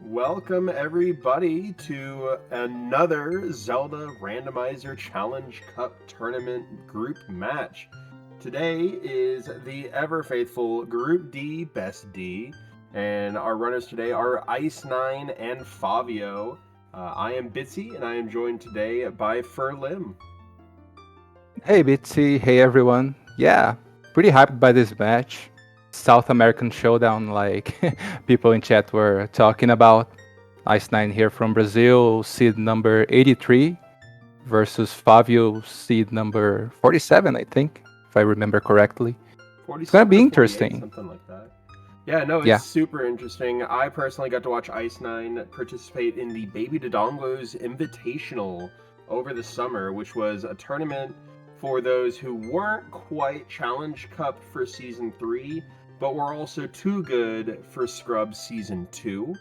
Welcome everybody to another Zelda Randomizer Challenge Cup Tournament group match. Today is the ever faithful Group D Best D, and our runners today are Icenine and Favio. I am Bitsy, and I am joined today by Furlim. Hey Bitsy, hey everyone. Yeah, pretty hyped by this match. South American showdown, like people in chat were talking about. Ice9 here from Brazil, seed number 83 versus Favio, seed number 47, I think, if I remember correctly. It's gonna 47 be or 48, interesting. something like that. Yeah, no, it's Yeah, super interesting. I personally got to watch Icenine participate in the Baby Dodongo's Invitational over the summer, which was a tournament for those who weren't quite Challenge Cup for Season 3, but were also too good for Scrub Season 2.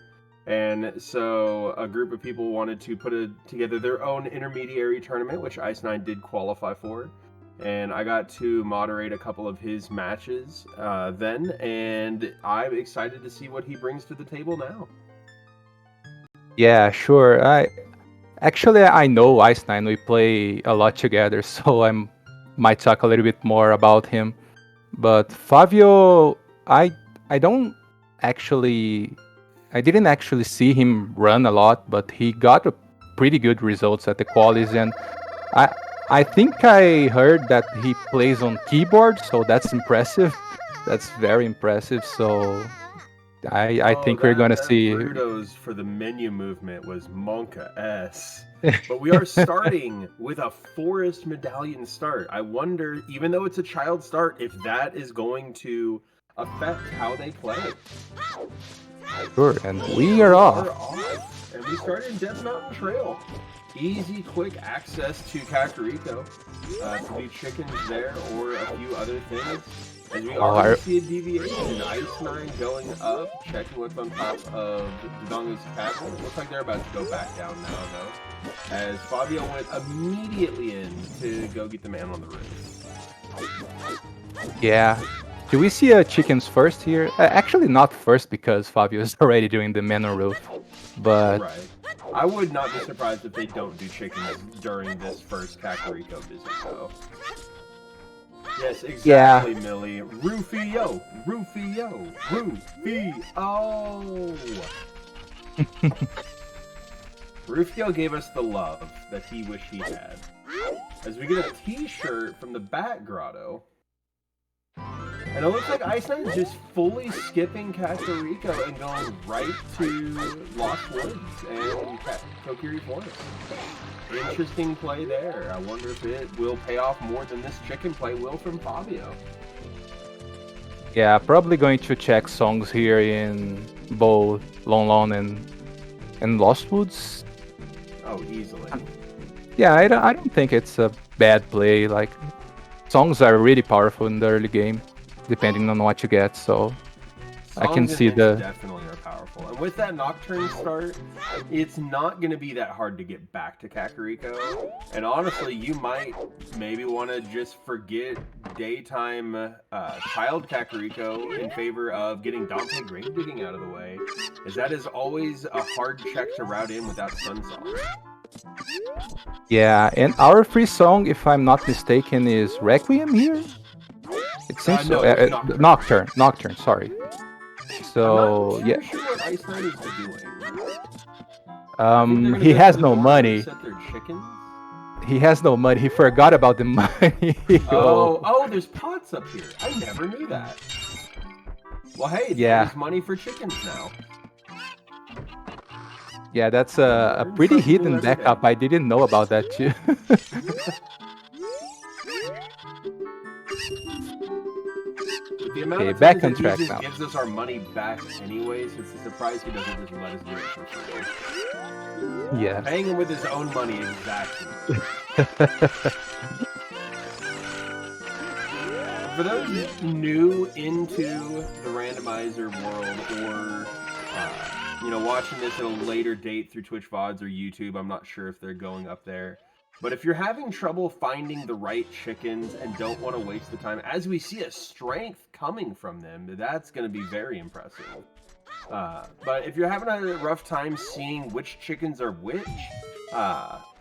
And so a group of people wanted to put together their own intermediary tournament, which Icenine did qualify for, and I got to moderate a couple of his matches then, and I'm excited to see what he brings to the table now. yeah, sure. I know Ice9. We play a lot together, so I might talk a little bit more about him. But Fabio, I don't actually I didn't actually see him run a lot, but he got a pretty good results at the qualies, and I I think I heard that he plays on keyboard, so that's impressive. That's very impressive. So I Oh, think we're that gonna that see. Bruto's for the menu movement was Monka S. But we are starting with a forest medallion start. I wonder, even though it's a child start, if that is going to affect how they play. Sure, and we We are are off. off, and we start in Death Mountain Trail. Easy, quick access to Kakariko to do chickens there or a few other things. As we Oh, already see a deviation, Icenine going up, checking what's on top of Dodongo's castle. Looks like they're about to go back down now, though, as Fabio went immediately in to go get the man on the roof. yeah. Do we see chickens first here? Actually, not first because Fabio is already doing the man on roof. But Right. I would not be surprised if they don't do chickens during this first Kakariko visit, though. Yes, yeah, exactly, Millie. Rufio! Rufio! Rufio! Rufio gave us the love that he wished he had. As we get a t-shirt from the Bat Grotto. And it looks like Iceland is just fully skipping Kakariko and going right to Lost Woods and Kokiri Forest. Interesting play there. I wonder if it will pay off more than this chicken play will from Fabio. yeah, probably going to check songs here in both Lon Lon and Lost Woods. Oh, easily. Yeah, I don't think it's a bad play. Like, songs are really powerful in the early game, depending on what you get. So I can Songs and see hints the definitely are powerful. And with that Nocturne start, it's not going to be that hard to get back to Kakariko. And honestly, you might maybe want to just forget daytime child Kakariko in favor of getting Dante Grave Digging out of the way, as that is always a hard check to route in without Sunsong. yeah. And our free song, if I'm not mistaken, is Requiem here. It seems so. No, it's Nocturne. Nocturne. Sorry. I'm not So too yeah, sure what Iceland is doing. I think they're going to he go to has the no door money. and set their chickens. He has no money. He forgot about the money. Oh, there's pots up here. I never knew that. Well, hey, Yeah. there's money for chickens now. Yeah, that's a Learn pretty something new hidden every backup. day. I didn't know about that too. With the amount Okay, of times back on that he track just now. gives us our money back anyways, it's a surprise he doesn't just let us do it for free. Yeah. Paying him with his own money, exactly. For those new into the randomizer world, or watching this at a later date through Twitch VODs or YouTube, I'm not sure if they're going up there. But if you're having trouble finding the right chickens and don't want to waste the time, as we see a strength coming from them, that's going to be very impressive. But if you're having a rough time seeing which chickens are which,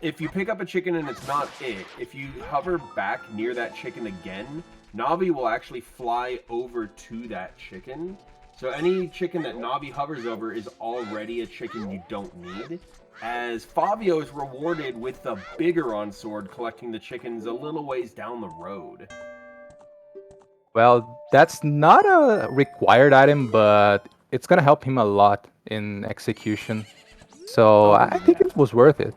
if you pick up a chicken and it's not it, if you hover back near that chicken again, Navi will actually fly over to that chicken. So any chicken that Navi hovers over is already a chicken you don't need. As Favio is rewarded with the Bigoron sword, collecting the chickens a little ways down the road. Well, that's not a required item, but it's gonna help him a lot in execution. So Oh, I think yeah. it was worth it.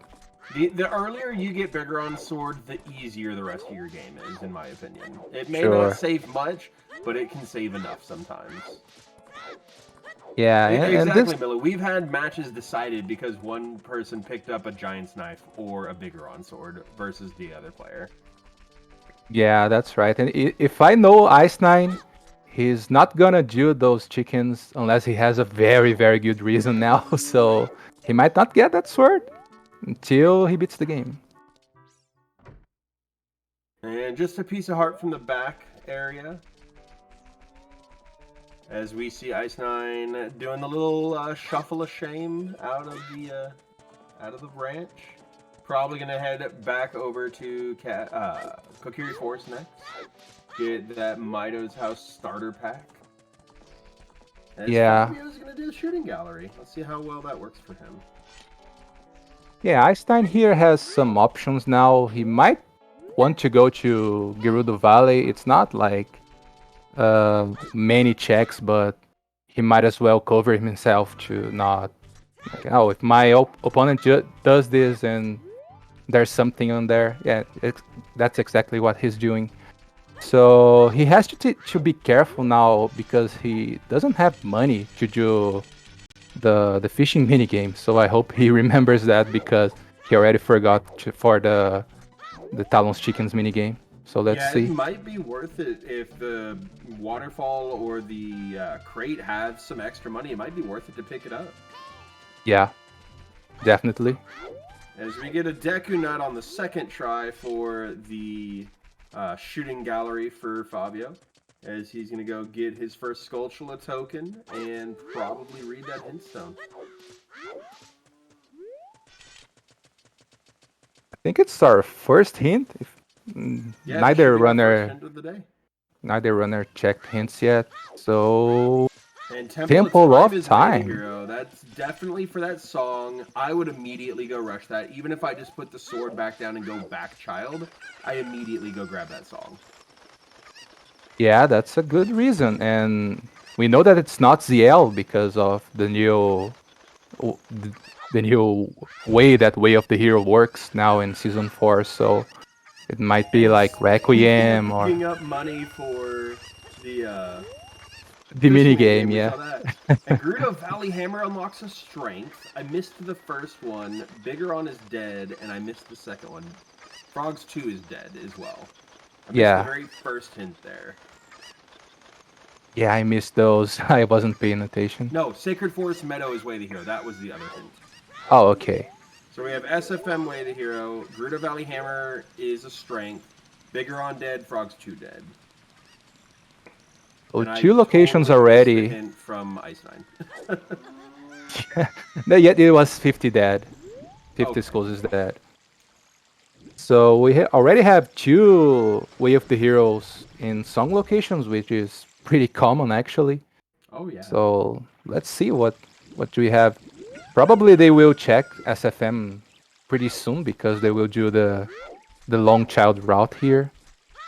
The earlier you get Bigoron sword, the easier the rest of your game is, in my opinion. It may not Sure. save much, but it can save enough sometimes. Yeah, and this, Exactly, Miller. We've had matches decided because one person picked up a giant's knife or a Bigoron sword versus the other player. yeah, that's right. And if I know Icenine, he's not gonna do those chickens unless he has a very, very good reason now. So he might not get that sword until he beats the game. And just a piece of heart from the back area. As we see Icenine doing the little shuffle of shame out of the ranch. Probably gonna head back over to Kokiri Forest next. Get that Mido's House starter pack. As Yeah. Fabio's gonna do the shooting gallery. Let's see how well that works for him. Yeah, Einstein here has some options now. He might want to go to Gerudo Valley. It's not like many checks, but he might as well cover himself to not. Like, oh, if my opponent does this and there's something on there, yeah, that's exactly what he's doing. So he has to be careful now because he doesn't have money to do the fishing minigame. So I hope he remembers that because he already forgot for the Talon's Chickens minigame. So let's see. It might be worth it if the waterfall or the crate have some extra money. It might be worth it to pick it up. Yeah, definitely. As we get a Deku Nut on the second try for the shooting gallery for Favio. As he's going to go get his first Skulltula token and probably read that hint stone. I think it's our first hint. If Yeah, neither first hint of the day. neither runner checked hints yet, so And Temple of is Time. Way to Hero. That's definitely for that song. I would immediately go rush that. Even if I just put the sword back down and go back child, I immediately go grab that song. Yeah, that's a good reason, and we know that it's not ZL because of the new way that Way of the Hero works now in season 4. So it might be like Requiem or picking up money for the mini game. Yeah. And Gerudo Valley Hammer unlocks a strength. I missed the first one. Bigoron is dead, and I missed the second one. Frogs 2 is dead as well. I missed the very first hint there. Yeah, I missed those. I wasn't paying attention. No, Sacred Forest Meadow is Way the Hero. That was the other hint. Oh, okay. So we have SFM Way the Hero. Gerudo Valley Hammer is a strength. Bigoron dead. Frogs 2 dead. Oh, two locations already. Hint from Icenine. No, yet it was 50 dead. 50 skulls is dead. So we already have 2 Way of the Heroes in song locations, which is pretty common actually. Oh yeah. So let's see what do we have. Probably they will check SFM pretty soon because they will do the long child route here.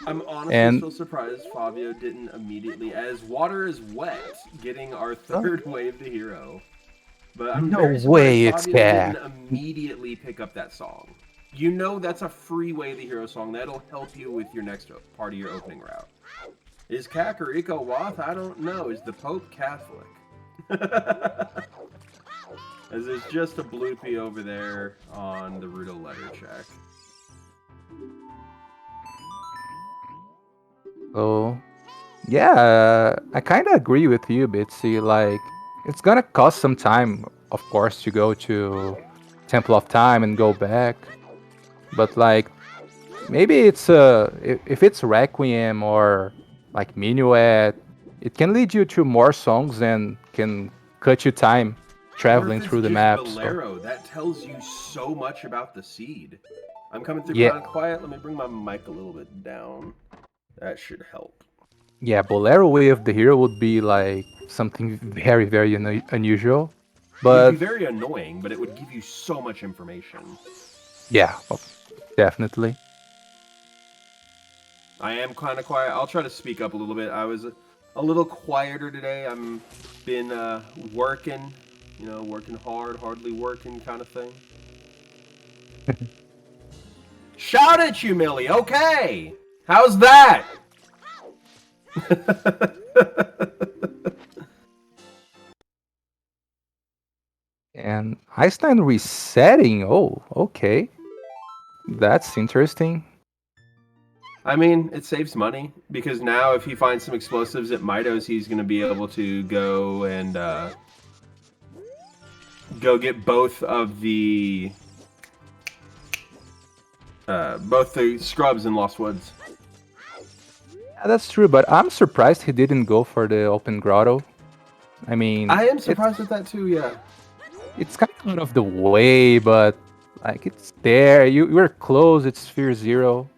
I'm honestly still surprised Favio didn't immediately, as Water is Wet, getting our third Way of the Hero. But I'm very surprised Favio didn't immediately pick up that song. You know that's a free Way of the Hero song. That'll help you with your next part of your opening route. Is Kakariko Wath? I don't know. Is the Pope Catholic? As there's just a bloopy over there on the Rudo letter check. So, yeah, I kind of agree with you, Bitsy. Like, it's gonna cost some time, of course, to go to Temple of Time and go back. But like, maybe it's if it's Requiem or like Minuet, it can lead you to more songs and can cut you time traveling Or if it's through the just map. Bolero, that tells you so much about the seed. I'm coming through Yeah. kind of quiet. Let me bring my mic a little bit down. That should help. Yeah, Bolero Way of the Hero would be like something very, very unusual. It would But be very annoying, but it would give you so much information. yeah, definitely. I am kind of quiet. I'll try to speak up a little bit. I was a little quieter today. I'm been working, working hard, hardly working kind of thing. Shout at you, Millie. Okay. How's that? And Icenine resetting. Oh, okay. That's interesting. I mean, it saves money because now if he finds some explosives at Mitos, he's going to be able to go and go get both the scrubs in Lost Woods. Yeah, that's true, but I'm surprised he didn't go for the open grotto. I mean, I am surprised at that too. Yeah, it's kind of out of the way, but like it's there. You're close. It's Sphere 0.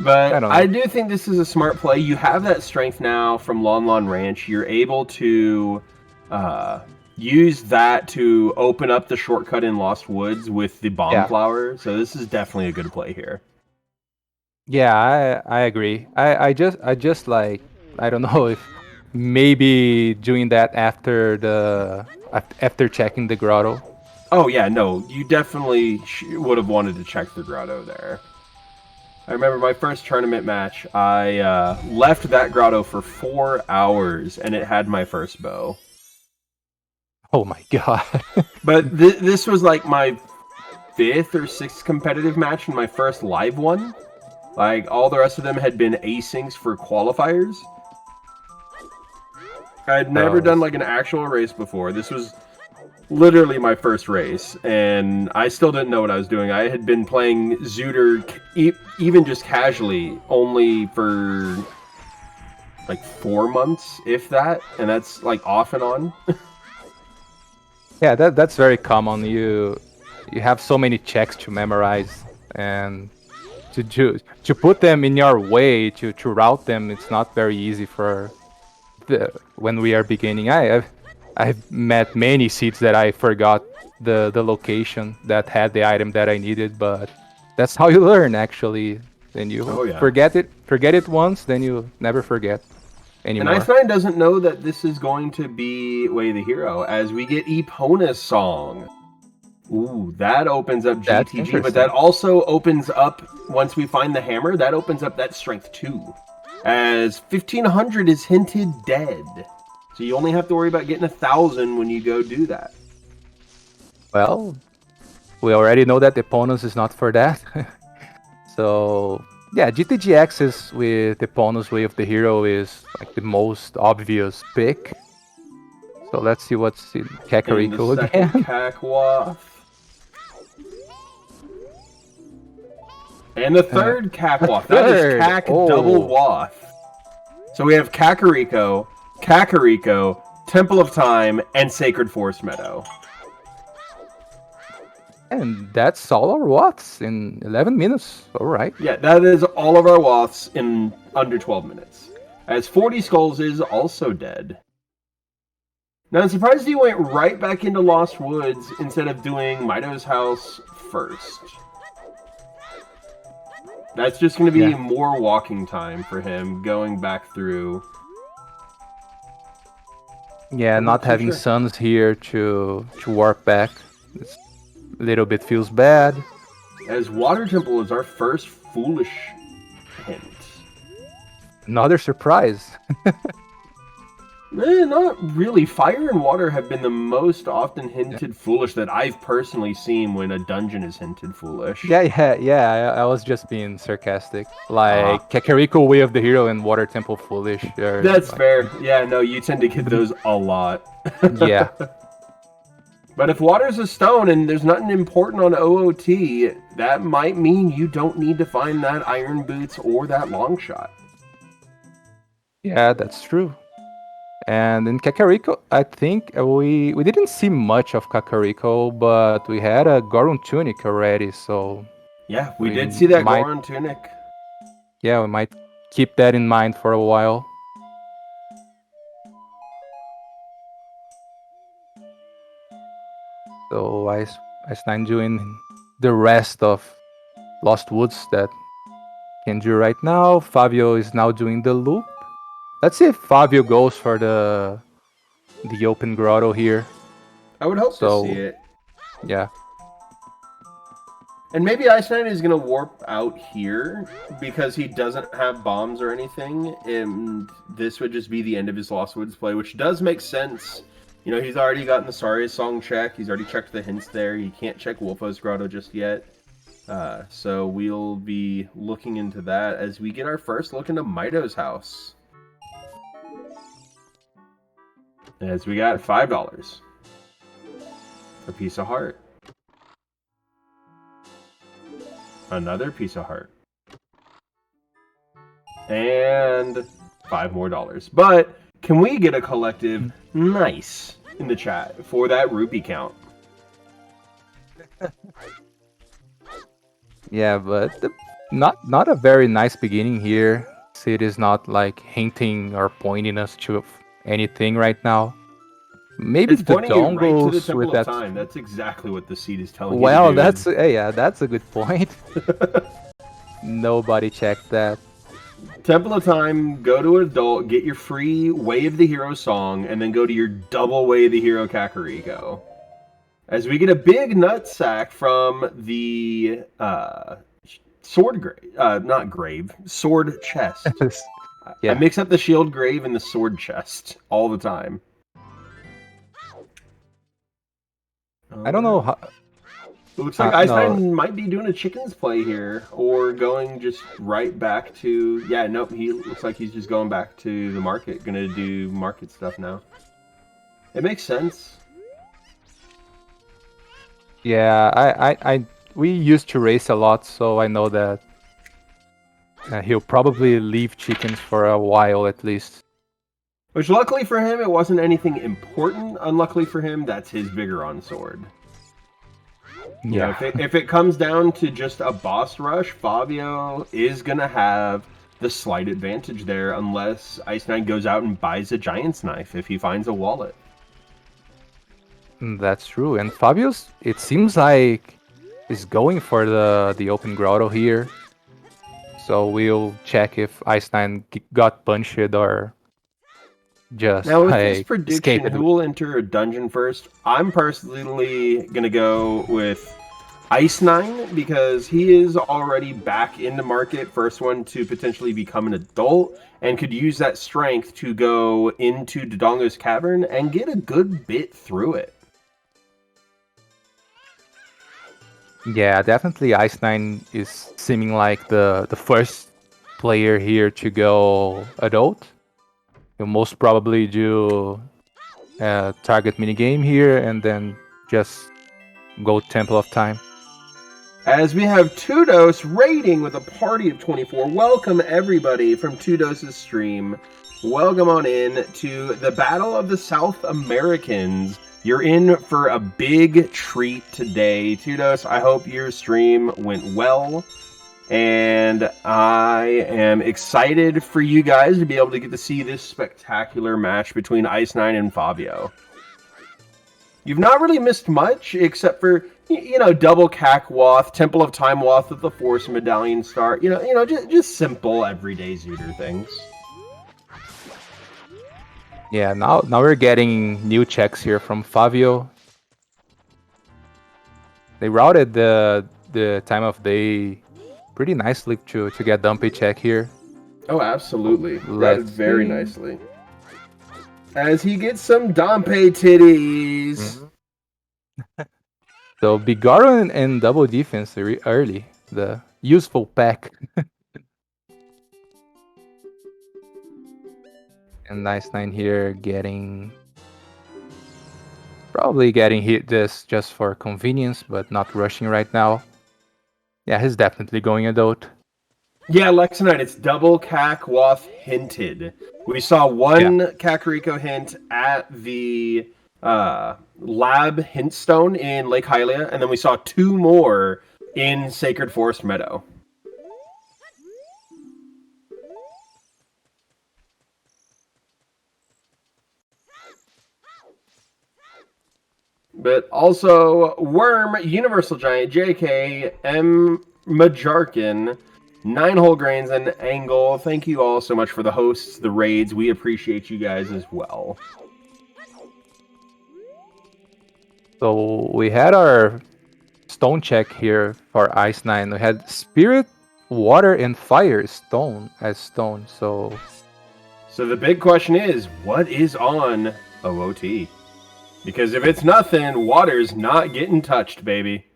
but don't I know. do think this is a smart play. You have that strength now from Lon Lon Ranch. You're able to use that to open up the shortcut in Lost Woods with the bomb Yeah. flower. So this is definitely a good play here. Yeah, I agree. I just like I don't know if maybe doing that after checking the grotto. Oh yeah, no, you definitely would have wanted to check the grotto there. I remember my first tournament match. I left that grotto for 4 hours, and it had my first bow. Oh my god. But this was like my 5th or 6th competitive match and my first live one. Like, all the rest of them had been asyncs for qualifiers. I had never done like an actual race before. This was literally my first race, and I still didn't know what I was doing. I had been playing Zooter even just casually only for like 4 months, if that, and that's like off and on. Yeah, that's very common. You have so many checks to memorize, and to put them in your way to route them, it's not very easy for when we are beginning. I've met many seeds that I forgot the location that had the item that I needed, but that's how you learn actually. Then you forget it once, then you never forget anymore. And Icenine doesn't know that this is going to be Way of the Hero, as we get Epona's song. Ooh, that opens up GTG, but that also opens up, once we find the hammer, that opens up that strength 2. As 1500 is hinted dead. So you only have to worry about getting 1000 when you go do that. Well, we already know that Epona's is not for that. So, yeah, GTGX is with Epona's Way of the Hero is like the most obvious pick. So let's see what's in Kakariko again. Kakwath. And the third Kakwath. That is Kak double Wath. So we have Kakariko, Temple of Time, and Sacred Forest Meadow. And that's all our Waths in 11 minutes. All right. Yeah, that is all of our Waths in under 12 minutes. As 40 Skulls is also dead. Now, I'm surprised you went right back into Lost Woods instead of doing Mido's house first. That's just going to be more walking time for him going back through. Yeah, not having Suns here to warp back. It's a little bit feels bad. As Water Temple is our first foolish hint. Another surprise. Not really. Fire and water have been the most often hinted foolish that I've personally seen when a dungeon is hinted foolish. Yeah. I was just being sarcastic. Like Kakariko Way of the Hero and Water Temple Foolish. That's fair. Yeah, no, you tend to get those a lot. Yeah. But if water's a stone and there's nothing important on OOT, that might mean you don't need to find that Iron Boots or that long shot. Yeah, that's true. And in Kakariko, I think we didn't see much of Kakariko, but we had a Goron Tunic already, so Yeah, we we did see that might, Goron tunic. yeah, we might keep that in mind for a while. So I stand doing the rest of Lost Woods that can do right now. Fabio is now doing the loop. Let's see if Fabio goes for the open grotto here. I would hope to see So it. yeah, And maybe Icenine is going to warp out here because he doesn't have bombs or anything, and this would just be the end of his Lost Woods play, which does make sense. You know, he's already gotten the Saria's song check. He's already checked the hints there. He can't check Wolfo's Grotto just yet. So we'll be looking into that as we get our first look into Mito's house. As we got $5. A piece of heart. Another piece of heart. And $5 more. But can we get a collective nice in the chat for that rupee count? yeah, but not a very nice beginning here. Sid is not like hinting or pointing us to anything right now. Maybe It's the pointing you right to the dongles Temple with of that. Time. That's exactly what the seed is telling you to Well, do. that's yeah, that's a good point. Nobody checked that. Temple of Time, go to adult, get your free Way of the Hero song, and then go to your double Way of the Hero Kakariko. As we get a big nut sack from the sword grave, not grave, sword chest. I Yeah, mix up the shield grave and the sword chest all the time. I don't know how. It looks like No, Iceman might be doing a chickens play here, or going just right back to... Yeah, nope, he looks like he's just going back to the market, gonna do market stuff now. It makes sense. yeah, we used to race a lot, so I know that he'll probably leave chickens for a while at least. Which, luckily for him, it wasn't anything important. Unluckily for him, that's his Vigor sword. You know, Yeah, if it comes down to just a boss rush, Favio is going to have the slight advantage there unless Icenine goes out and buys a Giant's Knife if he finds a wallet. that's true. And Fabio's, it seems like, is going for the open grotto here. So we'll check if Icenine got punched or just Now, with this like prediction, escaped. who will enter a dungeon first? I'm personally going to go with Icenine because he is already back in the market, first one to potentially become an adult, and could use that strength to go into Dodongo's cavern and get a good bit through it. Yeah, definitely Icenine is seeming like the first player here to go adult. He'll most probably do a target minigame here and then just go Temple of Time. As we have Tudos raiding with a party of 24. Welcome everybody from Tudos' stream. Welcome on in to the Battle of the South Americans. You're in for a big treat today. Tudos, I hope your stream went well. And I am excited for you guys to be able to get to see this spectacular match between Icenine and Favio. You've not really missed much, except for, you know, double Cack Wath, Temple of Time Wath with the Force Medallion Star. You know, just simple everyday Zooter things. Yeah, now we're getting new checks here from Favio. They routed the time of day pretty nicely to get Dumpy check here. Oh, absolutely. Routed Let's very see. nicely. As he gets some Dompe titties. So Bigaro and double defense early, the useful pack. And Icenine here probably getting hit this just for convenience, but not rushing right now. Yeah, he's definitely going adult. Yeah, Lexinite, it's double Kakwoth hinted. We saw one Kakariko hint at the lab hint stone in Lake Hylia, and then we saw 2 more in Sacred Forest Meadow. But also, Worm, Universal Giant, JK, M. Majarkin, 9 Whole Grains, and Angle. Thank you all so much for the hosts, the raids. We appreciate you guys as well. So we had our stone check here for Icenine. We had Spirit, Water, and Fire stone as stone. So the big question is, what is on OOT? Because if it's nothing, water's not getting touched, baby.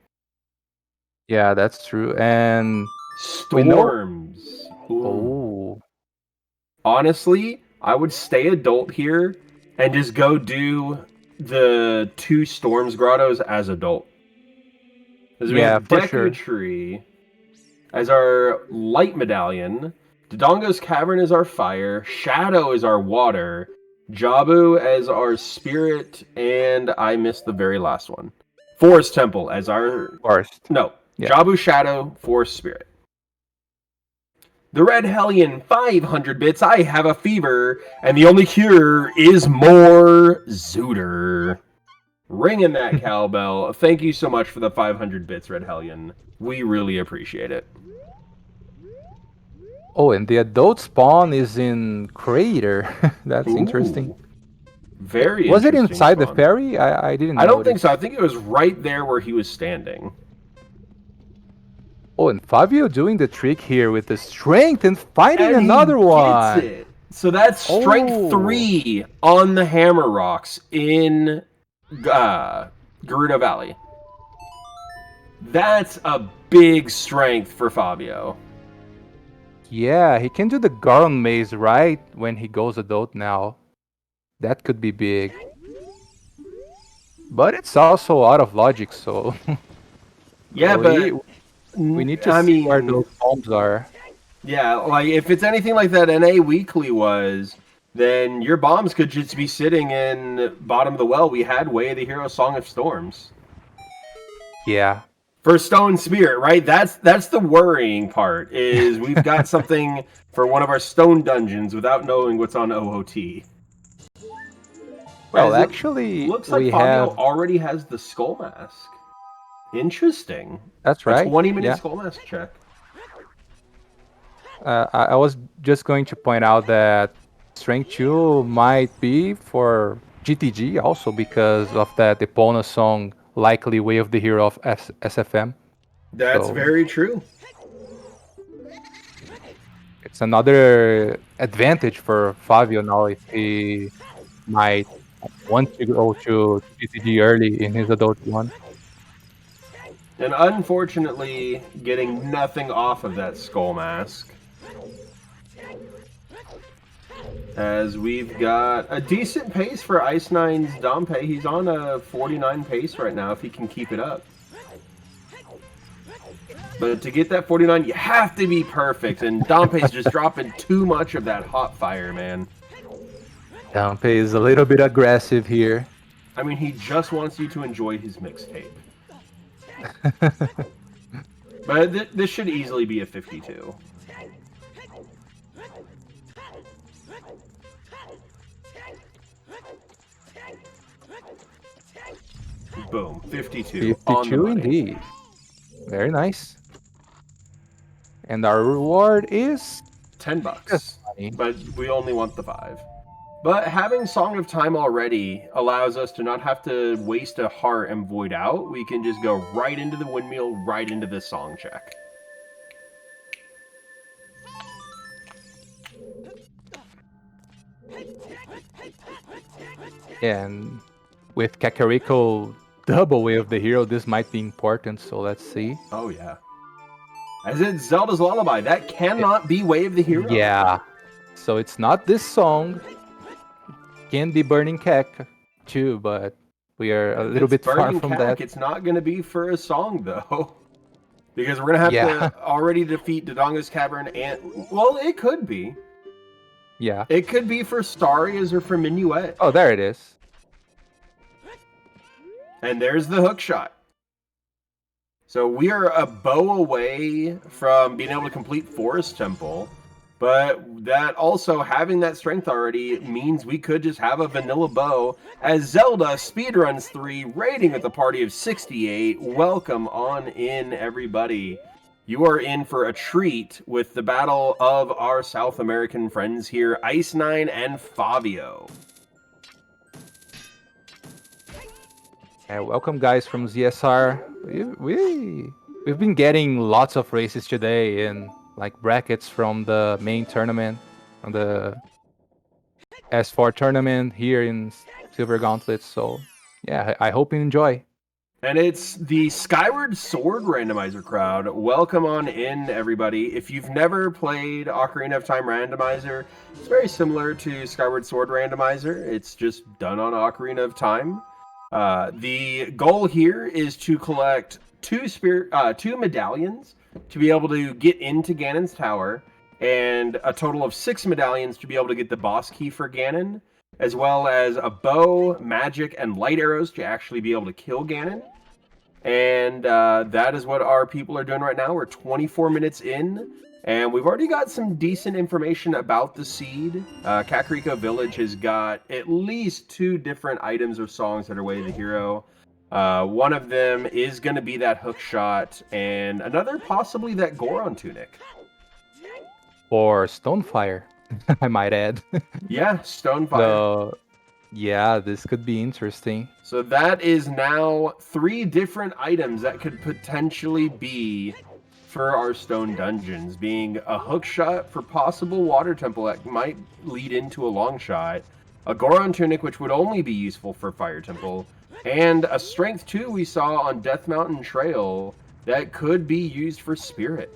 yeah, that's true. And Storms. oh, Honestly, I would stay adult here and just go do the 2 Storms grottos as adult. Because we have for Deku sure. Tree as our light medallion, Dodongo's Cavern is our fire, Shadow is our water, Jabu as our spirit, and I missed the very last one. Forest Temple as our... Forest. No, Yeah. Jabu, Shadow, Forest Spirit. The Red Hellion, 500 bits, I have a fever, and the only cure is more Zooter. Ringing that cowbell. Thank you so much for the 500 bits, Red Hellion. We really appreciate it. Oh, and the adult spawn is in Crater. That's interesting. Very Was it interesting inside the spawn. ferry? I didn't I don't notice. think so. I think it was right there where he was standing. Oh, and Favio doing the trick here with the strength and finding And another he one. gets it. So that's strength 3 on the Hammer Rocks in Gerudo Valley. That's a big strength for Favio. Yeah, he can do the Garland Maze right when he goes adult now. That could be big. But it's also out of logic, so... Yeah, we but need to see where those bombs are. Yeah, like if it's anything like that NA Weekly was, then your bombs could just be sitting in bottom of the well. We had Way of the Hero Song of Storms. Yeah. For Stone Spirit, right? That's the worrying part, is we've got something for one of our stone dungeons without knowing what's on OOT. Well, actually, looks like we Fabio have... already has the Skull Mask. Interesting. That's right. A 20-minute yeah. Skull Mask check. I was just going to point out that Strength 2 might be for GTG also because of that Epona song, likely Way of the Hero of SFM. That's very true. It's another advantage for Favio now if he might want to go to GTG early in his adult one. And unfortunately, getting nothing off of that Skull Mask. As we've got a decent pace for Icenine's Dompe. He's on a 49 pace right now if he can keep it up. But to get that 49, you have to be perfect, and Dompe's just dropping too much of that hot fire, man. Dompe is a little bit aggressive here. I mean, he just wants you to enjoy his mixtape. But this should easily be a 52. Boom, 52. 52 indeed. Very nice. And our reward is $10. But we only want the 5. But having Song of Time already allows us to not have to waste a heart and void out. We can just go right into the windmill, right into the song check. And with Kakariko double Way of the Hero, this might be important, so let's see. Oh, yeah. As it's Zelda's Lullaby, that cannot be Way of the Hero. Yeah. So it's not this song. Can be Burning Kek too, but we are a little bit far from that. It's not going to be for a song, though. Because we're going to have Yeah. to already defeat Dodongo's Cavern and... Well, it could be. Yeah. It could be for Starias or for Minuet. Oh, there it is. And there's the hook shot. So we are a bow away from being able to complete Forest Temple. But that also, having that strength already, means we could just have a vanilla bow as Zelda speedruns 3, rating with a party of 68. Welcome on in, everybody. You are in for a treat with the battle of our South American friends here, Icenine and Favio. Welcome, guys, from ZSR. We've been getting lots of races today and like brackets from the main tournament, from the S4 tournament here in Silver Gauntlets. So yeah, I hope you enjoy. And it's the Skyward Sword Randomizer crowd. Welcome on in, everybody. If you've never played Ocarina of Time Randomizer, it's very similar to Skyward Sword Randomizer. It's just done on Ocarina of Time. The goal here is to collect two medallions to be able to get into Ganon's Tower, and a total of 6 medallions to be able to get the boss key for Ganon, as well as a bow, magic, and light arrows to actually be able to kill Ganon. And that is what our people are doing right now. We're 24 minutes in, and we've already got some decent information about the seed. Kakariko Village has got at least 2 different items or songs that are Way of the Hero. One of them is going to be that hook shot, and another possibly that Goron tunic. Or Stonefire, I might add. Yeah, Stonefire. Yeah, this could be interesting. So that is now 3 different items that could potentially be for our stone dungeons, being a hook shot for possible water temple that might lead into a long shot, a Goron tunic which would only be useful for fire temple, and a strength 2 we saw on Death Mountain Trail that could be used for spirit.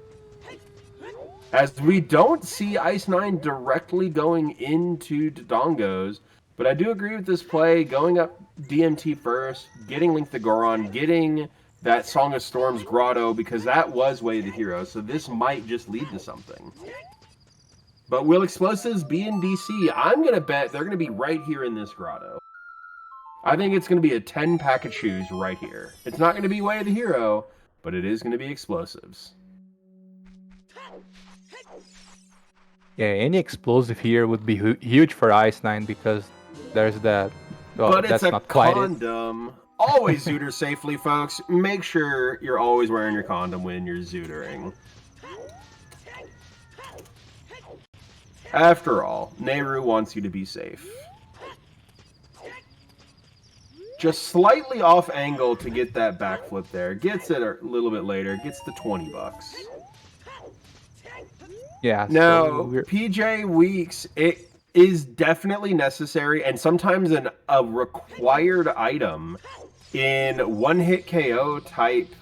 As we don't see Icenine directly going into Dodongo's, but I do agree with this play, going up DMT first, getting Link the Goron, getting that Song of Storms grotto, because that was Way of the Hero, so this might just lead to something. But will explosives be in DC? I'm going to bet they're going to be right here in this grotto. I think it's going to be a 10-pack of shoes right here. It's not going to be Way of the Hero, but it is going to be explosives. Yeah, any explosive here would be huge for Icenine because there's that. Well, but that's it's a not quite condom. Always zooter safely, folks. Make sure you're always wearing your condom when you're zootering. After all, Nehru wants you to be safe. Just slightly off angle to get that backflip there. Gets it a little bit later. Gets the $20. Yeah. Now, So PJ Weeks, it is definitely necessary and sometimes a required item in one-hit KO type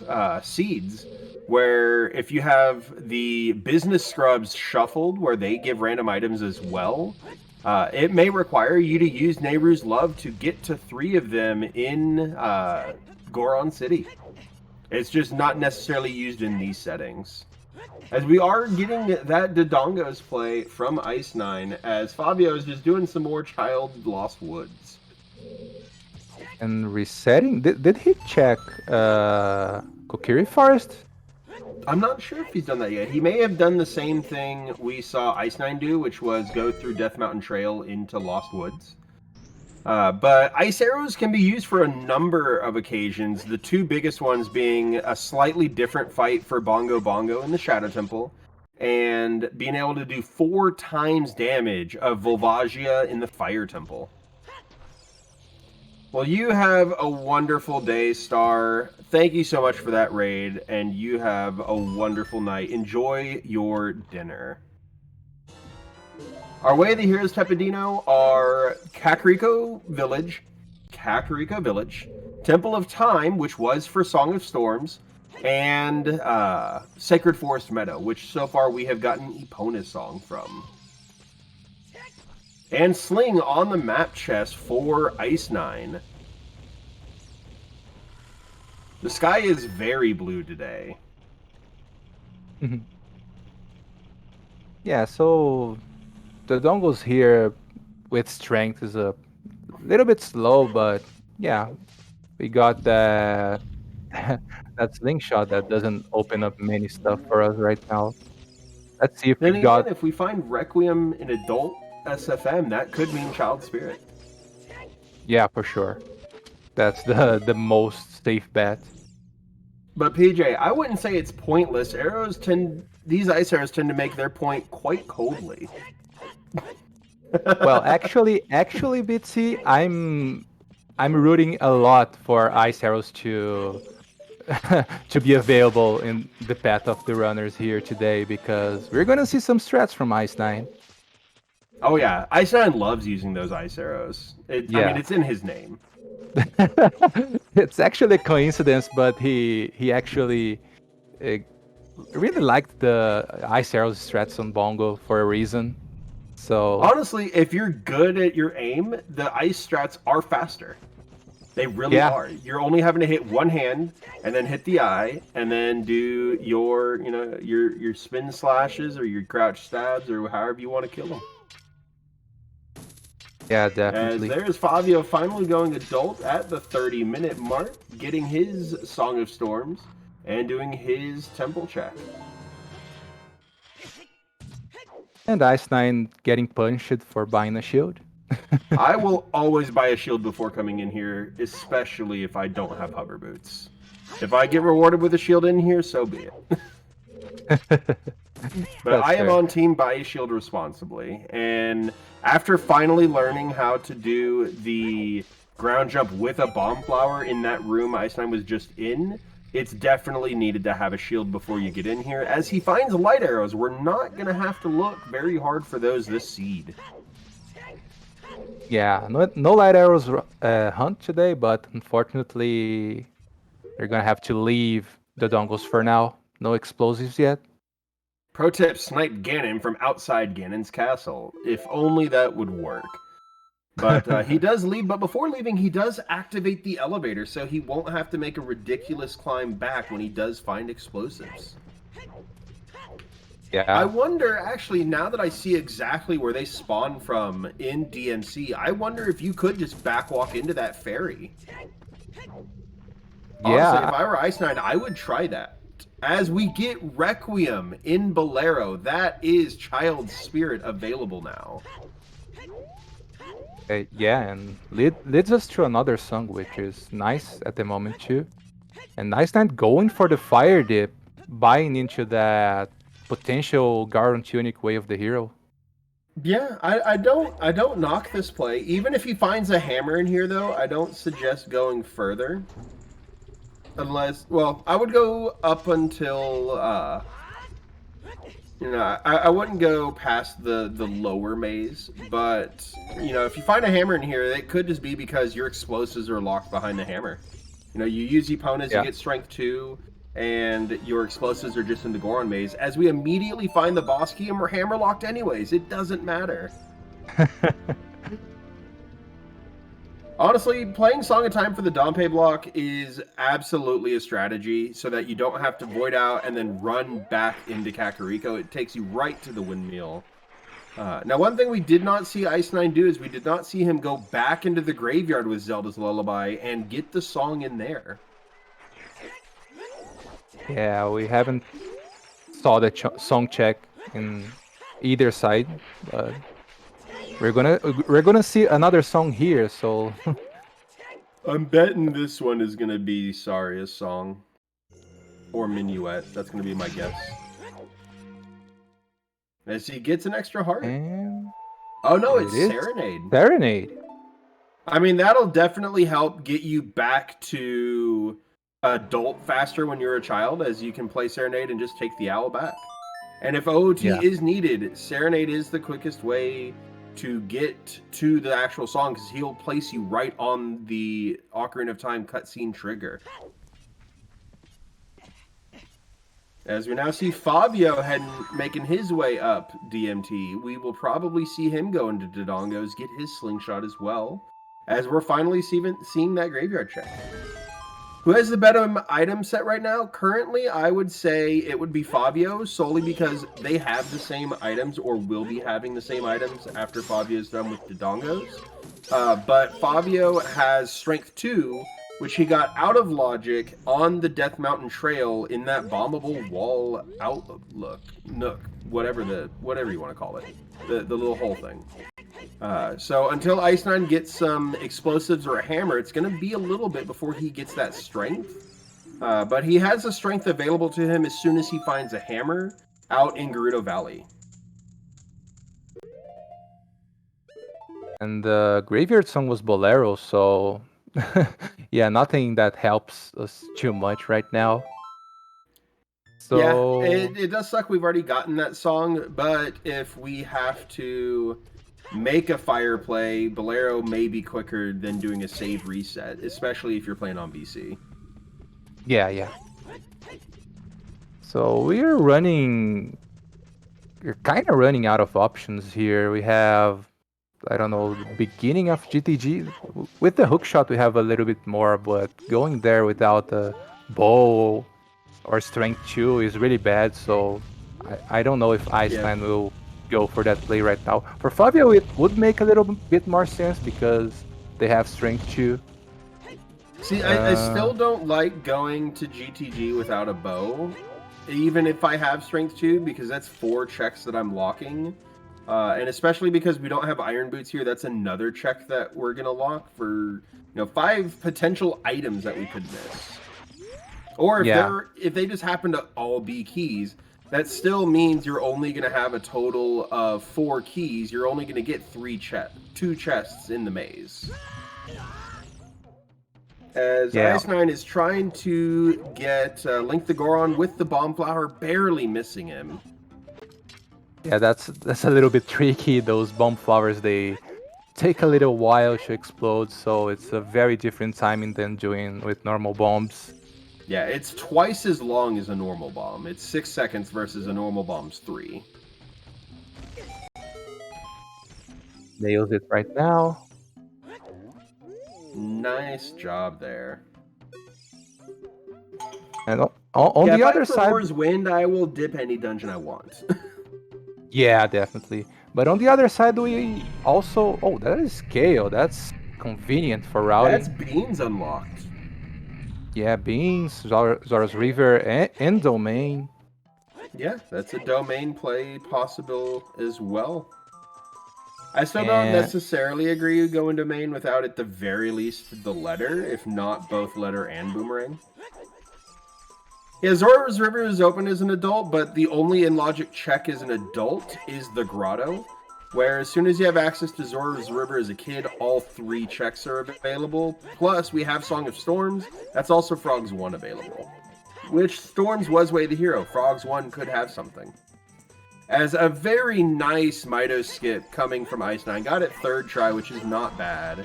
seeds, where if you have the business scrubs shuffled, where they give random items as well, it may require you to use Nehru's Love to get to 3 of them in Goron City. It's just not necessarily used in these settings. As we are getting that Dodongo's play from Icenine, as Favio is just doing some more Child Lost Woods. and resetting. Did he check Kokiri Forest? I'm not sure if he's done that yet. He may have done the same thing we saw Icenine do, which was go through Death Mountain Trail into Lost Woods. But ice arrows can be used for a number of occasions, the 2 biggest ones being a slightly different fight for Bongo Bongo in the Shadow Temple, and being able to do 4 times damage of Volvagia in the Fire Temple. Well, you have a wonderful day, Star. Thank you so much for that raid, and you have a wonderful night. Enjoy your dinner. Our Way of the Heroes Tepidino are Kakariko Village, Temple of Time, which was for Song of Storms, and Sacred Forest Meadow, which so far we have gotten Epona's song from. And Sling on the map chest for Icenine. The sky is very blue today. Yeah, so the dongles here with strength is a little bit slow, but yeah, we got that that slingshot that doesn't open up many stuff for us right now. Let's see if we Then again, got. if we find Requiem in adult SFM, that could mean Child Spirit. Yeah, for sure. That's the most safe bet. But PJ, I wouldn't say it's pointless. These ice arrows tend to make their point quite coldly. Well, actually, Bitsy, I'm rooting a lot for ice arrows to to be available in the path of the runners here today because we're gonna see some strats from Icenine. Oh yeah, Icenine loves using those ice arrows. I mean, Yeah. it's in his name. It's actually a coincidence, but he actually uh, really liked the ice arrows strats on Bongo for a reason. So Honestly, if you're good at your aim, the ice strats are faster. They really yeah, are. You're only having to hit one hand and then hit the eye and then do your spin slashes or your crouch stabs or however you want to kill them. yeah, As definitely. there's Favio finally going adult at the 30-minute mark, getting his Song of Storms and doing his temple check. And Icenine getting punished for buying a shield. I will always buy a shield before coming in here, especially if I don't have hover boots. If I get rewarded with a shield in here, so be it. But That's I am fair. on team buy a shield responsibly, and after finally learning how to do the ground jump with a bomb flower in that room Icenine was just in, it's definitely needed to have a shield before you get in here. As he finds light arrows, we're not going to have to look very hard for those this seed. Yeah, no light arrows hunt today, but unfortunately, we're gonna have to leave the dongles for now. No explosives yet. Pro tip, snipe Ganon from outside Ganon's castle. If only that would work. But he does leave, but before leaving, he does activate the elevator, so he won't have to make a ridiculous climb back when he does find explosives. I Yeah, wonder, actually, now that I see exactly where they spawn from in DMC, I wonder if you could just backwalk into that ferry. Honestly, if yeah. I were Ice Knight, I would try that. As we get Requiem in Bolero, that is Child Spirit available now. Yeah, and leads us to another song, which is nice at the moment too. And Iceland going for the fire dip, buying into that potential Garon Tunic way of the hero. Yeah, I don't knock this play. Even if he finds a hammer in here though, I don't suggest going further. Unless, well, I would go up until I wouldn't go past the lower maze, but if you find a hammer in here, it could just be because your explosives are locked behind the hammer. You use Eponas, you Yeah. get strength 2, and your explosives are just in the Goron maze. As we immediately find the boss key and we're hammer locked anyways, it doesn't matter. Honestly, playing Song of Time for the Dompe block is absolutely a strategy so that you don't have to void out and then run back into Kakariko. It takes you right to the windmill. Now, one thing we did not see Icenine do is we did not see him go back into the graveyard with Zelda's Lullaby and get the song in there. Yeah, we haven't saw the song check in either side, but we're gonna see another song here. So I'm betting this one is going to be Saria's song. Or Minuet. That's going to be my guess. As he gets an extra heart. and Oh no, it it's is Serenade. Serenade. I mean, that'll definitely help get you back to adult faster when you're a child, as you can play Serenade and just take the owl back. And if OOT Yeah. is needed, Serenade is the quickest way to get to the actual song, because he'll place you right on the Ocarina of Time cutscene trigger. As we now see Favio making his way up DMT, we will probably see him go into Dodongos, get his slingshot as well, as we're finally seeing that graveyard check. Who has the better item set right now? Currently, I would say it would be Favio, solely because they have the same items or will be having the same items after Favio is done with the Dongos. But Favio has Strength 2, which he got out of Logic on the Death Mountain Trail in that bombable wall nook, whatever you want to call it, the little hole thing. So until Icenine gets some explosives or a hammer, it's going to be a little bit before he gets that strength. But he has the strength available to him as soon as he finds a hammer out in Gerudo Valley. And the Graveyard Song was Bolero, so yeah, nothing that helps us too much right now. So yeah, it does suck we've already gotten that song, but if we have to make a fire play, Bolero may be quicker than doing a save reset, especially if you're playing on BC. yeah. So we're kind of running out of options here. We have, I don't know, the beginning of GTG. With the hookshot, we have a little bit more, but going there without a bow or strength 2 is really bad. So I don't know if Icenine will go for that play right now. For Favio, it would make a little bit more sense because they have strength 2. See, I still don't like going to GTG without a bow, even if I have strength 2, because that's 4 checks that I'm locking. And especially because we don't have iron boots here, that's another check that we're going to lock for 5 potential items that we could miss. Or if they just happen to all be keys, that still means you're only going to have a total of 4 keys. You're only going to get 2 chests in the maze. As Icenine is trying to get Link the Goron with the Bomb Flower, barely missing him. Yeah, that's a little bit tricky. Those bomb flowers, they take a little while to explode, so it's a very different timing than doing with normal bombs. Yeah, it's twice as long as a normal bomb. It's 6 seconds versus a normal bomb's 3. Nails it right now. Nice job there. And on the other side, War's Wind, I will dip any dungeon I want. yeah, definitely. But on the other side, we also... Oh, that is Scale. That's convenient for routing. That's Beans unlocked. Yeah, Beans, Zora's River, and Domain. Yeah, that's a domain play possible as well. I still don't necessarily agree with going domain without at the very least the letter, if not both letter and boomerang. Yeah, Zora's River is open as an adult, but the only in-logic check as an adult is the Grotto, where as soon as you have access to Zora's River as a kid, all 3 checks are available. Plus, we have Song of Storms. That's also Frogs 1 available. Which Storms was Way the Hero. Frogs 1 could have something. As a very nice Mido skip coming from Icenine. Got it 3rd try, which is not bad.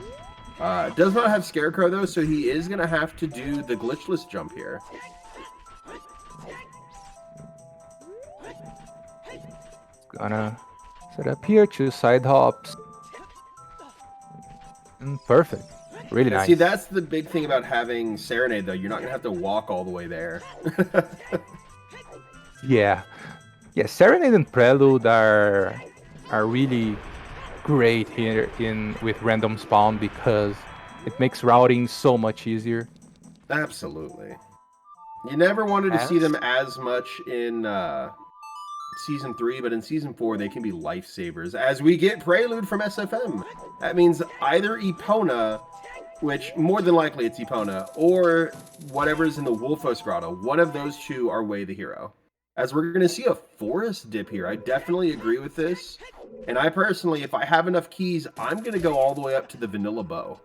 Does not have Scarecrow, though, so he is going to have to do the glitchless jump here. Gonna set up here, 2 side hops. Perfect. Really nice. See, that's the big thing about having Serenade, though. You're not going to have to walk all the way there. Yeah, Serenade and Prelude are really great here with random spawn because it makes routing so much easier. Absolutely. You never wanted to see them as much in Season 3, but in Season 4 they can be lifesavers. As we get Prelude from SFM, that means either Epona, which more than likely it's Epona, or whatever's in the Wolfos Grotto. One of those 2 are Way the Hero. As we're going to see a forest dip here. I definitely agree with this. And I personally, if I have enough keys, I'm going to go all the way up to the Vanilla Bow.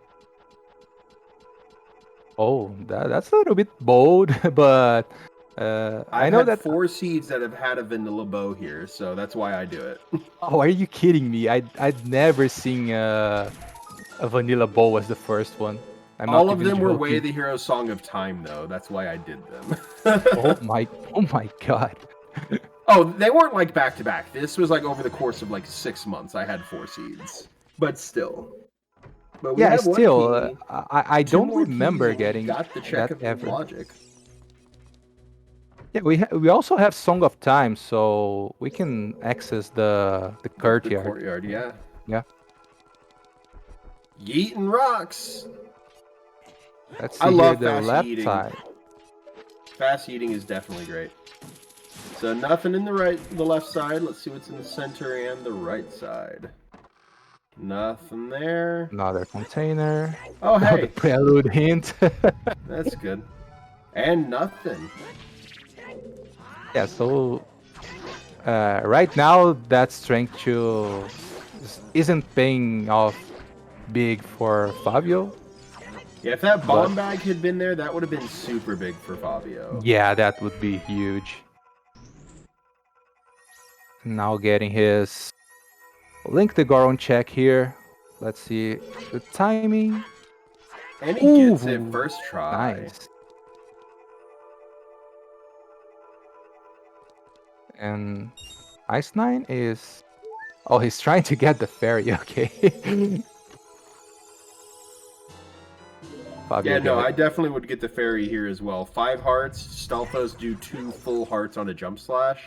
Oh, that's a little bit bold, but I know that 4 seeds that have had a Vanilla Bow here, so that's why I do it. Oh, are you kidding me? I'd never seen a Vanilla Bow as the first one. All of them were Way the Hero Song of Time, though. That's why I did them. Oh my god. Oh, they weren't like back to back. This was like over the course of like 6 months. I had 4 seeds, but still. But we Yeah, have one still, key, I two don't more keys, remember and we getting got the check that of ever. logic. Yeah, we also have Song of Time, so we can access the The courtyard. courtyard, yeah. Yeah. Yeeting rocks. Let's I see here love the fast left yeeting. side. Fast yeeting is definitely great. So nothing in the left side. Let's see what's in the center and the right side. Nothing there. Another container. Oh, Oh, the hey. prelude hint. That's good. And nothing. Yeah, so right now that strength 2 isn't paying off big for Fabio. Yeah, if that But bomb bag had been there, that would have been super big for Favio. yeah, that would be huge. Now getting his Link the Goron check here. Let's see the timing. And he gets it first try. Nice. And Icenine is... Oh, he's trying to get the fairy, okay. Fabio Yeah, no, get I it. definitely would get the fairy here as well. 5 hearts, Stealthos do 2 full hearts on a jump slash.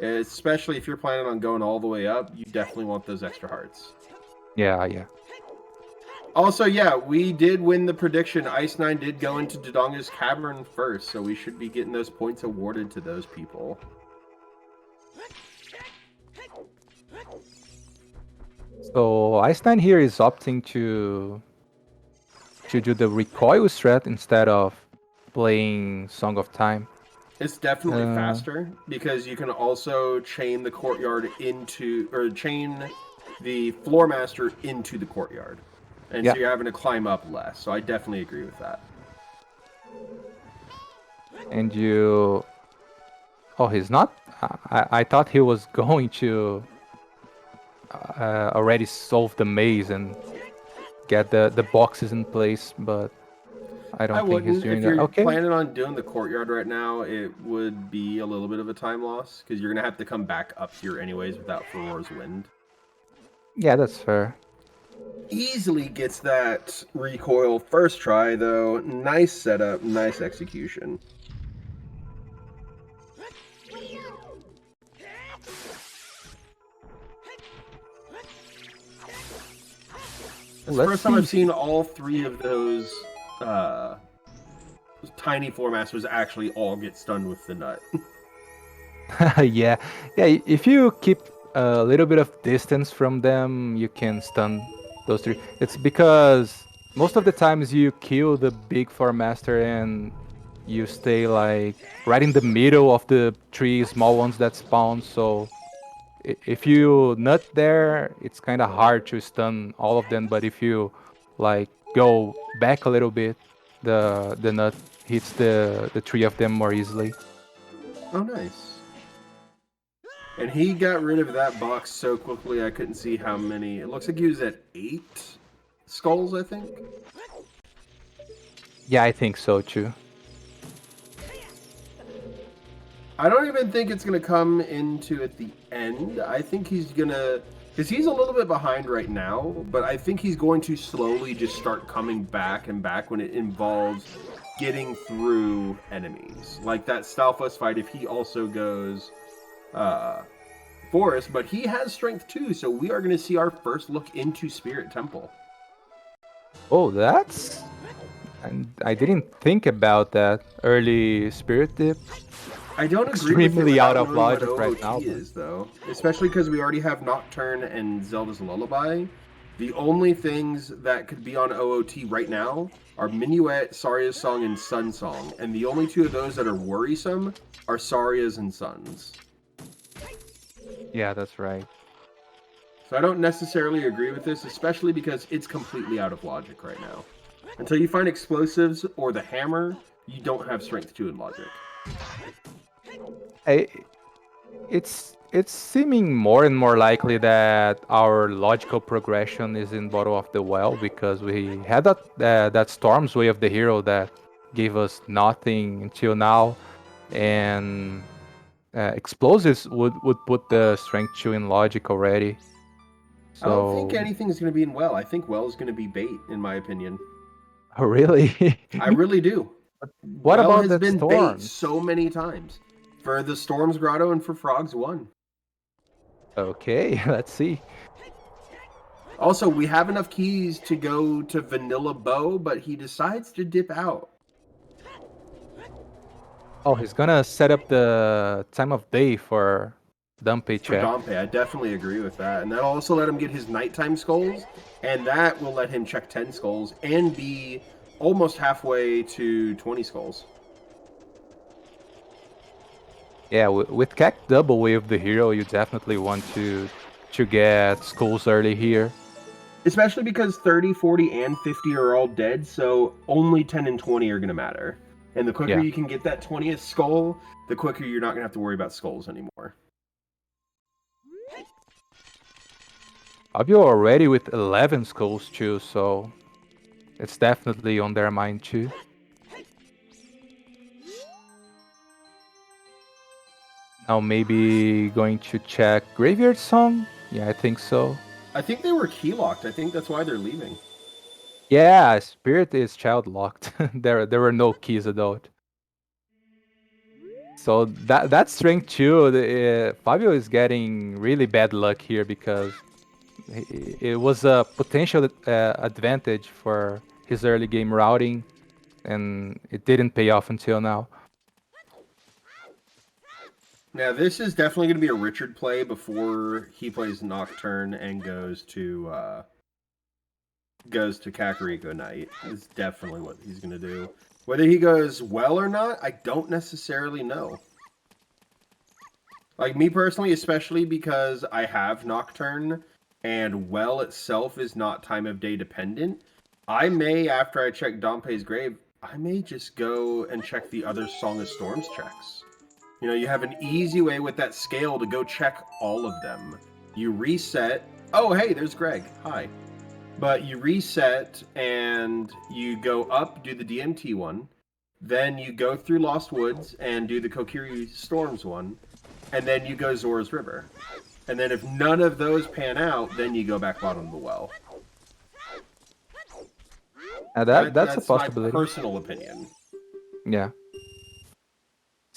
Especially if you're planning on going all the way up, you definitely want those extra hearts. Yeah. Also, yeah, we did win the prediction. Icenine did go into Dodonga's cavern first, so we should be getting those points awarded to those people. So Icenine here is opting to do the recoil strat instead of playing Song of Time. It's definitely faster because you can also chain the courtyard into, or chain the floor master into the courtyard. And Yeah. so you're having to climb up less. So I definitely agree with that. And you... Oh, he's not? I thought he was going to already solve the maze and get the boxes in place, but I don't think he's doing If that. you're Okay. planning on doing the courtyard right now, it would be a little bit of a time loss because you're going to have to come back up here anyways without Furor's Wind. Yeah, that's fair. Easily gets that recoil first try, though. Nice setup, nice execution. It's the first time I've seen all 3 of those tiny floor masters actually all get stunned with the nut. Yeah. If you keep a little bit of distance from them, you can stun those 3. It's because most of the times you kill the big Four Master and you stay like right in the middle of the 3 small ones that spawn. So if you nut there, it's kind of hard to stun all of them. But if you like go back a little bit, the nut hits the 3 of them more easily. Oh, nice. And he got rid of that box so quickly I couldn't see how many. It looks like he was at 8 skulls, I think. Yeah, I think so too. I don't even think it's going to come into at the end. I think he's going to... Because he's a little bit behind right now, but I think he's going to slowly just start coming back and back when it involves getting through enemies. Like that Stalfos fight, if he also goes... Forest, but he has strength too, so we are going to see our first look into Spirit Temple. Oh, that's... And I didn't think about that early Spirit Dip. I don't Extremely out of logic right now. Is, though, especially because we already have Nocturne and Zelda's Lullaby. The only things that could be on OOT right now are Minuet, Saria's Song, and Sun Song, and the only 2 of those that are worrisome are Saria's and Sun's. Yeah, that's right. So I don't necessarily agree with this, especially because it's completely out of logic right now. Until you find explosives or the hammer, you don't have strength 2 in logic. It's seeming more and more likely that our logical progression is in Bottle of the Well, because we had that Storm's Way of the Hero that gave us nothing until now, and explosives would put the strength 2 in logic already. I don't think So, anything's going to be in well. I think well is going to be bait, in my opinion. oh, really? I really do. What Well about has that been bait storms? so many times for the Storms Grotto and for Frogs 1. Okay, let's see. Also, we have enough keys to go to Vanilla Bow, but he decides to dip out. Oh, he's gonna set up the time of day for Dumpy For check. Dompe, I definitely agree with that. And that'll also let him get his nighttime skulls, and that will let him check 10 skulls and be almost halfway to 20 skulls. Yeah, with Keck double wave the hero, you definitely want to get skulls early here. Especially because 30, 40, and 50 are all dead, so only 10 and 20 are going to matter. And the quicker Yeah. you can get that 20th skull, the quicker you're not going to have to worry about skulls anymore. Favio already with 11 skulls too, so it's definitely on their mind too. Now maybe going to check Graveyard Song? Yeah, I think so. I think they were key locked. I think that's why they're leaving. Yeah, Spirit is child locked. There were no keys about. So that strength too. Fabio is getting really bad luck here because it was a potential advantage for his early game routing, and it didn't pay off until now. Now, this is definitely going to be a Richard play before he plays Nocturne and goes to Kakariko Knight. Is definitely what he's going to do. Whether he goes well or not, I don't necessarily know. Like, me personally, especially because I have Nocturne, and well itself is not time of day dependent, I may, after I check Dompe's grave, I may just go and check the other Song of Storms checks. You know, you have an easy way with that scale to go check all of them. You reset. Oh, hey, there's Greg. Hi. But you reset and you go up, do the DMT one. Then you go through Lost Woods and do the Kokiri Storms one. And then you go Zora's River. And then if none of those pan out, then you go back bottom of the well. That's a That's my possibility. personal opinion. Yeah,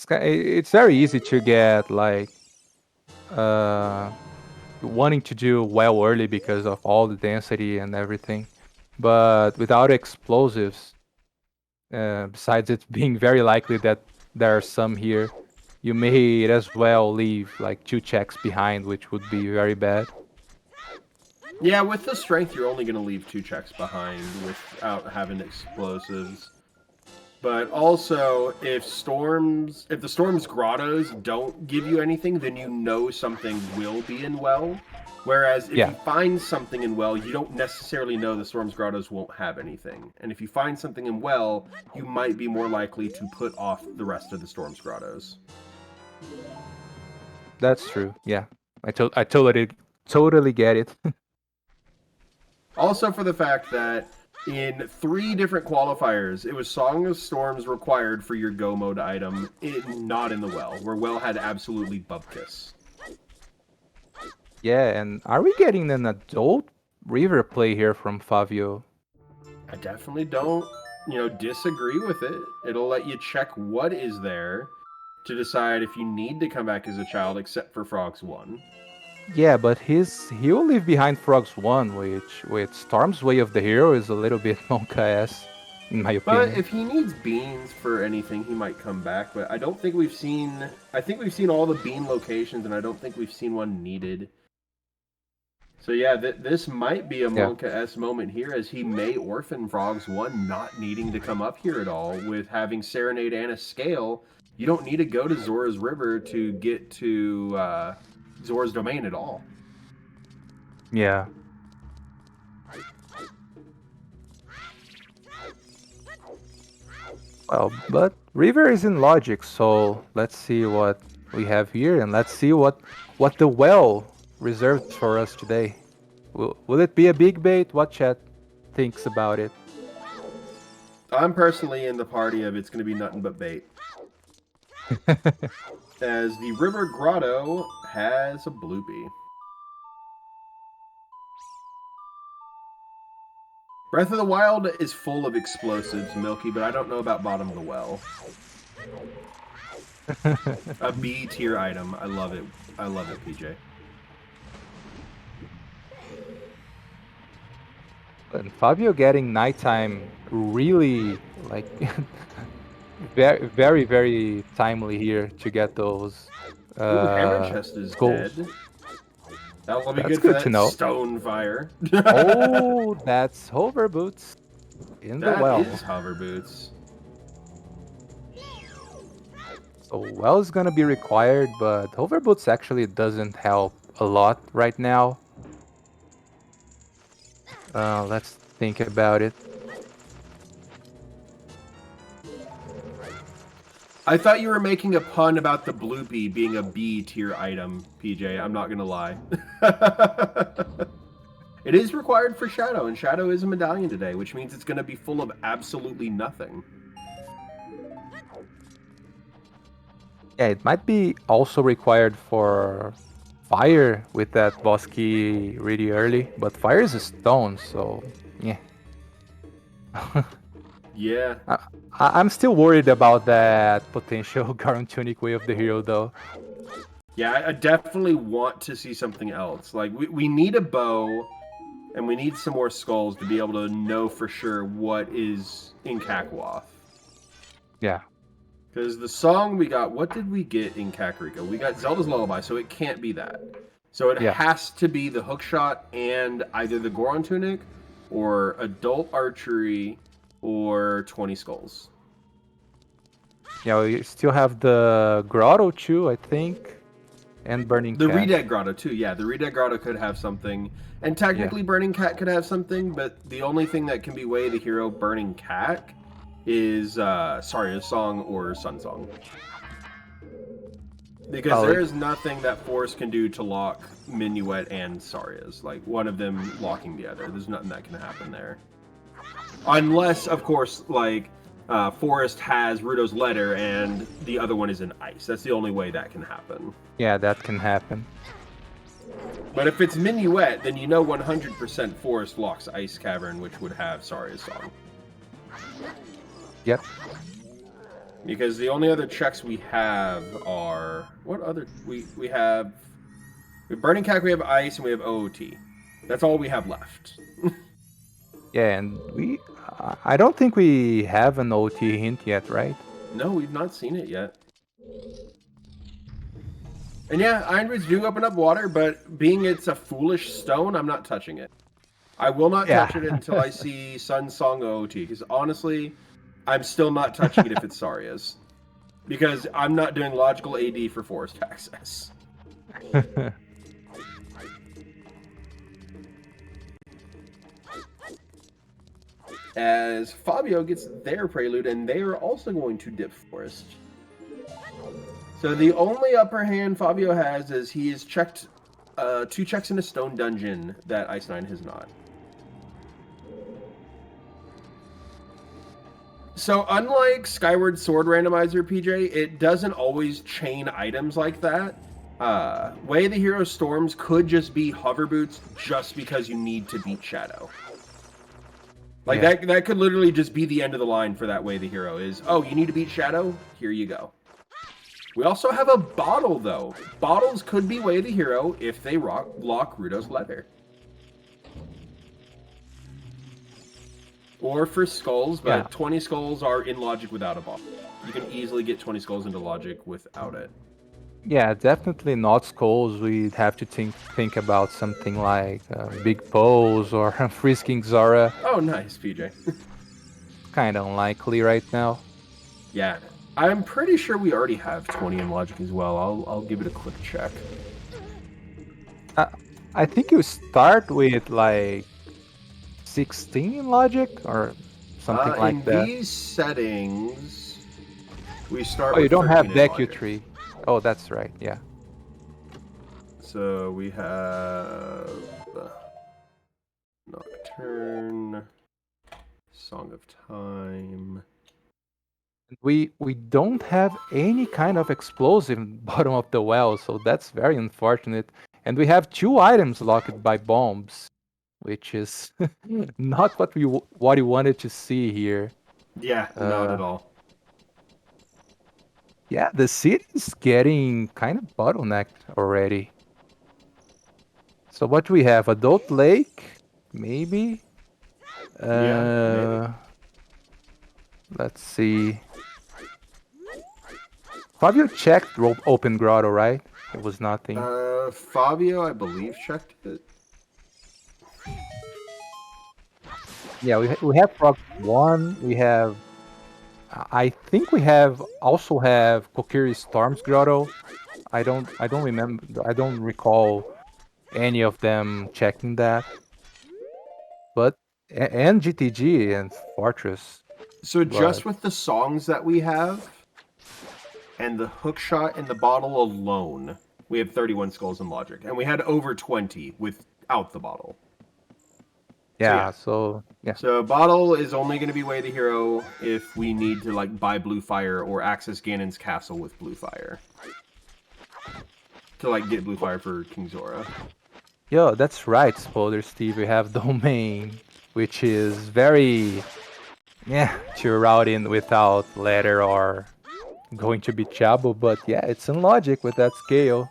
it's very easy to get like uh wanting to do well early because of all the density and everything, but without explosives, besides it being very likely that there are some here, you may as well leave like 2 checks behind, which would be very bad. Yeah, with the strength, you're only going to leave 2 checks behind without having explosives. But also, if the storm's grottos don't give you anything, then you know something will be in well. Whereas if you find something in well, you don't necessarily know the storm's grottos won't have anything. And if you find something in well, you might be more likely to put off the rest of the storm's grottos. That's true. Yeah, I totally get it. Also, for the fact that in 3 different qualifiers, it was Song of Storms required for your Go mode item, not in the well, where well had absolutely bupkis. Yeah, and are we getting an adult river play here from Favio? I definitely don't, disagree with it. It'll let you check what is there to decide if you need to come back as a child, except for Frogs 1. Yeah, but he'll leave behind Frogs 1, which with Storm's Way of the Hero is a little bit Monka-esque, in my But opinion. if he needs beans for anything, he might come back. But I don't think we've seen. I think we've seen all the bean locations, and I don't think we've seen one needed. So yeah, this might be a Yeah. Monka-esque moment here, as he may orphan Frogs 1 not needing to come up here at all. With having Serenade and a Scale, you don't need to go to Zora's River to get to Zora's Domain at all. Yeah. Well, but River is in logic, so let's see what we have here, and let's see what the well reserved for us today. Will it be a big bait? What chat thinks about it? I'm personally in the party of it's going to be nothing but bait. As the River Grotto has a bloopy. Breath of the Wild is full of explosives, Milky, but I don't know about Bottom of the Well. A B tier item. I love it. I love it, PJ. And Fabio getting nighttime really like very, very, very timely here to get those Ooh, Hammer Chest is skulls. dead. That'll be That's good for good to that know. stone fire. Oh, that's hover boots in the That well. is hover boots. So well is gonna be required, but hover boots actually doesn't help a lot right now. Let's think about it. I thought you were making a pun about the Bloopy being a B tier item, PJ. I'm not gonna lie. It is required for Shadow, and Shadow is a medallion today, which means it's gonna be full of absolutely nothing. Yeah, it might be also required for fire with that boss key really early, but fire is a stone, so yeah. Yeah. I'm still worried about that potential Garon Tunic way of the hero, though. Yeah, I definitely want to see something else. Like, we need a bow, and we need some more skulls to be able to know for sure what is in Kakarot. Yeah. Because the song we got, what did we get in Kakariko? We got Zelda's Lullaby, so it can't be that. So it has to be the hookshot and either the Goron Tunic or Adult Archery or 20 Skulls. Yeah, we still have the Grotto too, I think, and Burning The Cat. Redead Grotto too, yeah. The Redead Grotto could have something. And technically Burning Cat could have something, but the only thing that can be Way of the Hero Burning Cat is, Saria's Song or Sun Song. Because there is nothing that Force can do to lock Minuet and Saria's. Like, one of them locking the other. There's nothing that can happen there. Unless, of course, like, Forest has Ruto's letter and the other one is in ice. That's the only way that can happen. Yeah, that can happen. But if it's Minuet, then you know 100% Forest locks Ice Cavern, which would have Saria's Song. Yep. Because the only other checks we have are... What other... We have Burning Cat, we have Ice, and we have OOT. That's all we have left. Yeah, and I don't think we have an OT hint yet, right? No, we've not seen it yet. And yeah, Iron Roots do open up water, but being it's a foolish stone, I'm not touching it. I will not touch it until I see Sun Song OOT, because honestly, I'm still not touching it if it's Saria's. Because I'm not doing logical AD for Forest Access. As Favio gets their Prelude, and they are also going to dip Forest. So the only upper hand Favio has is he has checked 2 checks in a stone dungeon that Icenine has not. So unlike Skyward Sword Randomizer, PJ, it doesn't always chain items like that. Way of the Hero Storms could just be hover boots just because you need to beat Shadow. Like, that could literally just be the end of the line for that Way of the Hero is, oh, you need to beat Shadow? Here you go. We also have a bottle, though. Bottles could be Way of the Hero if they lock Ruto's letter. Or for skulls, but 20 skulls are in logic without a bottle. You can easily get 20 skulls into logic without it. Yeah, definitely not skulls. We'd have to think about something like Big Pose or Frisking Zora. Oh, nice, PJ. Kind of unlikely right now. Yeah, I'm pretty sure we already have 20 in logic as well. I'll give it a quick check. I think you start with like 16 in logic or something like that. In these settings, we start. Oh, you with don't have 13 in Deku logic. Tree. Oh, that's right. Yeah. So we have Nocturne, Song of Time. We don't have any kind of explosive bottom of the well, so that's very unfortunate. And we have 2 items locked by bombs. which is not what we wanted to see here. Yeah, not Uh, at all. yeah, the city is getting kind of bottlenecked already. So what do we have? Adult Lake, maybe. Yeah, maybe. Let's see. Fabio checked Open Grotto, right? It was nothing. Favio, I believe, checked it. Yeah, we have Frog One. We have. I think we also have Kokiri Storm's Grotto. I don't remember. I don't recall any of them checking that. But and GTG and Fortress. So But just with the songs that we have and the hook shot in the bottle alone, we have 31 skulls in logic, and we had over 20 without the bottle. yeah, so yeah. So bottle is only going to be way to hero if we need to like buy blue fire or access Ganon's castle with blue fire to like get blue fire for King Zora. Yo, that's right, Spoiler Steve. We have Domain, which is very to route in without ladder or going to be Chabo, but yeah, it's in logic with that scale.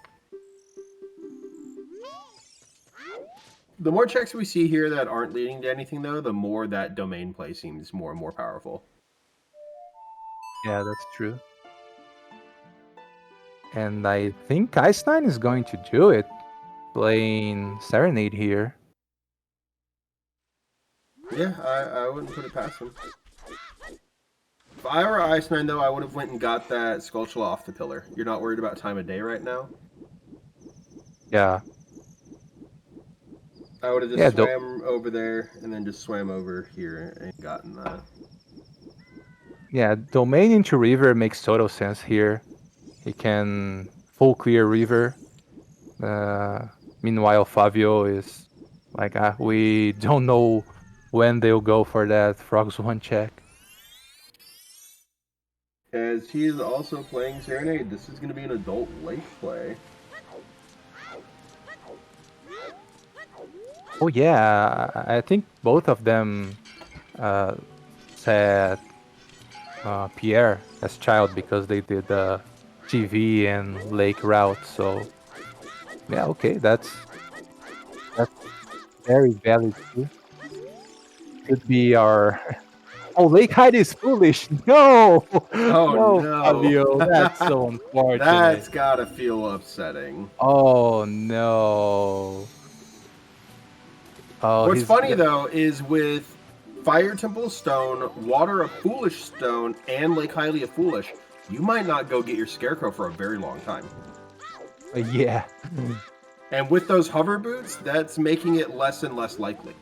The more checks we see here that aren't leading to anything, though, the more that domain play seems more and more powerful. Yeah, that's true. And I think Icenine is going to do it, playing Serenade here. Yeah, I wouldn't put it past him. If I were Icenine, though, I would have went and got that Skulltula off the pillar. You're not worried about time of day right now? Yeah. I would have just Yeah, swam over there and then just swam over here and gotten that. yeah, Domain into River makes total sense here. He can full clear River. Meanwhile, Favio is like, we don't know when they'll go for that Frogs one check. As he is also playing Serenade, this is going to be an adult lake play. Oh yeah, I think both of them said Pierre as child because they did the TV and lake route. So yeah, okay, that's very valid too. Could be our. Oh, Lake Hyde is foolish. No, Oh no, no! Fabio, that's so unfortunate. That's gotta feel upsetting. Oh no. Oh, What's he's funny though is with Fire Temple Stone, Water of Foolish Stone, and Lake Hylia Foolish, you might not go get your Scarecrow for a very long time. yeah. And with those hover boots, that's making it less and less likely.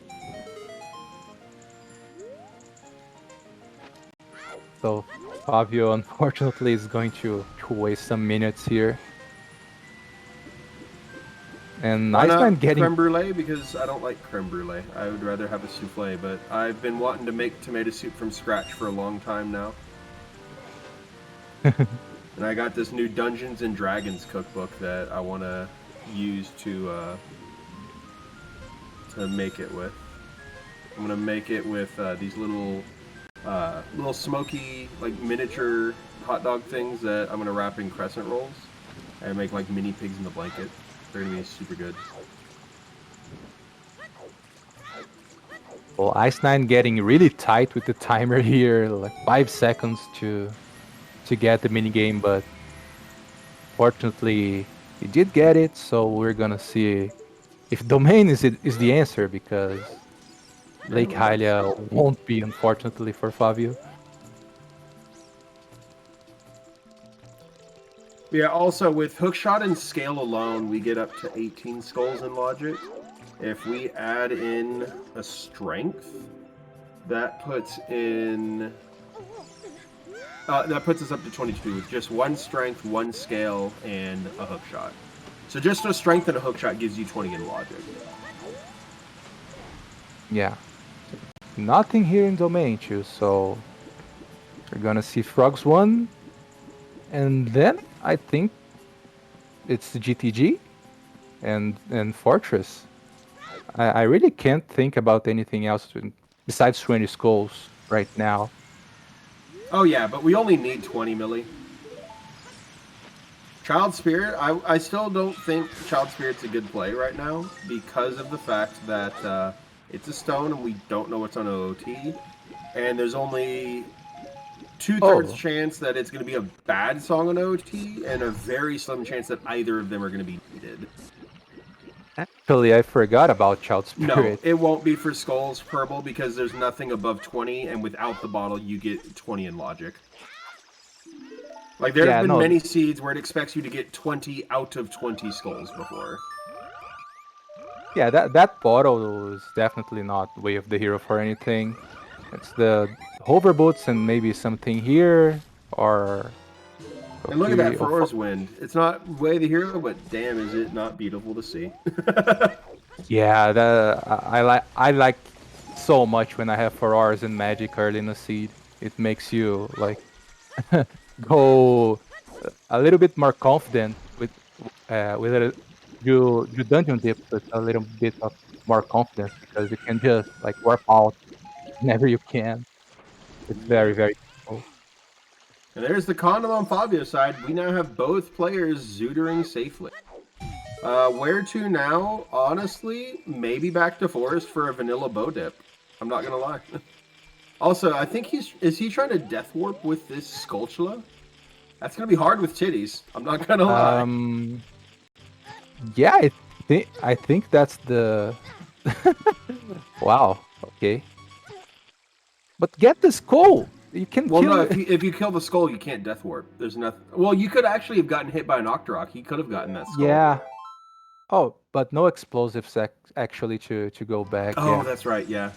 So Fabio unfortunately is going to waste some minutes here. And Why Iceman not getting creme brulee? Because I don't like creme brulee. I would rather have a souffle, but I've been wanting to make tomato soup from scratch for a long time now. And I got this new Dungeons and Dragons cookbook that I want to use to make it with. I'm gonna make it with these little smoky like miniature hot dog things that I'm gonna wrap in crescent rolls and make like mini pigs in the blanket. They're gonna be super good. well, Ice9 getting really tight with the timer here, like 5 seconds to get the minigame, but fortunately he did get it, so we're gonna see if Domain is the answer, because Lake Hylia won't be, unfortunately, for Fabio. Yeah, also with hookshot and scale alone, we get up to 18 skulls in logic. If we add in a strength, that puts in that puts us up to 22 with just one strength, one scale, and a hookshot. So just a strength and a hookshot gives you 20 in logic. Yeah. Nothing here in Domain, too, so we're gonna see Frogs 1, and then I think it's the GTG and Fortress. I really can't think about anything else besides 20 skulls right now. Oh yeah, but we only need 20 milli. Child Spirit, I still don't think Child Spirit's a good play right now because of the fact that it's a stone and we don't know what's on OOT, and there's only two-thirds Oh, chance that it's going to be a bad song on OOT, and a very slim chance that either of them are going to be needed. actually, I forgot about Child No, Spirit. it won't be for Skulls Purple because there's nothing above 20, and without the bottle, you get 20 in Logic. Like, there have Yeah, been no, many seeds where it expects you to get 20 out of 20 skulls before. yeah, that bottle is definitely not Way of the Hero for anything. It's the hover boots and maybe something here or And look at that Kokiri. Ferora's Wind. It's not Way the Hero, but damn, is it not beautiful to see. Yeah, I like so much when I have 4 hours in Magic early in the seed. It makes you like go a little bit more confident with you dungeon dip with a little bit of more confidence because you can just like warp out whenever you can. It's very very cool. And there's the condom on Fabio's side. We now have both players zootering safely. Where to now? Honestly, maybe back to Forest for a vanilla bow dip. I'm not gonna lie. Also, I think is he trying to death warp with this Skulltula? That's gonna be hard with titties. I'm not gonna lie. Um, yeah, I think that's the wow. Okay, but get the skull. You can Well, no, kill. if you kill the skull, you can't death warp. There's nothing. Well, you could actually have gotten hit by an Octorok. He could have gotten that skull. Yeah. Oh, but no explosives actually to go back. Oh, Yeah. that's right. Yeah.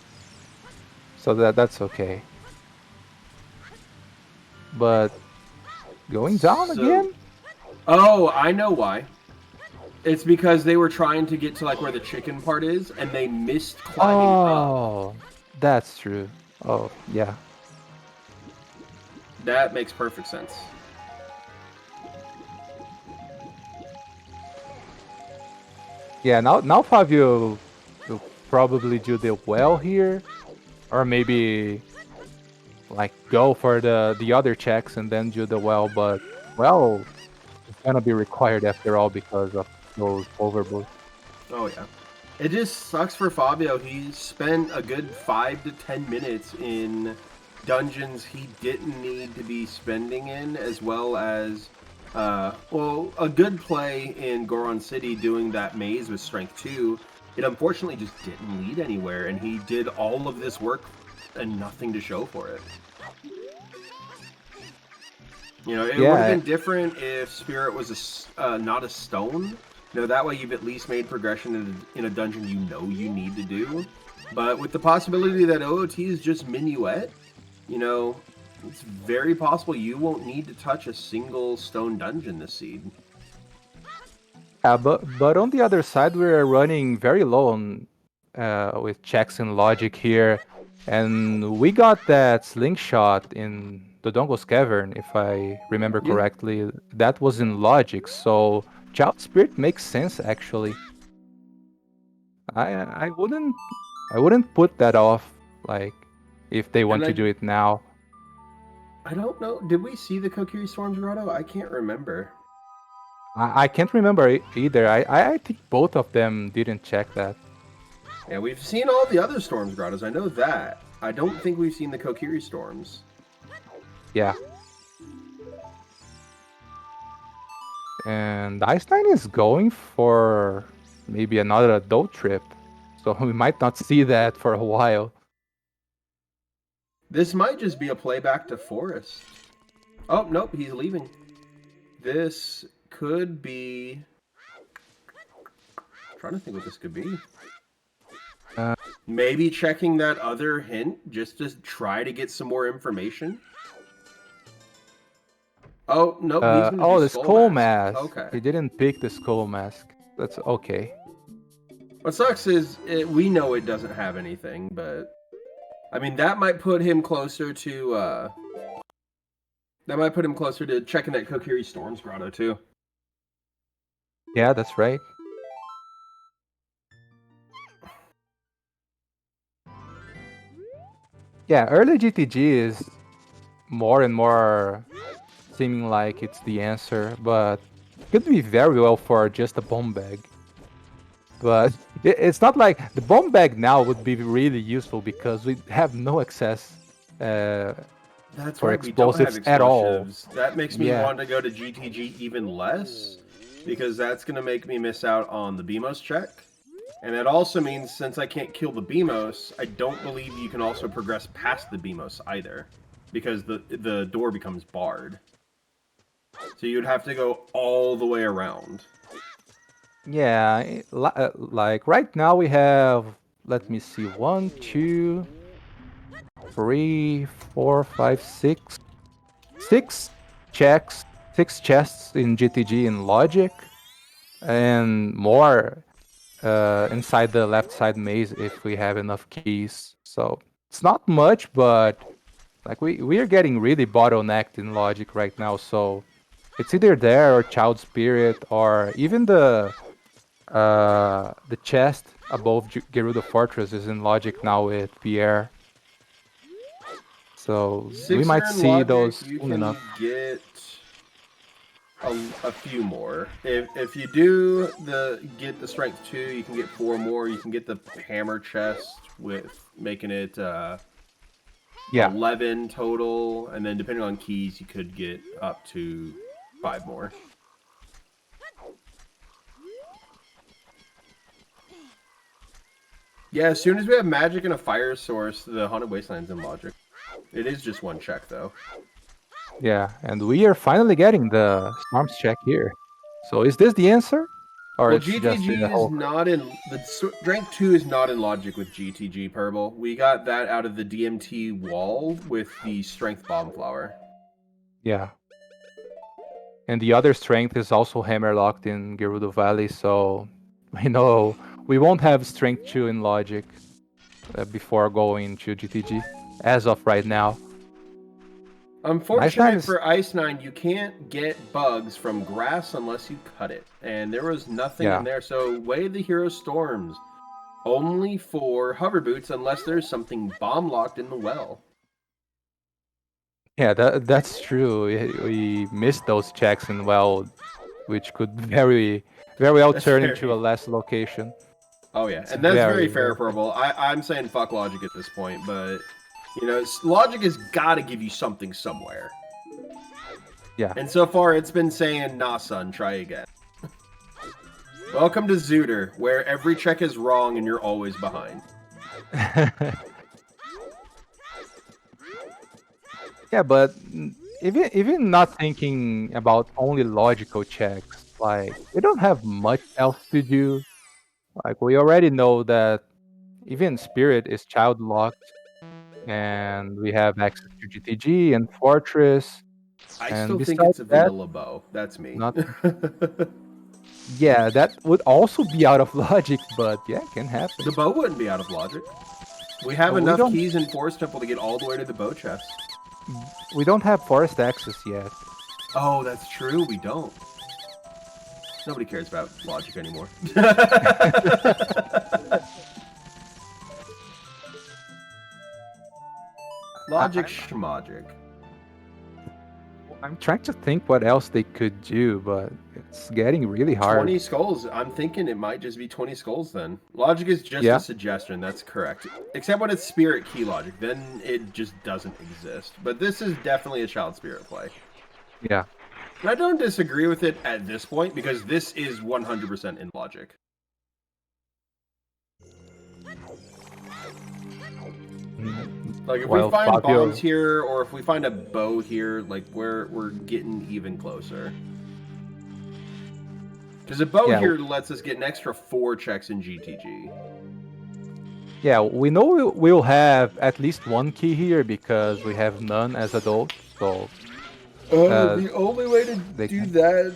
So that's okay. But going down So, again? oh, I know why. It's because they were trying to get to like where the chicken part is, and they missed climbing up. Oh, that's true. Oh, yeah. That makes perfect sense. Yeah, now Favio will probably do the well here, or maybe like go for the other checks and then do the well, but well, it's gonna be required after all because of those overboosts. Oh yeah. It just sucks for Fabio. He spent a good 5 to 10 minutes in dungeons he didn't need to be spending in, as well as, well, a good play in Goron City doing that maze with Strength 2. It unfortunately just didn't lead anywhere, and he did all of this work and nothing to show for it. You know, it would have Yeah, been different if Spirit was not a stone. You know, that way you've at least made progression in a dungeon you know you need to do. But with the possibility that OOT is just Minuet, you know, it's very possible you won't need to touch a single stone dungeon this seed. yeah, but on the other side, we're running very low on with checks and logic here, and we got that slingshot in the Dongle's Cavern, if I remember Yeah, correctly. That was in logic, so Child Spirit makes sense actually. I wouldn't put that off like if they want and to do it now. I don't know. Did we see the Kokiri Storms Grotto? I can't remember. I can't remember either. I think both of them didn't check that. Yeah, we've seen all the other Storms Grottos. I know that. I don't think we've seen the Kokiri Storms. Yeah. And Icenine is going for maybe another adult trip. So we might not see that for a while. This might just be a playback to Forest. Oh, nope, he's leaving. This could be... I'm trying to think what this could be. Uh, Maybe checking that other hint just to try to get some more information. Oh, nope, he's going to oh, do the Skull skull Mask. mask. Okay. He didn't pick the skull mask. That's okay. What sucks is we know it doesn't have anything, but... I mean, that might put him closer to... That might put him closer to checking that Kokiri Storms Grotto, too. Yeah, that's right. Yeah, early GTG is more and more seeming like it's the answer, but could be very well for just a bomb bag. But it's not like the bomb bag now would be really useful because we have no access uh, That's for right, we don't have explosives at all. explosives. That makes me Yeah, want to go to GTG even less, because that's going to make me miss out on the BMOS check. And it also means, since I can't kill the BMOS, I don't believe you can also progress past the BMOS either, because the door becomes barred. So you'd have to go all the way around. yeah. Like right now we have, let me see, one, two, three, four, five, six checks, six chests in GTG in Logic, and more inside the left side maze if we have enough keys. So it's not much, but like we are getting really bottlenecked in Logic right now. So it's either there or Child Spirit or even the chest above Gerudo Fortress is in Logic now with Pierre. So we Sixer might and see Logic, those you soon can enough. get a few more. If you do get the strength 2, you can get 4 more. You can get the hammer chest with making it Yeah. 11 total, and then depending on keys, you could get up to 5 more. Yeah, as soon as we have magic and a fire source, the Haunted Wasteland's in Logic. It is just one check, though. Yeah, and we are finally getting the storms check here. So is this the answer? Or Well, it's just GTG a is whole... not in the strength 2 is not in Logic with GTG Purple. We got that out of the DMT wall with the strength bomb flower. Yeah. And the other strength is also hammer locked in Gerudo Valley, so we know we won't have strength 2 in Logic before going to GTG as of right now. Unfortunate for Icenine, you can't get bugs from grass unless you cut it. And there was nothing in there, so Way of the Hero Storms. Only for hover boots unless there's something bomb locked in the well. Yeah, that's true. We missed those checks in well, which could very well turn into a last location. Oh yeah, It's and that's very fair, fair. Purple. I'm saying fuck Logic at this point, but you know, Logic has got to give you something somewhere. Yeah. And so far, it's been saying, nah, son, try again. Welcome to Zooter, where every check is wrong and you're always behind. Yeah, but even not thinking about only logical checks, like we don't have much else to do. Like we already know that even Spirit is child locked, and we have access to GTG and Fortress. I And still think besides it's a that, vanilla bow. That's me. not. Yeah, that would also be out of logic, but yeah, can happen. The bow wouldn't be out of Logic. We have We enough don't. keys in Forest Temple to get all the way to the bow chest. We don't have forest access yet. Oh, that's true. We don't. Nobody cares about Logic anymore. Logic schmogic. I'm trying to think what else they could do, but it's getting really hard. 20 skulls. I'm thinking it might just be 20 skulls then. Logic is just a suggestion. That's correct. Except when it's Spirit Key Logic. Then it just doesn't exist. But this is definitely a Child Spirit play. Yeah. And I don't disagree with it at this point because this is 100% in Logic. Like if we find Favio... bombs here, or if we find a bow here, like we're getting even closer. Because a bow here lets us get an extra 4 checks in GTG. Yeah, we know we'll have at least one key here because we have none as adults. So the only way to do that,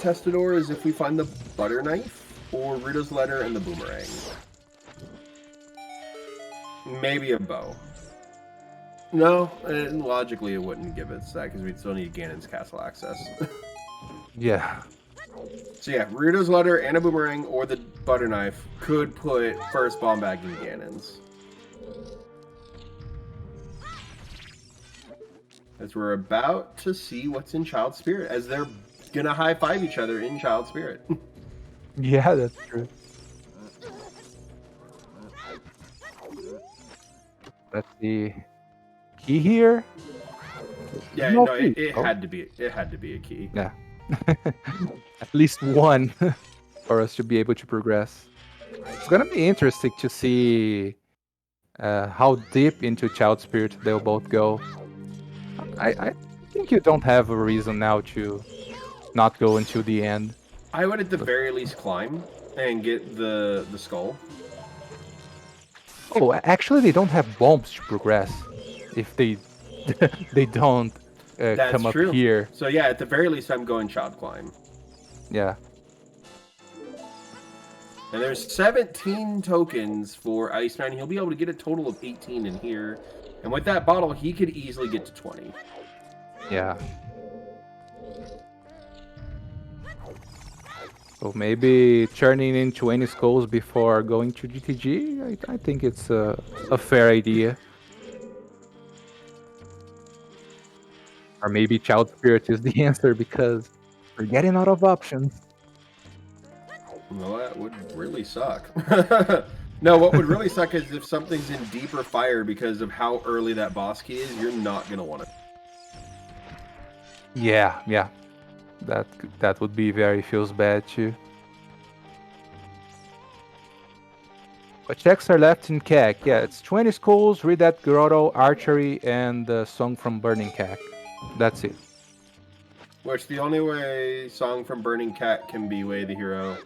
Testador, is if we find the butter knife or Rita's letter and the boomerang. Maybe a bow. No, logically it wouldn't give us that because we'd still need Ganon's castle access. Yeah. So yeah, Rita's letter and a boomerang or the butter knife could put first bomb bag in Ganon's. As we're about to see what's in Child Spirit, as they're gonna high five each other in Child Spirit. Yeah, that's true. Let's see. Key here? Yeah, No no, key. it Oh, had to be. It had to be a key. yeah. At least one for us to be able to progress. It's gonna be interesting to see how deep into Child Spirit they'll both go. I think you don't have a reason now to not go until the end. I would at the But, very least climb and get the skull. oh, actually, they don't have bombs to progress. If they they don't That's come up true. here, So yeah, at the very least, I'm going child climb. yeah. And there's 17 tokens for Icenine. He'll be able to get a total of 18 in here. And with that bottle, he could easily get to 20. Yeah. So maybe turning into any skulls before going to GTG, I think it's a fair idea. Or maybe Child Spirit is the answer because we're getting out of options. Well, that would really suck. No, what would really suck is if something's in deeper fire because of how early that boss key is, you're not going to want it. Yeah, yeah. That would be very feels bad too. What checks are left in CAC? Yeah, it's 20 skulls, read that grotto, archery, and the song from Burning CAC. That's it. Which the only way Song from Burning Cat can be Way the Hero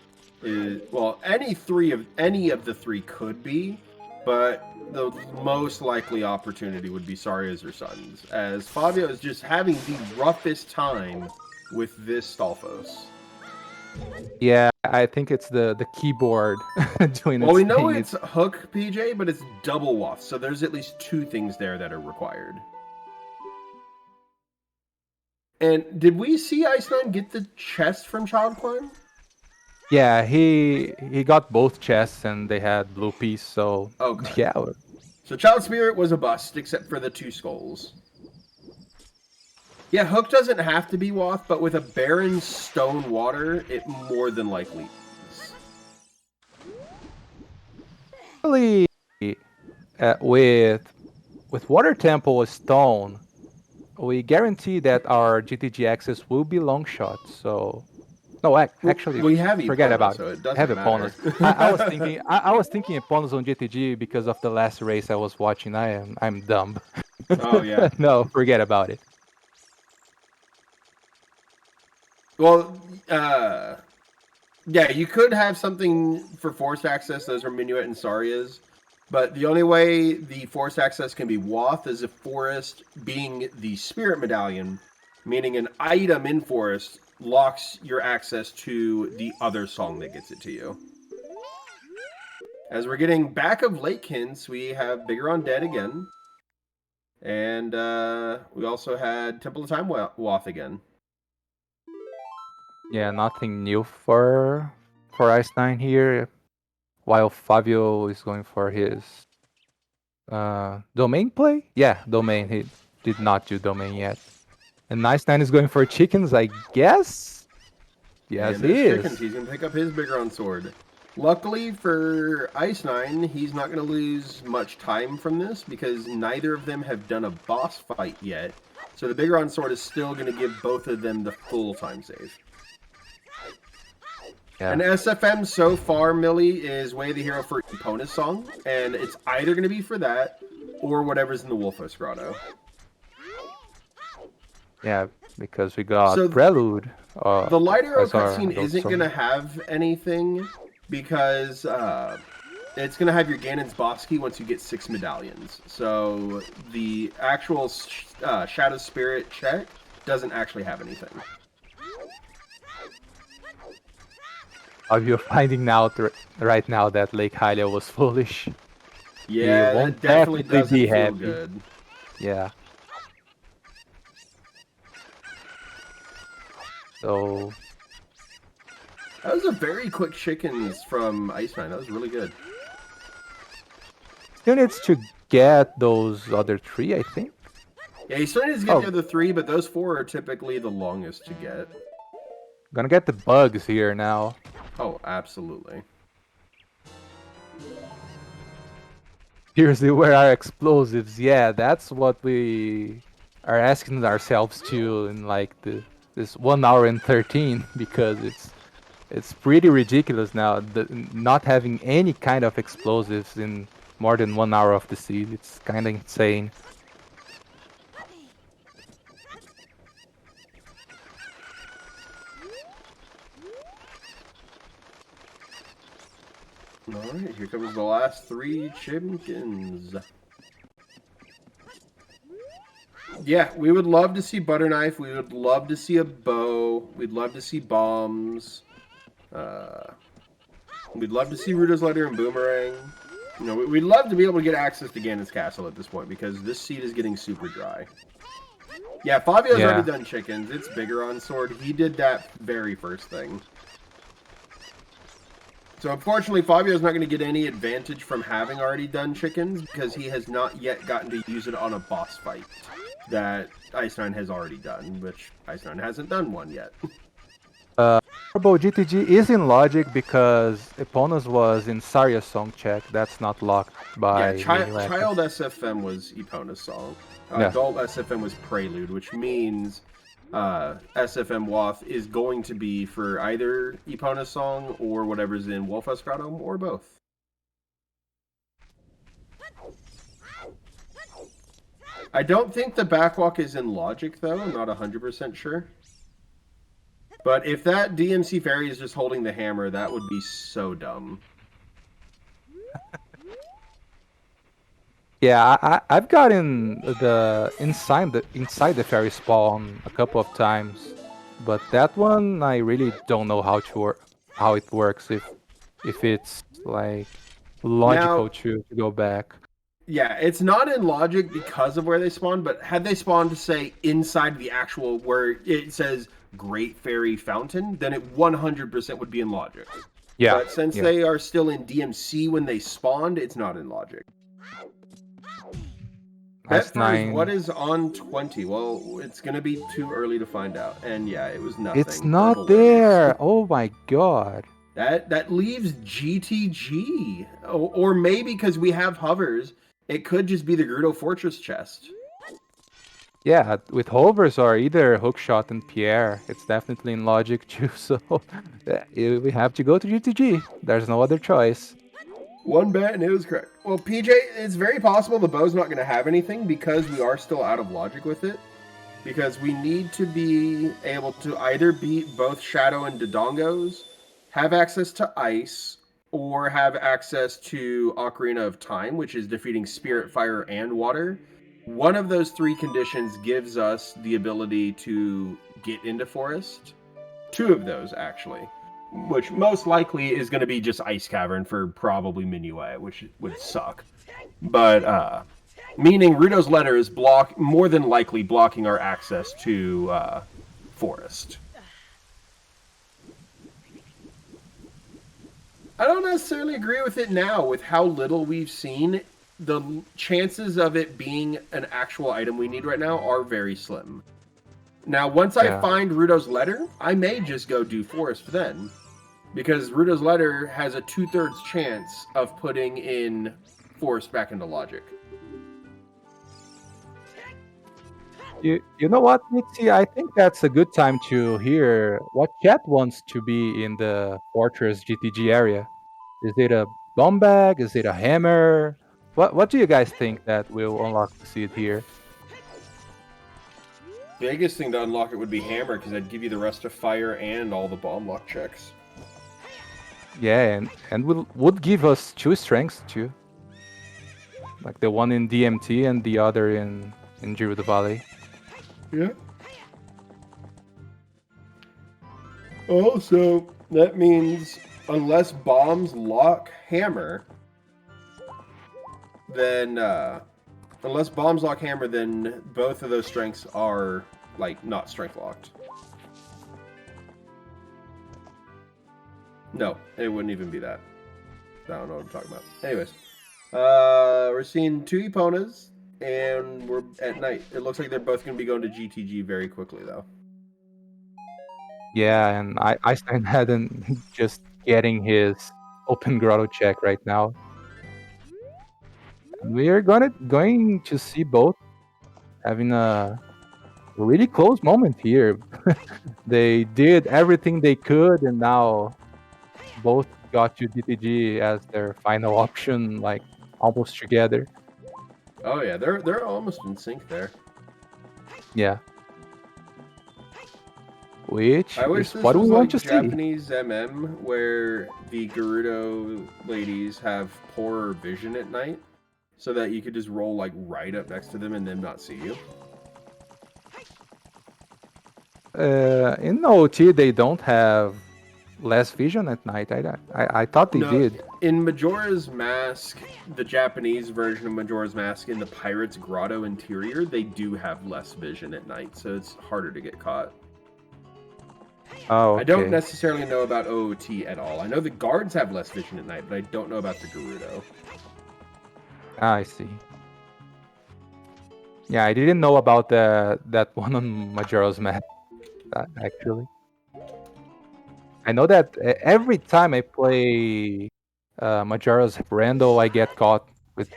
is, well, any of the three could be, but the most likely opportunity would be Saria's or Sons, as Favio is just having the roughest time with this Stalfos. Yeah, I think it's the keyboard doing Well, its we know thing. it's Hook PJ, but it's double waft, so there's at least two things there that are required. And did we see Iceland get the chest from Child Climb? Yeah, he got both chests and they had blue piece, so Okay. yeah. So Child Spirit was a bust, except for the two skulls. Yeah, Hook doesn't have to be Wath, but with a barren stone water, it more than likely is. Actually, with Water Temple Stone, we guarantee that our GTG access will be long shots. So no, actually, We have forget Epona, about so it. it Have doesn't matter. Eponas. I was thinking I was thinking Eponas on GTG because of the last race I was watching. I'm dumb. Oh, yeah. No, forget about it. Well, yeah, you could have something for forced access. Those are Minuet and Sarias. But the only way the forced access can be Wath is if Forest, being the Spirit Medallion, meaning an item in Forest, locks your access to the other song that gets it to you. As we're getting back of Lakekins, we have Bigger Undead again. And we also had Temple of Time Wath again. Yeah, nothing new for Ice9 here. While Favio is going for his domain play? Yeah, domain. He did not do domain yet. And Ice9 is going for chickens, I guess? Yes, And he there's is. Chickens. He's going to pick up his Bigger Sword. Luckily for Icenine, he's not going to lose much time from this because neither of them have done a boss fight yet. So the Bigger Sword is still going to give both of them the full time save. Yeah. And SFM so far, Millie, is Way the Hero for Epona's song. And it's either going to be for that or whatever's in the Wolfos Grotto. Yeah, because we got So Prelude. The Light Arrow as our cutscene isn't song. going to have anything because it's going to have your Ganon's boss key once you get 6 medallions. So the actual Shadow Spirit check doesn't actually have anything. You're finding out right now that Lake Hylia was foolish. Yeah, He won't that definitely doesn't be feel happy. good. Yeah. So That was a very quick chickens from Icenine. That was really good. still needs to get those other 3, I think. Yeah, you still need to get the other 3, but those 4 are typically the longest to get. Gonna get the bugs here now. Oh, absolutely. Seriously, where are explosives? Yeah, that's what we are asking ourselves to in like this 1 hour and 13 because it's pretty ridiculous now not having any kind of explosives in more than 1 hour of the seed. It's kind of insane. Alright, here comes the last 3 Chimkins. Yeah, we would love to see Butter Knife. We would love to see a bow. We'd love to see bombs. We'd love to see Ruto's Letter and Boomerang. You know, we'd love to be able to get access to Ganon's Castle at this point because this seed is getting super dry. Yeah, Favio's already done chickens. It's bigger on Sword. He did that very first thing. So unfortunately, Favio's not going to get any advantage from having already done chickens because he has not yet gotten to use it on a boss fight that Icenine has already done, which Icenine hasn't done one yet. Turbo GTG is in logic because Epona's was in Sarya's song check. That's not locked by... Yeah, Child SFM was Epona's song. Adult SFM was Prelude, which means SFM Wath is going to be for either Epona's song or whatever's in Wolf's Grotto, or both. I don't think the backwalk is in logic, though. I'm not 100% sure. But if that DMC fairy is just holding the hammer, that would be so dumb. Yeah, I've gotten the inside the fairy spawn a couple of times, but that one I really don't know how it works if it's like logical to go back. Yeah, it's not in logic because of where they spawn, but had they spawned to say inside the actual where it says Great Fairy Fountain, then it 100% would be in logic. Yeah. But since they are still in DMC when they spawned, it's not in logic. Icenine. What is on 20? Well, it's going to be too early to find out. And yeah, it was nothing. It's not there. Oh my god. That leaves GTG. Or maybe because we have hovers, it could just be the Gerudo Fortress chest. Yeah, with hovers or either Hookshot and Pierre, it's definitely in logic too. So we have to go to GTG. There's no other choice. One bet and it was correct. Well, PJ, it's very possible the bow's not going to have anything because we are still out of logic with it. Because we need to be able to either beat both Shadow and Dodongos, have access to Ice, or have access to Ocarina of Time, which is defeating Spirit, Fire, and Water. One of those 3 conditions gives us the ability to get into Forest. 2 of those, actually. Which most likely is going to be just Ice Cavern for probably Minuet, which would suck. But, meaning Ruto's Letter is more than likely blocking our access to Forest. I don't necessarily agree with it now, with how little we've seen. The chances of it being an actual item we need right now are very slim. Now, once I find Ruto's Letter, I may just go do Forest then. Because Ruto's Letter has a 2/3 chance of putting in Forest back into logic. You know what, Mitzi? I think that's a good time to hear what chat wants to be in the Fortress GTG area. Is it a bomb bag? Is it a hammer? What do you guys think that will unlock the seed here? Biggest thing to unlock it would be hammer, because that'd give you the rest of fire and all the bomb lock checks. Yeah, and would give us 2 strengths too. Like the one in DMT and the other in Gerudo Valley. Yeah. Also, that means unless bombs lock hammer, then unless bombs lock hammer, then both of those strengths are like not strength locked. No, it wouldn't even be that. I don't know what I'm talking about. Anyways, we're seeing 2 Eponas and we're at night. It looks like they're both going to be going to GTG very quickly, though. Yeah, and Einstein hadn't just getting his open grotto check right now. We are going to see both having a really close moment here. They did everything they could, and now both got to DTG as their final option, like almost together. Oh yeah, they're almost in sync there. Yeah. Which I wish is this what we was want like to see. Japanese MM, where the Gerudo ladies have poorer vision at night, so that you could just roll like right up next to them and them not see you. In OT, they don't have less vision at night. I thought they No, did. in Majora's Mask, the Japanese version of Majora's Mask in the Pirate's Grotto interior, they do have less vision at night, so it's harder to get caught. Oh, okay. I don't necessarily know about OOT at all. I know the guards have less vision at night, but I don't know about the Gerudo. I see. Yeah, I didn't know about that one on Majora's Mask, actually. I know that every time I play Majora's Rando, I get caught with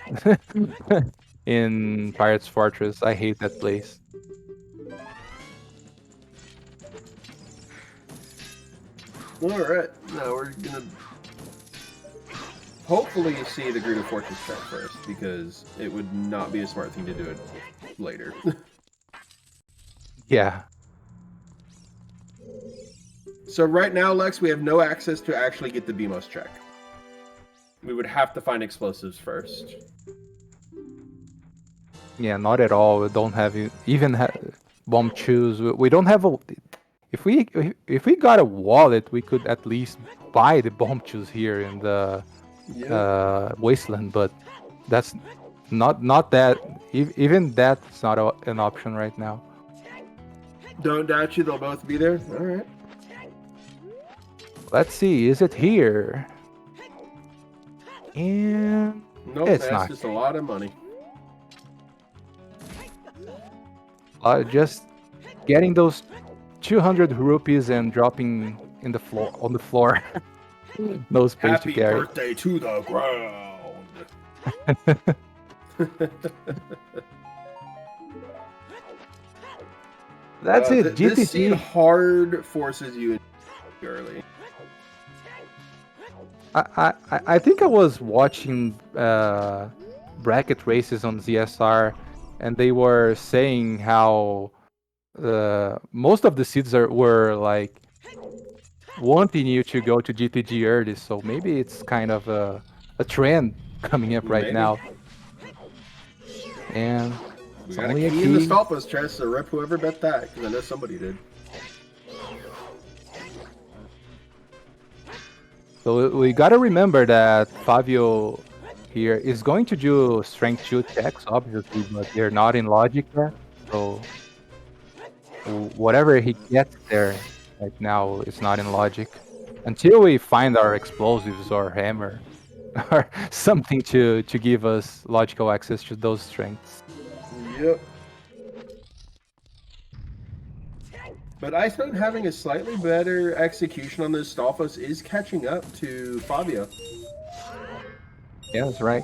in Pirate's Fortress. I hate that place. Alright, now we're gonna hopefully see the Gerudo Fortress check first, because it would not be a smart thing to do it later. Yeah. So right now, Lex, we have no access to actually get the BMOS check. We would have to find explosives first. Yeah, not at all. We don't have even bomb chews. We don't have a. If we got a wallet, we could at least buy the bomb chews here in the wasteland. But that's not that. Even that's not an option right now. Don't doubt you, they'll both be there. All right. Let's see. Is it here? And nope, it's that's not. Just a lot of money. Just getting those 200 rupees and dropping in the floor on the floor. No space Happy to carry. birthday to the ground. That's it. This GTG. scene hard forces you early. I think I was watching bracket races on ZSR, and they were saying how most of the seeds were like wanting you to go to GTG early. So maybe it's kind of a trend coming up right now. And we got a key in the Stalfos chest, so rip whoever bet that, because I know somebody did. So we gotta remember that Favio here is going to do strength 2 checks, obviously, but they're not in logic yet. So whatever he gets there right now is not in logic. Until we find our explosives or hammer or something to give us logical access to those strengths. Yep. But Icenine having a slightly better execution on those Stalfos is catching up to Favio. Yeah, that's right.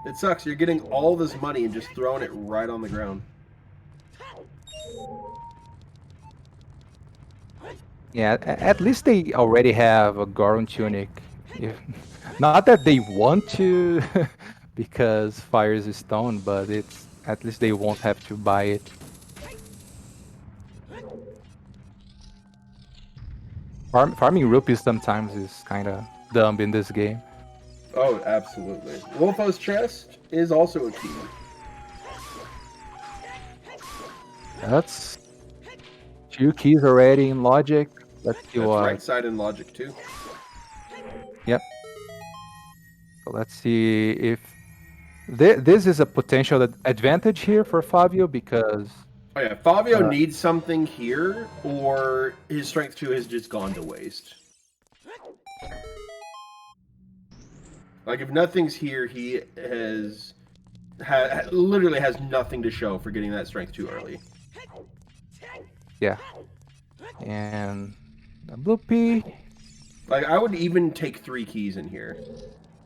It sucks. You're getting all this money and just throwing it right on the ground. Yeah, at least they already have a Goron tunic. Not that they want to, because fire is stone, but it's at least they won't have to buy it. Farming rupees sometimes is kind of dumb in this game. Oh, absolutely. Wolfo's chest is also a key. That's 2 keys already in logic. Let's see That's what. right side in logic too. Yep. So let's see if this is a potential advantage here for Favio, because. Oh yeah, Favio needs something here, or his strength 2 has just gone to waste. Like, if nothing's here, he literally has nothing to show for getting that strength too early. Yeah. And a blue P. Like, I would even take 3 keys in here.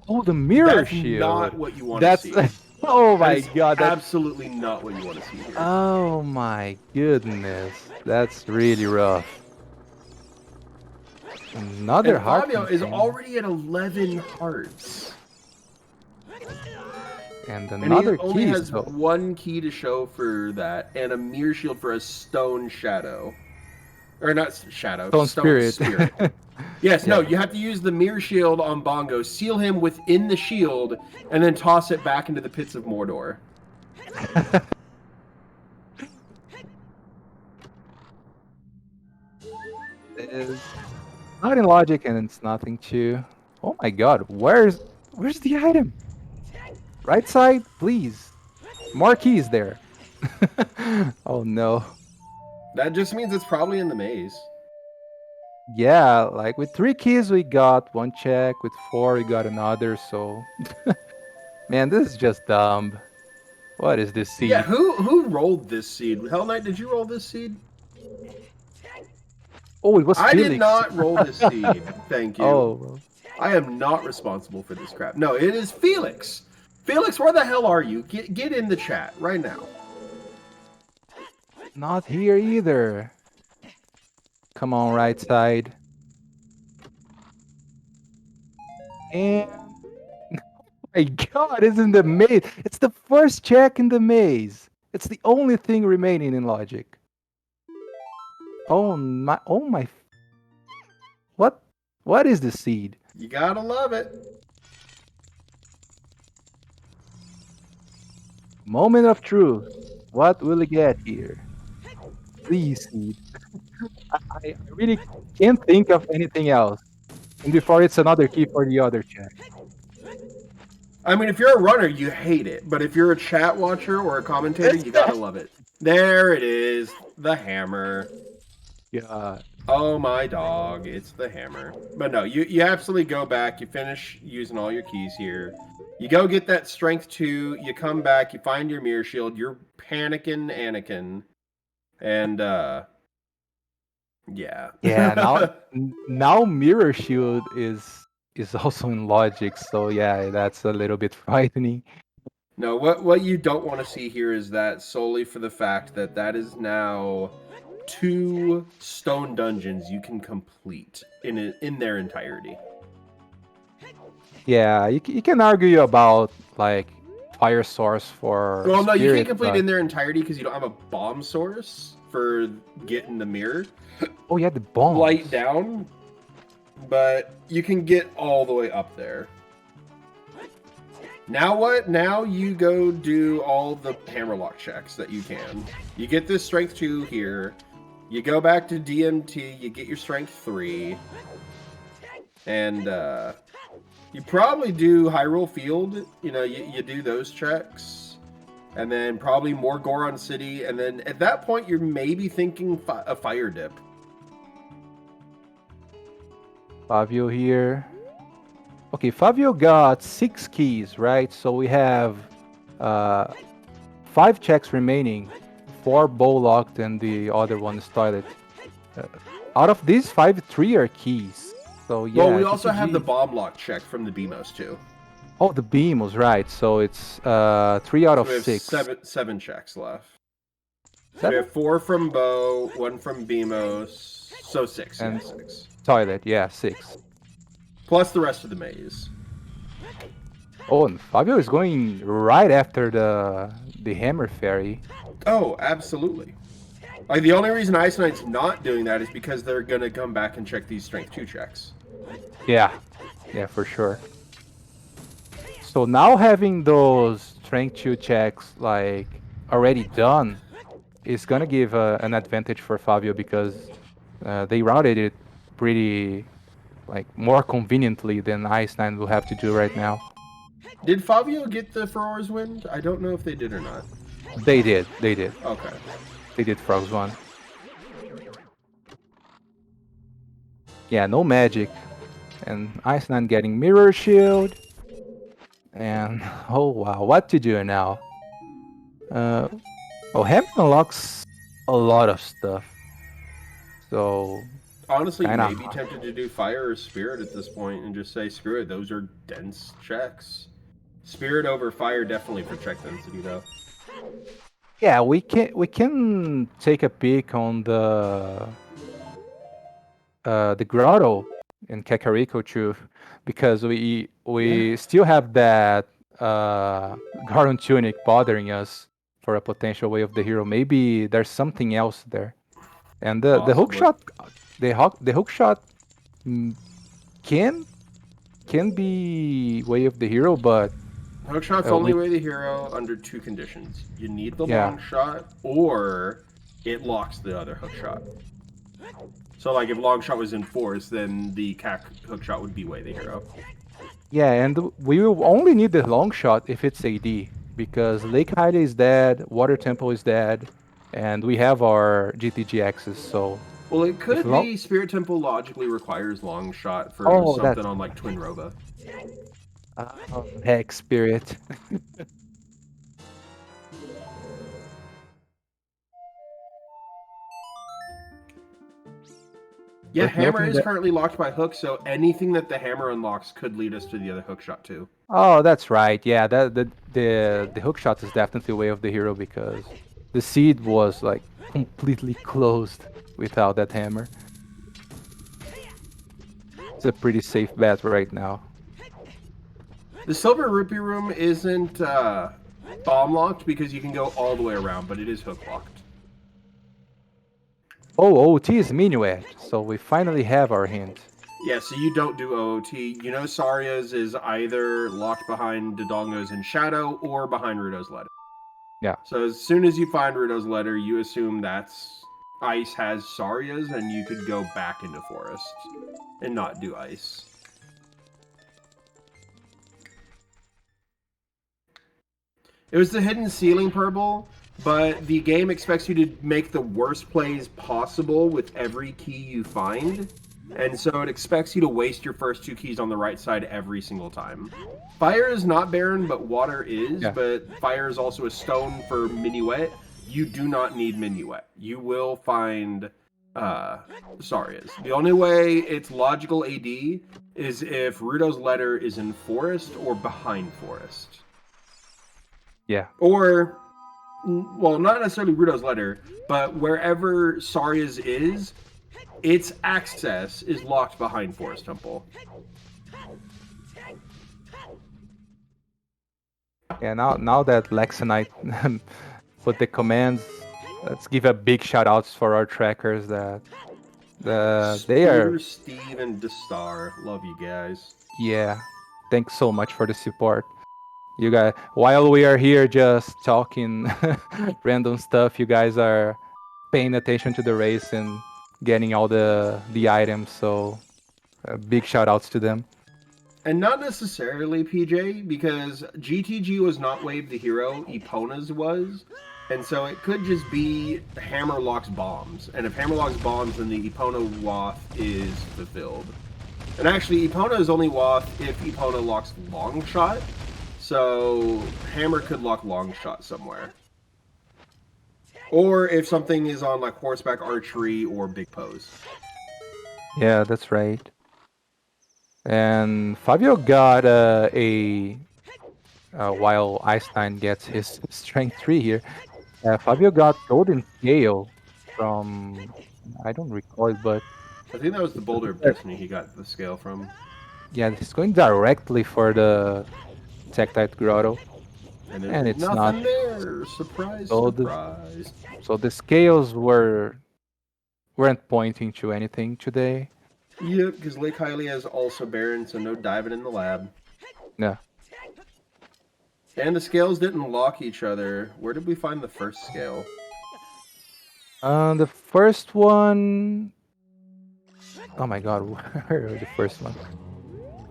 Oh, the mirror That's shield. not what you want to see. Oh That my is god. That's absolutely not what you want to see here. oh my goodness. That's really rough. Another And heart Favio is container. already at 11 hearts. And And another he only key. has So 1 key to show for that, and a mirror shield for a stone shadow. Or not shadow, Stone Spirit. spirit. Yes, Yeah. no, you have to use the mirror shield on Bongo, seal him within the shield, and then toss it back into the pits of Mordor. It's not in logic and it's nothing too. Oh my god, where's the item? Right side, please. More keys there. Oh no. That just means it's probably in the maze. Yeah, like with 3 keys we got 1 check, with 4 we got another, so man, this is just dumb. What is this Yeah, seed? who rolled this seed? Hell Knight, did you roll this seed? Oh, it was I did Felix. not roll this seed. Thank you. Oh, I am not responsible for this crap. No, it is Felix. Felix, where the hell are you? Get in the chat right now. not here either. Come on, right side. And my god, it's in the maze. It's the first check in the maze. It's the only thing remaining in logic. Oh my. What is the seed? You gotta love it. Moment of truth. What will we get here? Please, seed. I really can't think of anything else. And before it's another key for the other check. I mean, if you're a runner, you hate it. But if you're a chat watcher or a commentator, you gotta love it. There it is. The hammer. Yeah. Oh my dog, it's the hammer. But no, you absolutely go back, you finish using all your keys here. You go get that strength 2, you come back, you find your mirror shield, you're panicking Anakin. And yeah. Yeah, now mirror shield is also in logic, so yeah, that's a little bit frightening. No, what you don't want to see here is that solely for the fact that that is now 2 stone dungeons you can complete in their entirety. Yeah, you can argue about like fire source for Well, no, you spirit, can't complete but... in their entirety because you don't have a bomb source for getting the mirror. Oh yeah, the bomb. Light down, but you can get all the way up there. Now what? Now you go do all the hammerlock checks that you can. You get this strength 2 here. You go back to DMT, you get your strength 3. And you probably do Hyrule Field. You know, you do those checks. And then probably more Goron City. And then at that point, you're maybe thinking a fire dip. Favio here. Okay, Favio got 6 keys, right? So we have 5 checks remaining. 4 bow locked and the other one is toilet. Out of these 5, 3 are keys. So yeah. Well, we also have the bomb lock check from the BMOS too. Oh, the beam was right. So it's 3 out of We have 6. seven checks left. So 7? we have 4 from Bo, 1 from BMOS, so 6. And Yeah, 6. toilet, yeah, 6. Plus the rest of the maze. Oh, and Fabio is going right after the hammer fairy. Oh, absolutely. Like, the only reason Icenine's not doing that is because they're going to come back and check these strength 2 checks. Yeah, for sure. So now having those strength 2 checks like already done is gonna give an advantage for Fabio because they routed it pretty like more conveniently than Icenine will have to do right now. Did Favio get the Furor's Wind? I don't know if they did or not. They did. Okay. They did Frog's one. Yeah, no magic. And Icenine getting Mirror Shield. And oh wow, what to do now? Uh, Hammer unlocks a lot of stuff, so Honestly, kind of. maybe tempted to do fire or spirit at this point and just say, screw it, those are dense checks. Spirit over fire definitely for check density, though. Yeah, we can take a peek on the grotto in Kakariko too, because Yeah, we still have that Garon tunic bothering us for a potential way of the hero. Maybe there's something else there. And the hook possibly. shot, the hook shot mm, can can be way of the hero, but Hookshot's only we way the hero under two conditions. You need the yeah. long shot, or it locks the other hookshot. So, like, if long shot was in force, then the cac hookshot would be way the hero. Yeah, and we will only need the long shot if it's AD, because Lake Hyde is dead, Water Temple is dead, and we have our GTG axes. So Well, it if could long, be Spirit Temple logically requires long shot for oh, something that's on like Twin Rova. heck spirit. Yeah, Worth hammer noting is that. currently locked by hook, so anything that the hammer unlocks could lead us to the other hook shot too. Oh, that's right. Yeah, that the hook shot is definitely way of the hero because the seed was like completely closed without that hammer. It's a pretty safe bet right now. The Silver Rupee Room isn't bomb locked because you can go all the way around, but it is hook locked. Oh, OT is Minuet, so we finally have our hint. Yeah, so you don't do OOT. You know Saria's is either locked behind Dodongo's in Shadow or behind Rudo's letter. Yeah. So as soon as you find Rudo's letter, you assume that's Ice has Saria's, and you could go back into Forest and not do Ice. It was the hidden ceiling purple, but the game expects you to make the worst plays possible with every key you find. And so it expects you to waste your first two keys on the right side every single time. Fire is not barren, but water is. Yeah. But fire is also a stone for Minuet. You do not need Minuet. You will find Saria's. The only way it's logical AD is if Rudo's letter is in Forest or behind Forest. Yeah. Or, well, not necessarily Rudo's letter, but wherever Saria's is, its access is locked behind Forest Temple. Yeah, now that Lexanite put the commands, let's give a big shout outs for our trackers that they are, Spooter, Steve, and Destar. Love you guys. yeah. Thanks so much for the support. You guys, while we are here just talking random stuff, you guys are paying attention to the race and getting all the items. So big shout outs to them. And not necessarily PJ, because GTG was not Wave the Hero, Epona's was. And so it could just be Hammer locks bombs. And if Hammer locks bombs, then the Epona Wath is fulfilled. And actually, Epona is only Wath if Epona locks long shot. So Hammer could lock long shot somewhere. Or if something is on like horseback archery or big pose. Yeah, that's right. And Fabio got while Einstein gets his strength 3 here. Fabio got golden scale from, I don't recall it, but I think that was the Boulder of Destiny he got the scale from. yeah, he's going directly for the Tektite Grotto, And and there's it's not. nothing there. Surprise, So surprise. the scales weren't pointing to anything today. Yep, because Lake Hylia is also barren, so no diving in the lab. Yeah. And the scales didn't lock each other. Where did we find the first scale? The first one. Oh my God, where the first one?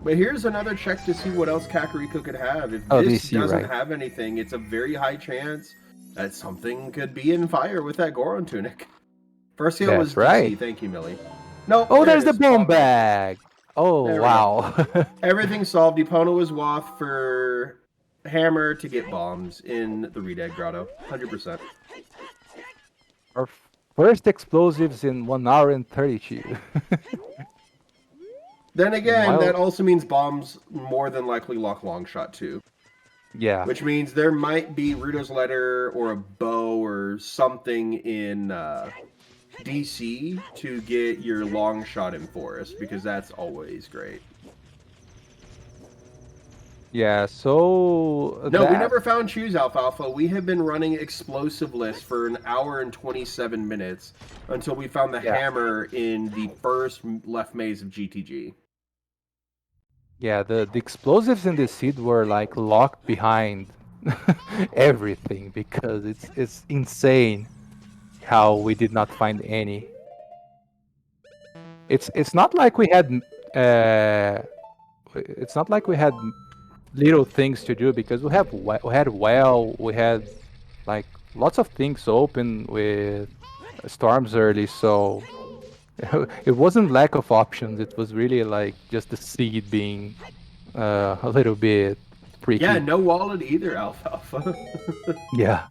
But here's another check to see what else Kakariko could have. If Oh, this DC, doesn't right? have anything, it's a very high chance that something could be in fire with that Goron tunic. First scale was That's right. DC. Thank you, Millie. Nope. Oh, there there's it the is. bomb Bomb bag. bag. Oh, There we go. wow. Everything solved. Epona was waft for Hammer to get bombs in the Redad Grotto. 100%. Our first explosives in 1 hour and 32. Then again, that While, also means bombs more than likely lock long shot too. yeah. Which means there might be Ruto's Letter or a bow or something in DC to get your long shot in Forest, because that's always great. Yeah, so No, we that, never found Choose Alfalfa. We have been running explosive lists for an hour and 27 minutes until we found the yeah. hammer in the first left maze of GTG. Yeah, the explosives in the seed were like locked behind everything because it's insane how we did not find any. It's not like we had it's not like we had little things to do because we had we had like lots of things open with storms early, so it wasn't lack of options. It was really like just the seed being a little bit Yeah, tricky. no wallet either, Alfalfa. Yeah.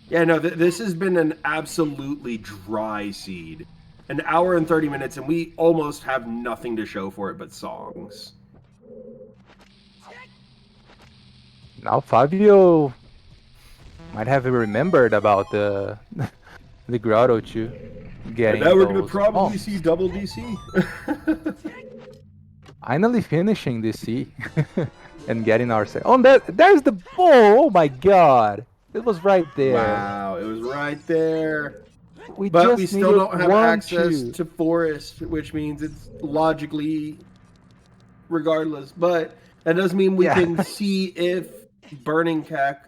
Yeah, no, this has been an absolutely dry seed. An hour and 30 minutes, and we almost have nothing to show for it but songs. Now Fabio might have remembered about the grotto too, And now getting we're going to those probably see bombs. double DC. Finally finishing this C and getting our set. Oh, there's the ball! Oh my god! It was right there. Wow, it was right there. We But we just still needed don't have one, access two. to Forest, which means it's logically regardless. But that does mean we Yeah. can see if Burning Cack.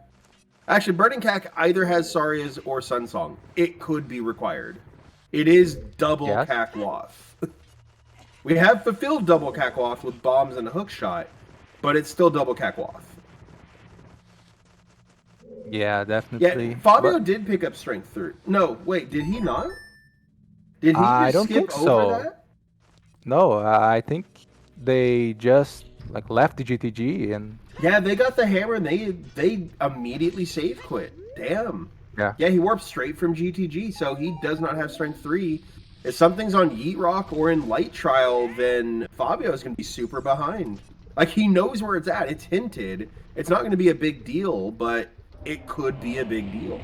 Actually, Burning Cack either has Saria's or Sunsong. It could be required. It is double Yes. Cack Waff. We have fulfilled double Cack Waff with bombs and a hook shot, but it's still double Cack Waff. Yeah, Yeah, definitely. Fabio But did pick up Strength 3. No, wait, did he not? Did he I just don't skip think over so. that? No, I think they just like left the GTG and Yeah, they got the hammer and they immediately save quit. Damn. yeah. Yeah, he warped straight from GTG, so he does not have Strength 3. If something's on Yeet Rock or in Light Trial, then Fabio is going to be super behind. Like, he knows where it's at. It's hinted. It's not going to be a big deal, but it could be a big deal.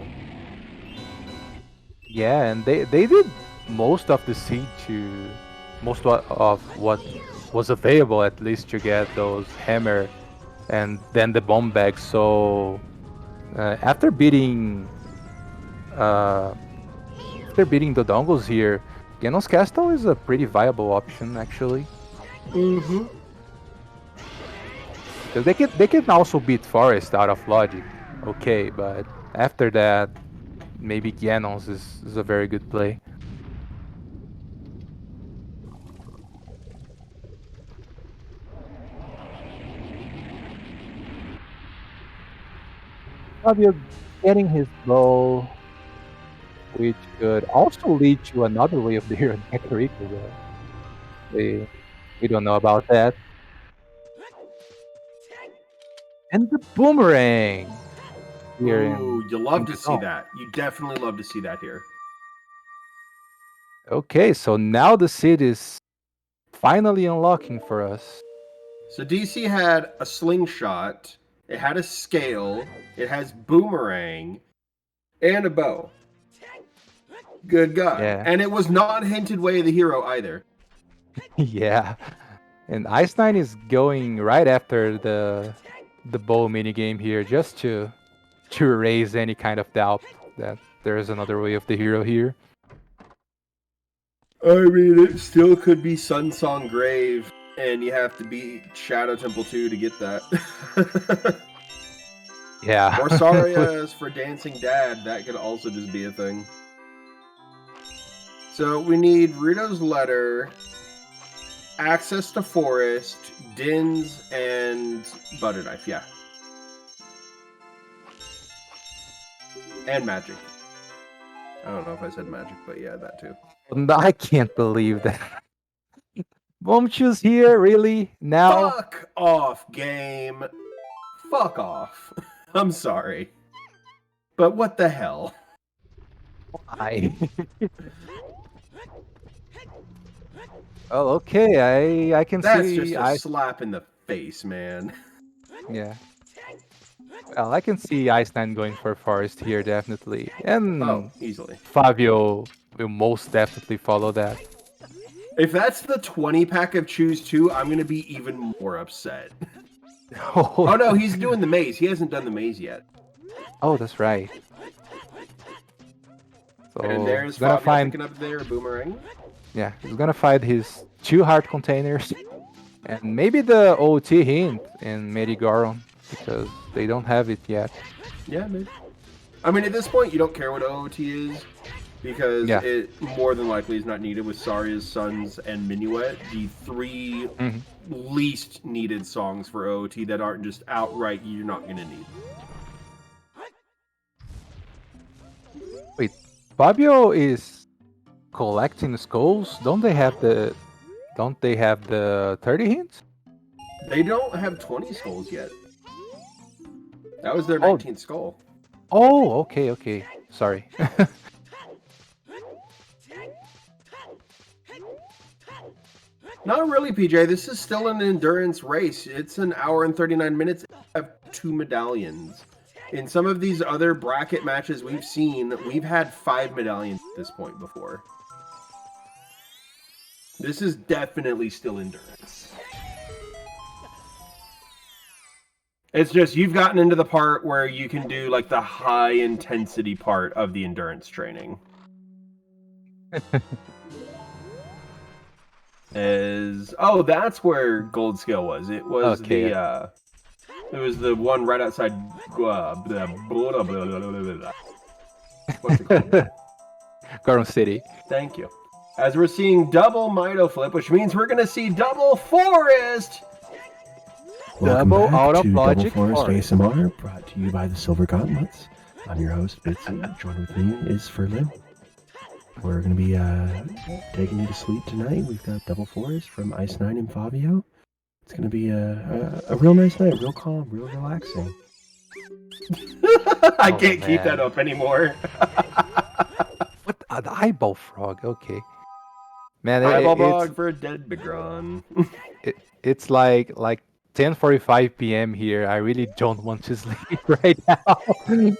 Yeah, and they did most of the seed to of what was available at least to get those hammer and then the bomb bag. So after beating uh, the dongles here, Ganon's Castle is a pretty viable option actually. Mm-hmm. Because they can also beat Forest out of logic, okay, but after that, maybe Ganon's is a very good play. Fabio getting his bow, which could also lead to another way of the hero Nectarika, but we don't know about that. And the boomerang here Ooh, you love in to the see zone. that. You definitely love to see that here. Okay, so now the seed is finally unlocking for us. So DC had a slingshot, it had a scale, it has boomerang, and a bow. Good God. Yeah. And it was not hinted way of the hero either. Yeah. And Icenine is going right after the bow minigame here just to erase any kind of doubt that there is another way of the hero here. I mean, it still could be Sunsong Grave, and you have to beat Shadow Temple 2 to get that. Yeah. Or Saria's for Dancing Dad, that could also just be a thing. So we need Rito's Letter, access to Forest, Dins, and Butter Knife, yeah. And Magic. I don't know if I said Magic, but yeah, that too. I can't believe that Won't choose here, really? Now? Fuck off, game. Fuck off. I'm sorry. But what the hell? I. Oh, okay. I can That's see. just a slap in the face, man. Yeah. Well, I can see Icenine going for Forest here, definitely. Oh, And easily. Favio will most definitely follow that. If that's the 20 pack of Choose 2, I'm going to be even more upset. Oh no, he's doing the maze. He hasn't done the maze yet. Oh, that's right. So And there's he's gonna Fabio find. picking up their boomerang. Yeah, he's gonna find his 2 heart containers. And maybe the OT hint in Medigoron, because they don't have it yet. Yeah, maybe. I mean, at this point, you don't care what OOT is, because Yeah. it more than likely is not needed with Saria's Sons and Minuet, the 3 least needed songs for OOT that aren't just outright you're not going to need. Wait, Fabio is collecting skulls? Don't they have the 30 hints? They don't have 20 skulls yet. That was their 19th skull. Oh, okay. Sorry. Not really, PJ. This is still an endurance race. It's an hour and 39 minutes. You have 2 medallions. In some of these other bracket matches we've seen, we've had 5 medallions at this point before. This is definitely still endurance. It's just you've gotten into the part where you can do like the high intensity part of the endurance training. That's where Gold Scale was. It was it was the one right outside what's it called? Garden City. Thank you. As we're seeing double Mito Flip, which means we're gonna see double Forest. Welcome Double back out of to logic Double Forest Forest. ASMR, brought to you by the Silver Gauntlets. I'm your host, Bitsy. Joined with me is Furlim. We're going to be taking you to sleep tonight. We've got Double Forest from Icenine and Favio. It's going to be a real nice night, real calm, real relaxing. I can't keep that up anymore. What? The eyeball frog. Okay. Man, Eyeball frog for a dead Begron. It's like 10:45 p.m. here. I really don't want to sleep right now.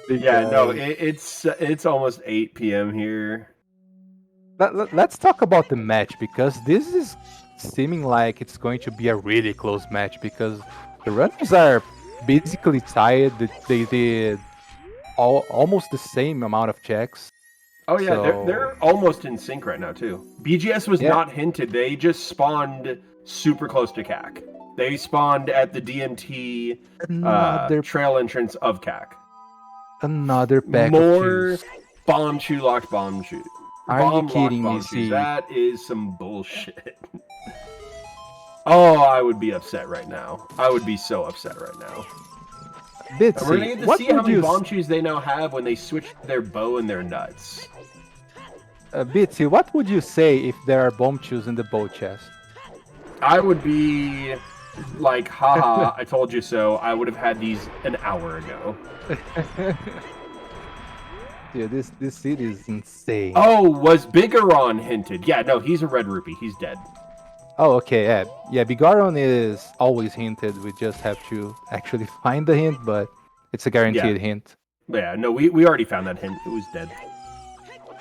Yeah, no, it's almost 8 p.m. here. Let's talk about the match, because this is seeming like it's going to be a really close match, because the runners are basically tied. They did almost the same amount of checks. Oh yeah, So- they're almost in sync right now too. BGS was not hinted. They just spawned super close to CAC. They spawned at the DMT trail entrance of CAC. Another pack More of shoes. bomb shoe locked bomb shoe. Are you Bomb kidding me, locked bomb shoes. Z? That is some bullshit. Oh, I would be upset right now. I would be so upset right now. Bitsy, And we're gonna get to what see how would many you bomb shoes they now have when they switch their bow and their nuts. Bitsy, what would you say if there are bomb shoes in the bow chest? I would be like, haha, I told you so. I would have had these an hour ago. Dude, this city is insane. Oh, was Bigaron hinted? Yeah, no, he's a red rupee. He's dead. Oh, okay, yeah. Bigaron is always hinted. We just have to actually find the hint, but it's a guaranteed hint. But yeah, no, we already found that hint. It was dead.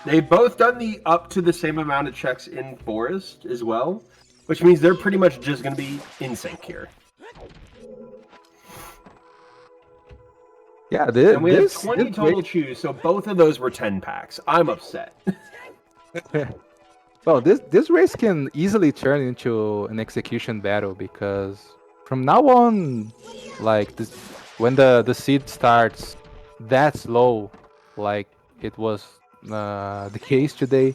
They've both done the up to the same amount of checks in Forest as well, which means they're pretty much just going to be in sync here. Yeah, And we have 20 total chews, so both of those were 10 packs. I'm upset. Well, this race can easily turn into an execution battle, because from now on, like this, when the seed starts that slow, like it was the case today,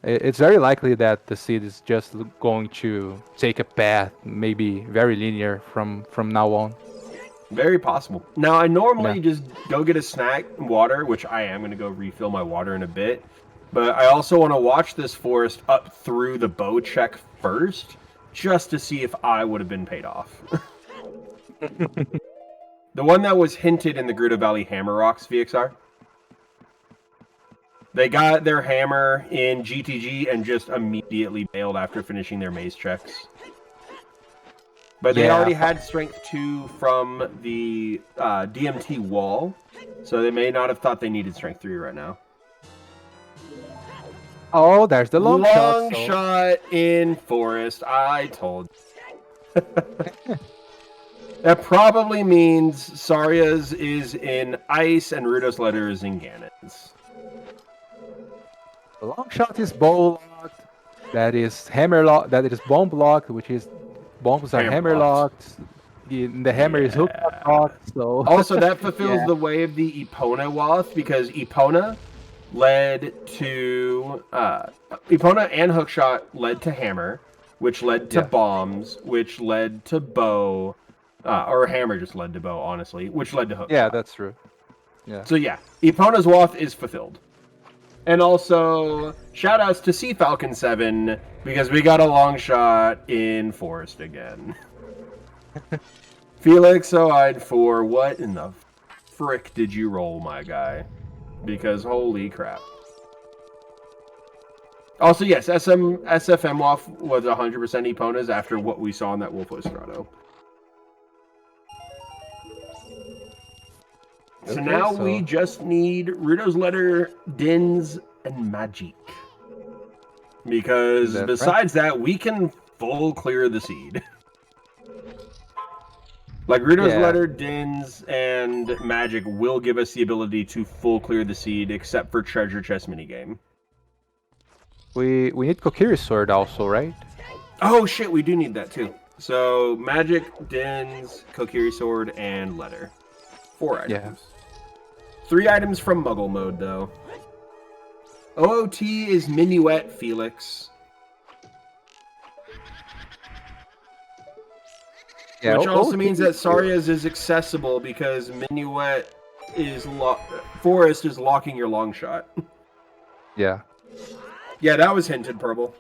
it's very likely that the seed is just going to take a path, maybe very linear from now on. Very possible. Now, I normally just go get a snack and water, which I am going to go refill my water in a bit. But I also want to watch this Forest up through the bow check first, just to see if I would have been paid off. The one that was hinted in the Gerudo Valley Hammer Rocks VXR. They got their hammer in GTG and just immediately bailed after finishing their maze checks. But they already had strength 2 from the DMT wall, so they may not have thought they needed strength 3 right now. Oh, there's the long shot. Long shot in forest. I told you. That probably means Saria's is in ice and Rudo's letter is in Ganon's. The long shot is bow locked. That is hammer lock. That is bomb locked, which is bombs are hammer locked. The hammer is hook locked. So also that fulfills the way of the Epona Wath, because Epona led to Epona and hookshot led to hammer, which led to bombs, which led to bow, or hammer just led to bow, honestly, which led to hookshot. Yeah, that's true. Yeah. So yeah, Epona's Wath is fulfilled. And also, shoutouts to Sea Falcon 7, because we got a long shot in Forest again. Felix Oide for what in the frick did you roll, my guy? Because holy crap. Also, yes, SFM Waff was 100% Epona's after what we saw in that Wolf Strato. So now we just need Rudo's letter, Dins, and Magic. Because besides that, we can full clear the seed. Like, Rudo's letter, Dins, and Magic will give us the ability to full clear the seed, except for Treasure Chest minigame. We need Kokiri Sword also, right? Oh shit, we do need that too. So, Magic, Dins, Kokiri Sword, and letter. 4 items. Yeah. 3 items from Muggle mode, though. OOT is Minuet, Felix. Yeah, which also means that Saria's is accessible because Minuet is Forest is locking your long shot. Yeah. Yeah, that was hinted, Purple.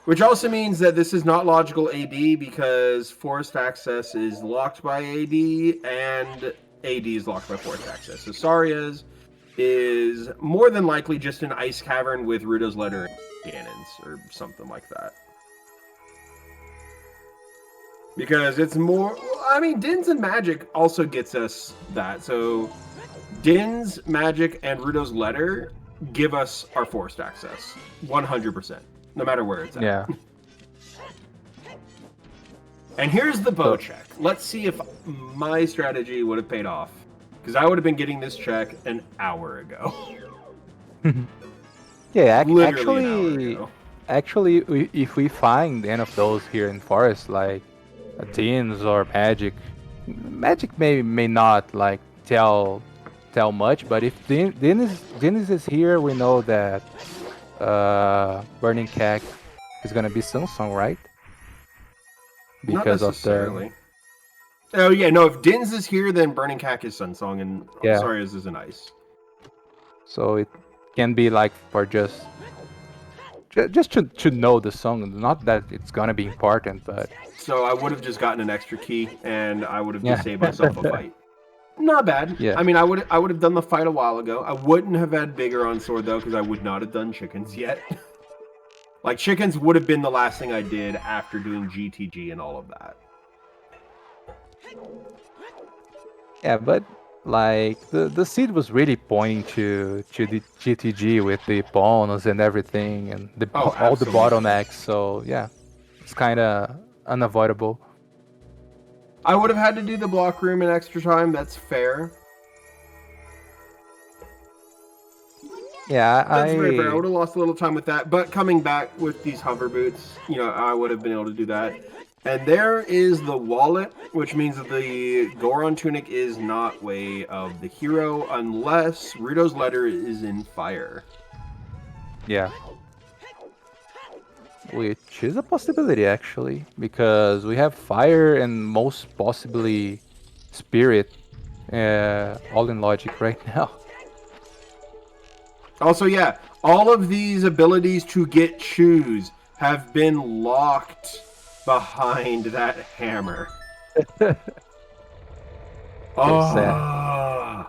Which also means that this is not logical AD because Forest access is locked by AD and AD is locked by Forest access. So Saria's is more than likely just an ice cavern with Rudo's letter and cannons or something like that. Because it's more... I mean, Dins and Magic also gets us that. So Dins, Magic, and Rudo's letter give us our forced access. 100%. No matter where it's at. Yeah. And here's the bow check. Let's see if my strategy would have paid off. Because I would have been getting this check an hour ago. Yeah, Literally actually, if we find any of those here in Forest, like Dins or Magic may not like tell much, but if Dins is here, we know that Burning Cack is gonna be Samsung, right? Because not necessarily. Oh yeah, no. If Dins is here, then Burning Cack is Sunsong, and Saria's is an ice. So it can be like for just to know the song. Not that it's gonna be important, but. So I would have just gotten an extra key, and I would have just saved myself a fight. Not bad. Yeah. I mean, I would have done the fight a while ago. I wouldn't have had Bigger on sword though, because I would not have done chickens yet. Like chickens would have been the last thing I did after doing GTG and all of that. Yeah, but like the seed was really pointing to the GTG with the bonus and everything and all the bottlenecks. So yeah, it's kind of unavoidable. I would have had to do the block room in extra time. That's fair. Yeah, that's very fair. I would have lost a little time with that, but coming back with these hover boots, I would have been able to do that. And there is the wallet, which means that the Goron tunic is not way of the hero unless Rudo's letter is in fire. Yeah. Which is a possibility actually, because we have fire and most possibly spirit all in logic right now. Also, yeah, all of these abilities to get shoes, have been locked behind that hammer. So sad. Ah.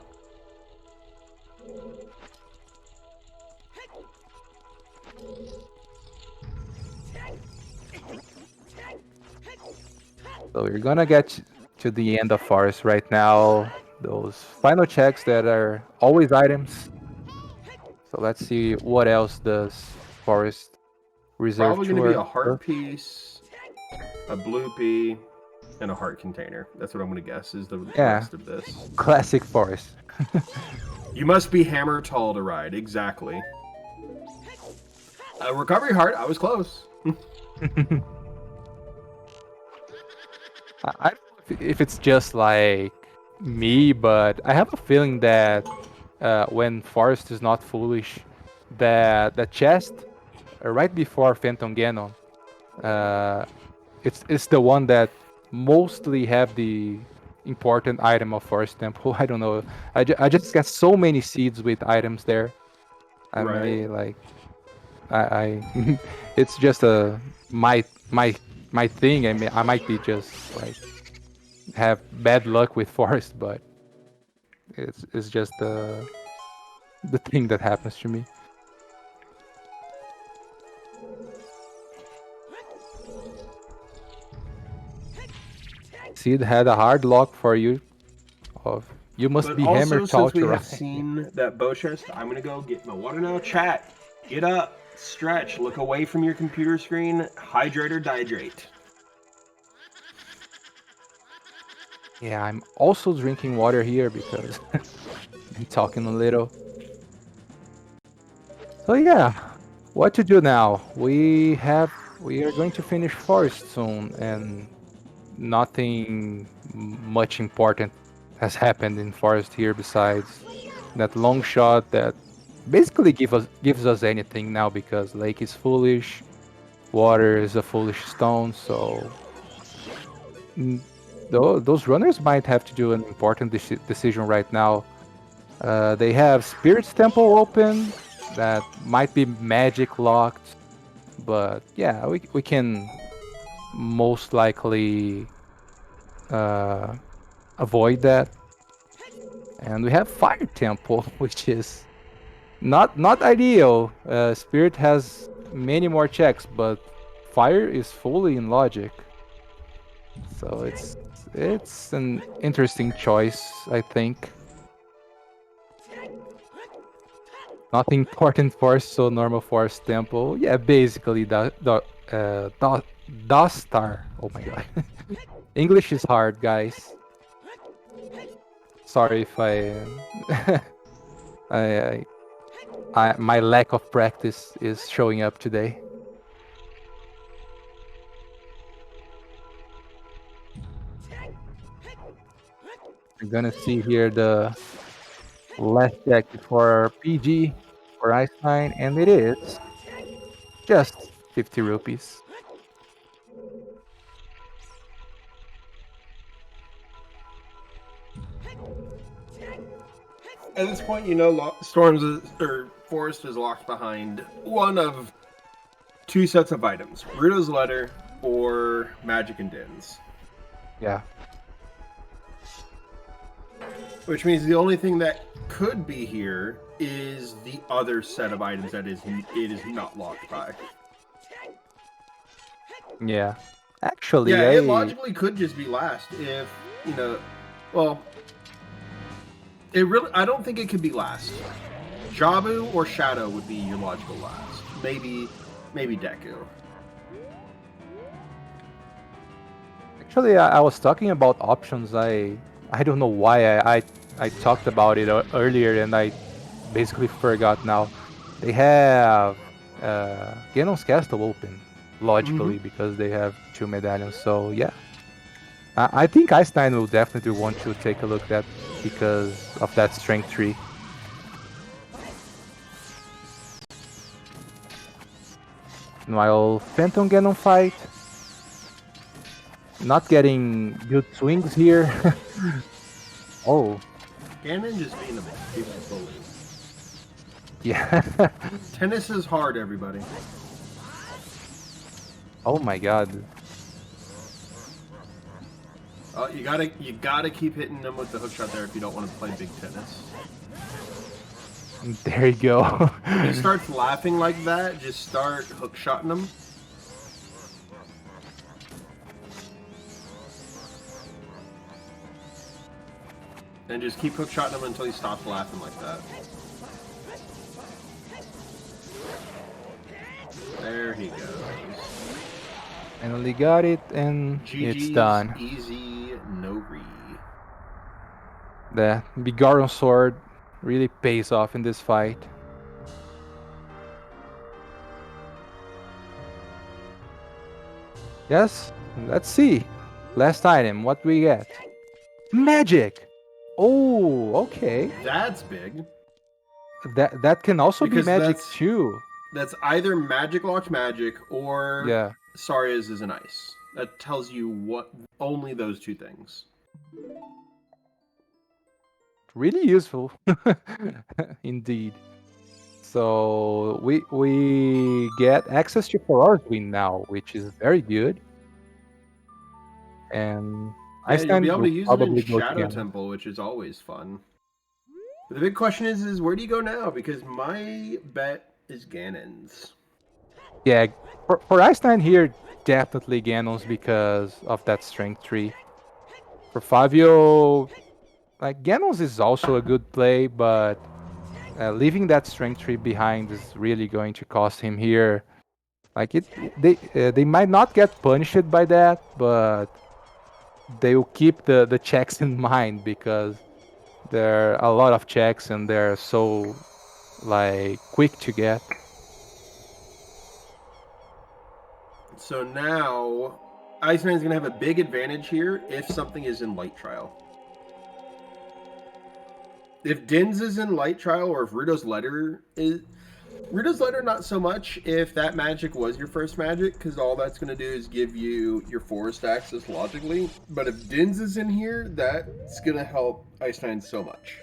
So we're gonna get to the end of forest right now. Those final checks that are always items. So let's see what else does forest reserve Probably to going to be a her. heart piece, a bloopy, and a heart container. That's what I'm going to guess is the rest of this. Classic forest. You must be hammer tall to ride. Exactly. A recovery heart. I was close. I don't know if it's just like me, but I have a feeling that when Forest is not foolish, that the chest right before Phantom Ganon, uh, it's the one that mostly have the important item of Forest Temple. I don't know. I just got so many seeds with items there. I Right. mean, like I it's just a my my thing. I mean, I might be just like have bad luck with Forest, but it's just the thing that happens to me. Sid had a hard lock for you. Of you must But be also, hammer tall since we to have ride. seen that bow chest, I'm going to go get my water now. Chat. Get up. Stretch. Look away from your computer screen. Hydrate or dihydrate. Yeah, I'm also drinking water here because I'm talking a little. So yeah, what to do now? We are going to finish Forest soon, and nothing much important has happened in Forest here besides that long shot that basically gives us anything now because Lake is foolish, water is a foolish stone, so those runners might have to do an important decision right now. They have Spirit's Temple open that might be magic locked, but yeah, we can most likely avoid that. And we have Fire Temple, which is not ideal. Spirit has many more checks, but Fire is fully in logic, so it's an interesting choice, I think. Nothing important force, so normal force temple. Yeah, basically Dostar. Oh my god. English is hard, guys. Sorry if I, my lack of practice is showing up today. We're gonna see here the last check for PG for Icenine, and it is just 50 rupees. At this point, you know Forest is locked behind one of two sets of items: Ruto's Letter or Magic and Dins. Yeah. Which means the only thing that could be here is the other set of items that it is not locked by. Yeah. Actually, Yeah, it logically could just be last if, you know, well, I don't think it could be last. Jabu or Shadow would be your logical last. Maybe Deku. Actually, I was talking about options. I don't know why I talked about it earlier and I basically forgot now. They have Ganon's Castle open, logically, because they have 2 medallions. So yeah, I think Icenine will definitely want to take a look at that because of that strength tree. While Phantom Ganon fight, not getting good swings here. Oh, Ganon just being a big bully. yeah. Tennis is hard, everybody. Oh my god. You gotta keep hitting them with the hook shot there if you don't want to play big tennis. There you go. When he starts laughing like that, just start hook shotting him. And just keep hook shotting him until he stops laughing like that. There he goes. Finally got it, and it's GG's done. Easy, no re. The Bigaron sword really pays off in this fight. Yes, let's see. Last item, what we get? Magic! Oh, okay. That's big. That can also Because be magic that's- too. That's either magic locked magic or Yeah. Saria's is an ice. That tells you what only those two things. Really useful. Indeed. So we get access to 4 hours win now, which is very good. And Yeah, you'll Iceland be able will to use it in probably go Shadow together. Temple, which is always fun. But the big question is where do you go now? Because my bet is Ganon's. Yeah, for Iceland here, definitely Ganon's because of that strength tree. For Favio, like Ganon's is also a good play, but leaving that strength tree behind is really going to cost him here. Like they might not get punished by that, but they will keep the checks in mind because there are a lot of checks and they're so like quick to get. So now Iceman's gonna have a big advantage here if something is in light trial. If Din's is in light trial or if Rudo's letter is Rudo's letter, not so much if that magic was your first magic, because all that's going to do is give you your forest access logically. But if Din's is in here, that's going to help Icenine so much.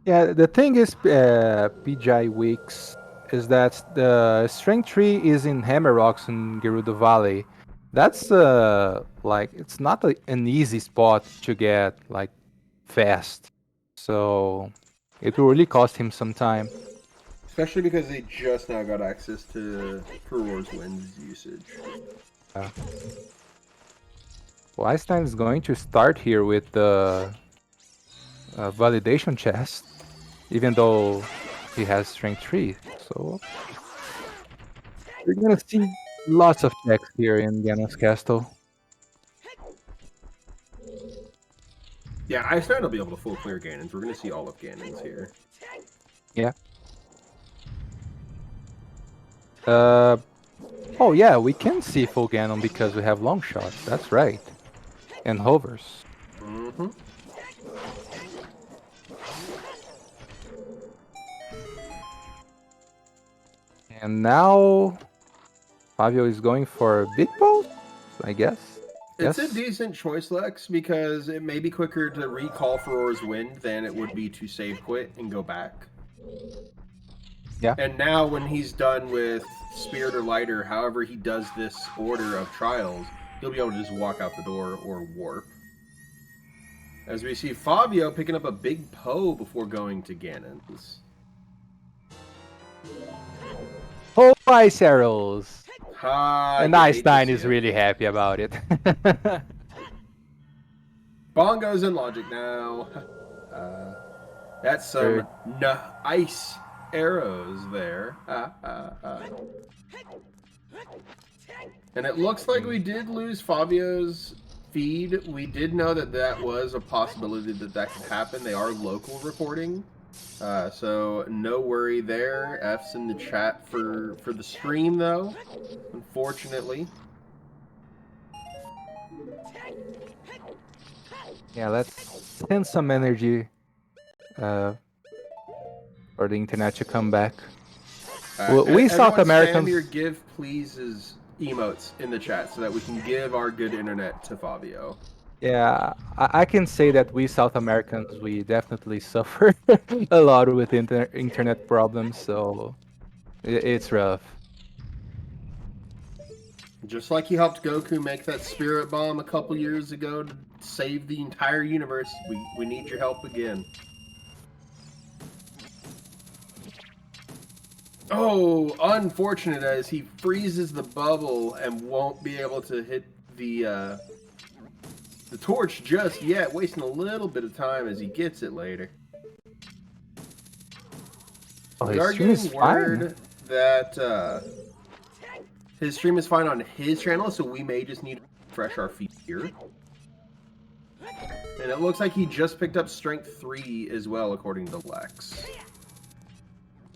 Yeah, the thing is, PJ Weeks, is that the strength tree is in Hammer Rocks in Gerudo Valley. That's like it's not an easy spot to get like fast, so it will really cost him some time. Especially because they just now got access to Peror's Wind's usage. Well, Einstein is going to start here with the validation chest, even though he has strength 3. So we're gonna see lots of checks here in Ganos Castle. Yeah, Icenine will be able to full clear Ganon's. We're going to see all of Ganon's here. Yeah. Oh yeah, we can see full Ganon because we have long shots. That's right, and hovers. Mm-hmm. And now Favio is going for big bolt, I guess. It's Yes. a decent choice, Lex, because it may be quicker to recall Furor's Wind than it would be to save quit and go back. Yeah. And now when he's done with Spirit or Lighter, however he does this order of trials, he'll be able to just walk out the door or warp. As we see Favio picking up a big Poe before going to Ganon's. Oh, ice arrows! you And hate to Einstein see is it. really happy about it. Bongos in logic now. That's some ice arrows there. And it looks like we did lose Favio's feed. We did know that that was a possibility that could happen. They are local reporting. So no worry there. F's in the chat for the stream, though. Unfortunately. Yeah, let's send some energy for the internet to come back. Well, we South Everyone Americans- spam your give pleases emotes in the chat so that we can give our good internet to Favio. Yeah, I can say that we South Americans, we definitely suffer a lot with internet problems, so it's rough. Just like he helped Goku make that spirit bomb a couple years ago to save the entire universe, we need your help again. Oh, unfortunate as he freezes the bubble and won't be able to hit the torch just yet, wasting a little bit of time as he gets it later. Oh, We his are stream is getting fine. word that his stream is fine on his channel, so we may just need to refresh our feed here. And it looks like he just picked up Strength 3 as well, according to Lex.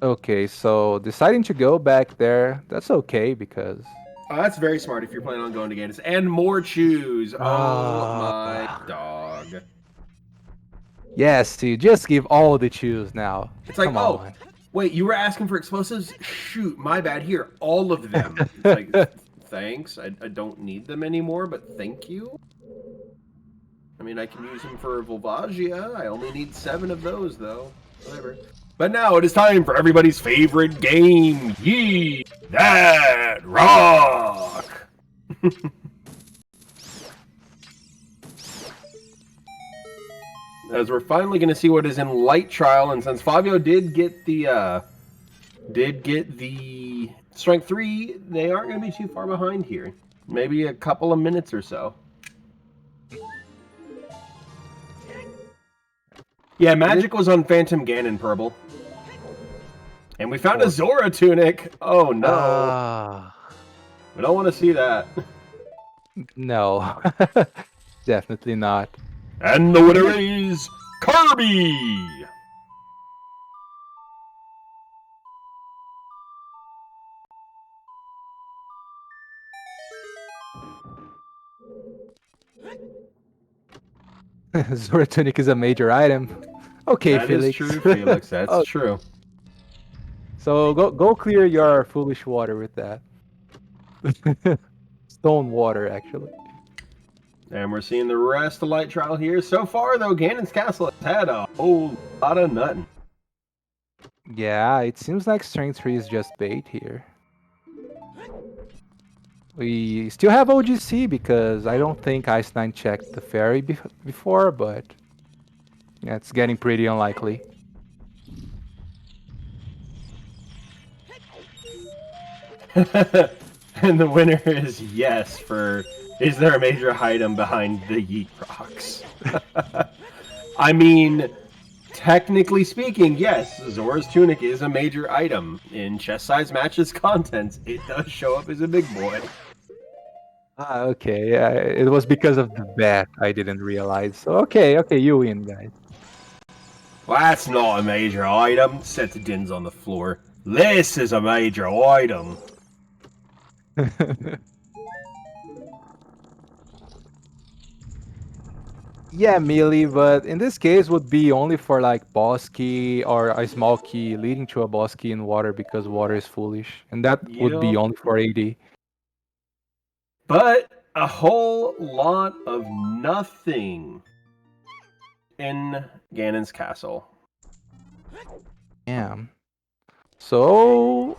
Okay, so deciding to go back there, that's okay because... That's very smart if you're planning on going to Gaines. And more choose. Oh my dog. Yes, see, just give all the choose now. It's like, Come oh, on. wait, you were asking for explosives? Shoot, my bad. Here, all of them. It's like, thanks. I don't need them anymore, but thank you. I mean, I can use them for Volvagia. I only need 7 of those, though. Whatever. But now it is time for everybody's favorite game, Ye That Rock! As we're finally going to see what is in Light Trial, and since Favio did get the Strength 3, they aren't going to be too far behind here. Maybe a couple of minutes or so. Yeah, Magic was on Phantom Ganon Purple. And we found a Zora tunic. Oh no. We don't want to see that. No. Definitely not. And the winner is Kirby! Zora Tunic is a major item. Okay, That Felix. is true, Felix. That's true. So go clear your foolish water with that. Stone water, actually. And we're seeing the rest of Light Trial here. So far, though, Ganon's Castle has had a whole lot of nutting. Yeah, it seems like Strength 3 is just bait here. We still have OGC because I don't think Icenine checked the ferry before, but yeah, it's getting pretty unlikely. And the winner is yes for, is there a major item behind the Yeet Rocks? I mean, technically speaking, yes, Zora's Tunic is a major item. In Chess Size Matches contents, it does show up as a big boy. Ah, okay. Yeah, it was because of the bet I didn't realize. So, okay, you win, guys. Well, that's not a major item. Set the dins on the floor. This is a major item. Yeah, melee, but in this case would be only for like boss key or a small key leading to a boss key in water because water is foolish. And that would be only for AD. But a whole lot of nothing in Ganon's castle. Yeah. So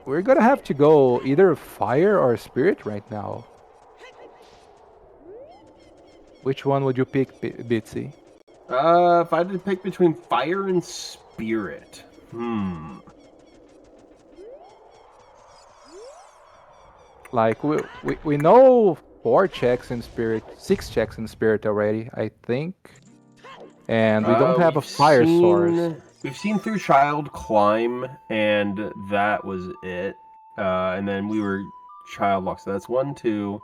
we're gonna have to go either fire or spirit right now. Which one would you pick, Bitsy? If I had to pick between fire and spirit, Like we know 4 checks in spirit, 6 checks in spirit already, I think. And we don't have a fire source. We've seen Through Child climb, and that was it. And then we were child locked, so that's 1, 2,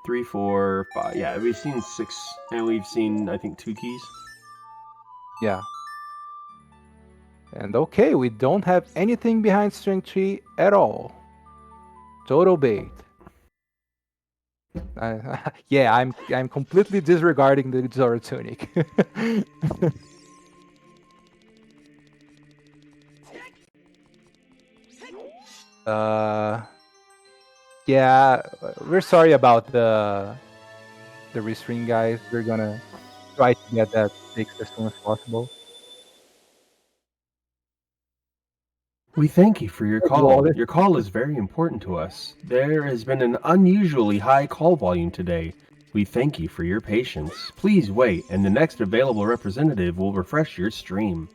3, 4, 5. Yeah, we've seen 6, and we've seen, I think, 2 keys. Yeah. And okay, we don't have anything behind Strength 3 at all. Total bait. Yeah, I'm completely disregarding the Zora Tunic. Yeah, we're sorry about the restream, guys. We're gonna try to get that fixed as soon as possible. We thank you for your call. Wallet. Your call is very important to us. There has been an unusually high call volume today. We thank you for your patience. Please wait, and the next available representative will refresh your stream.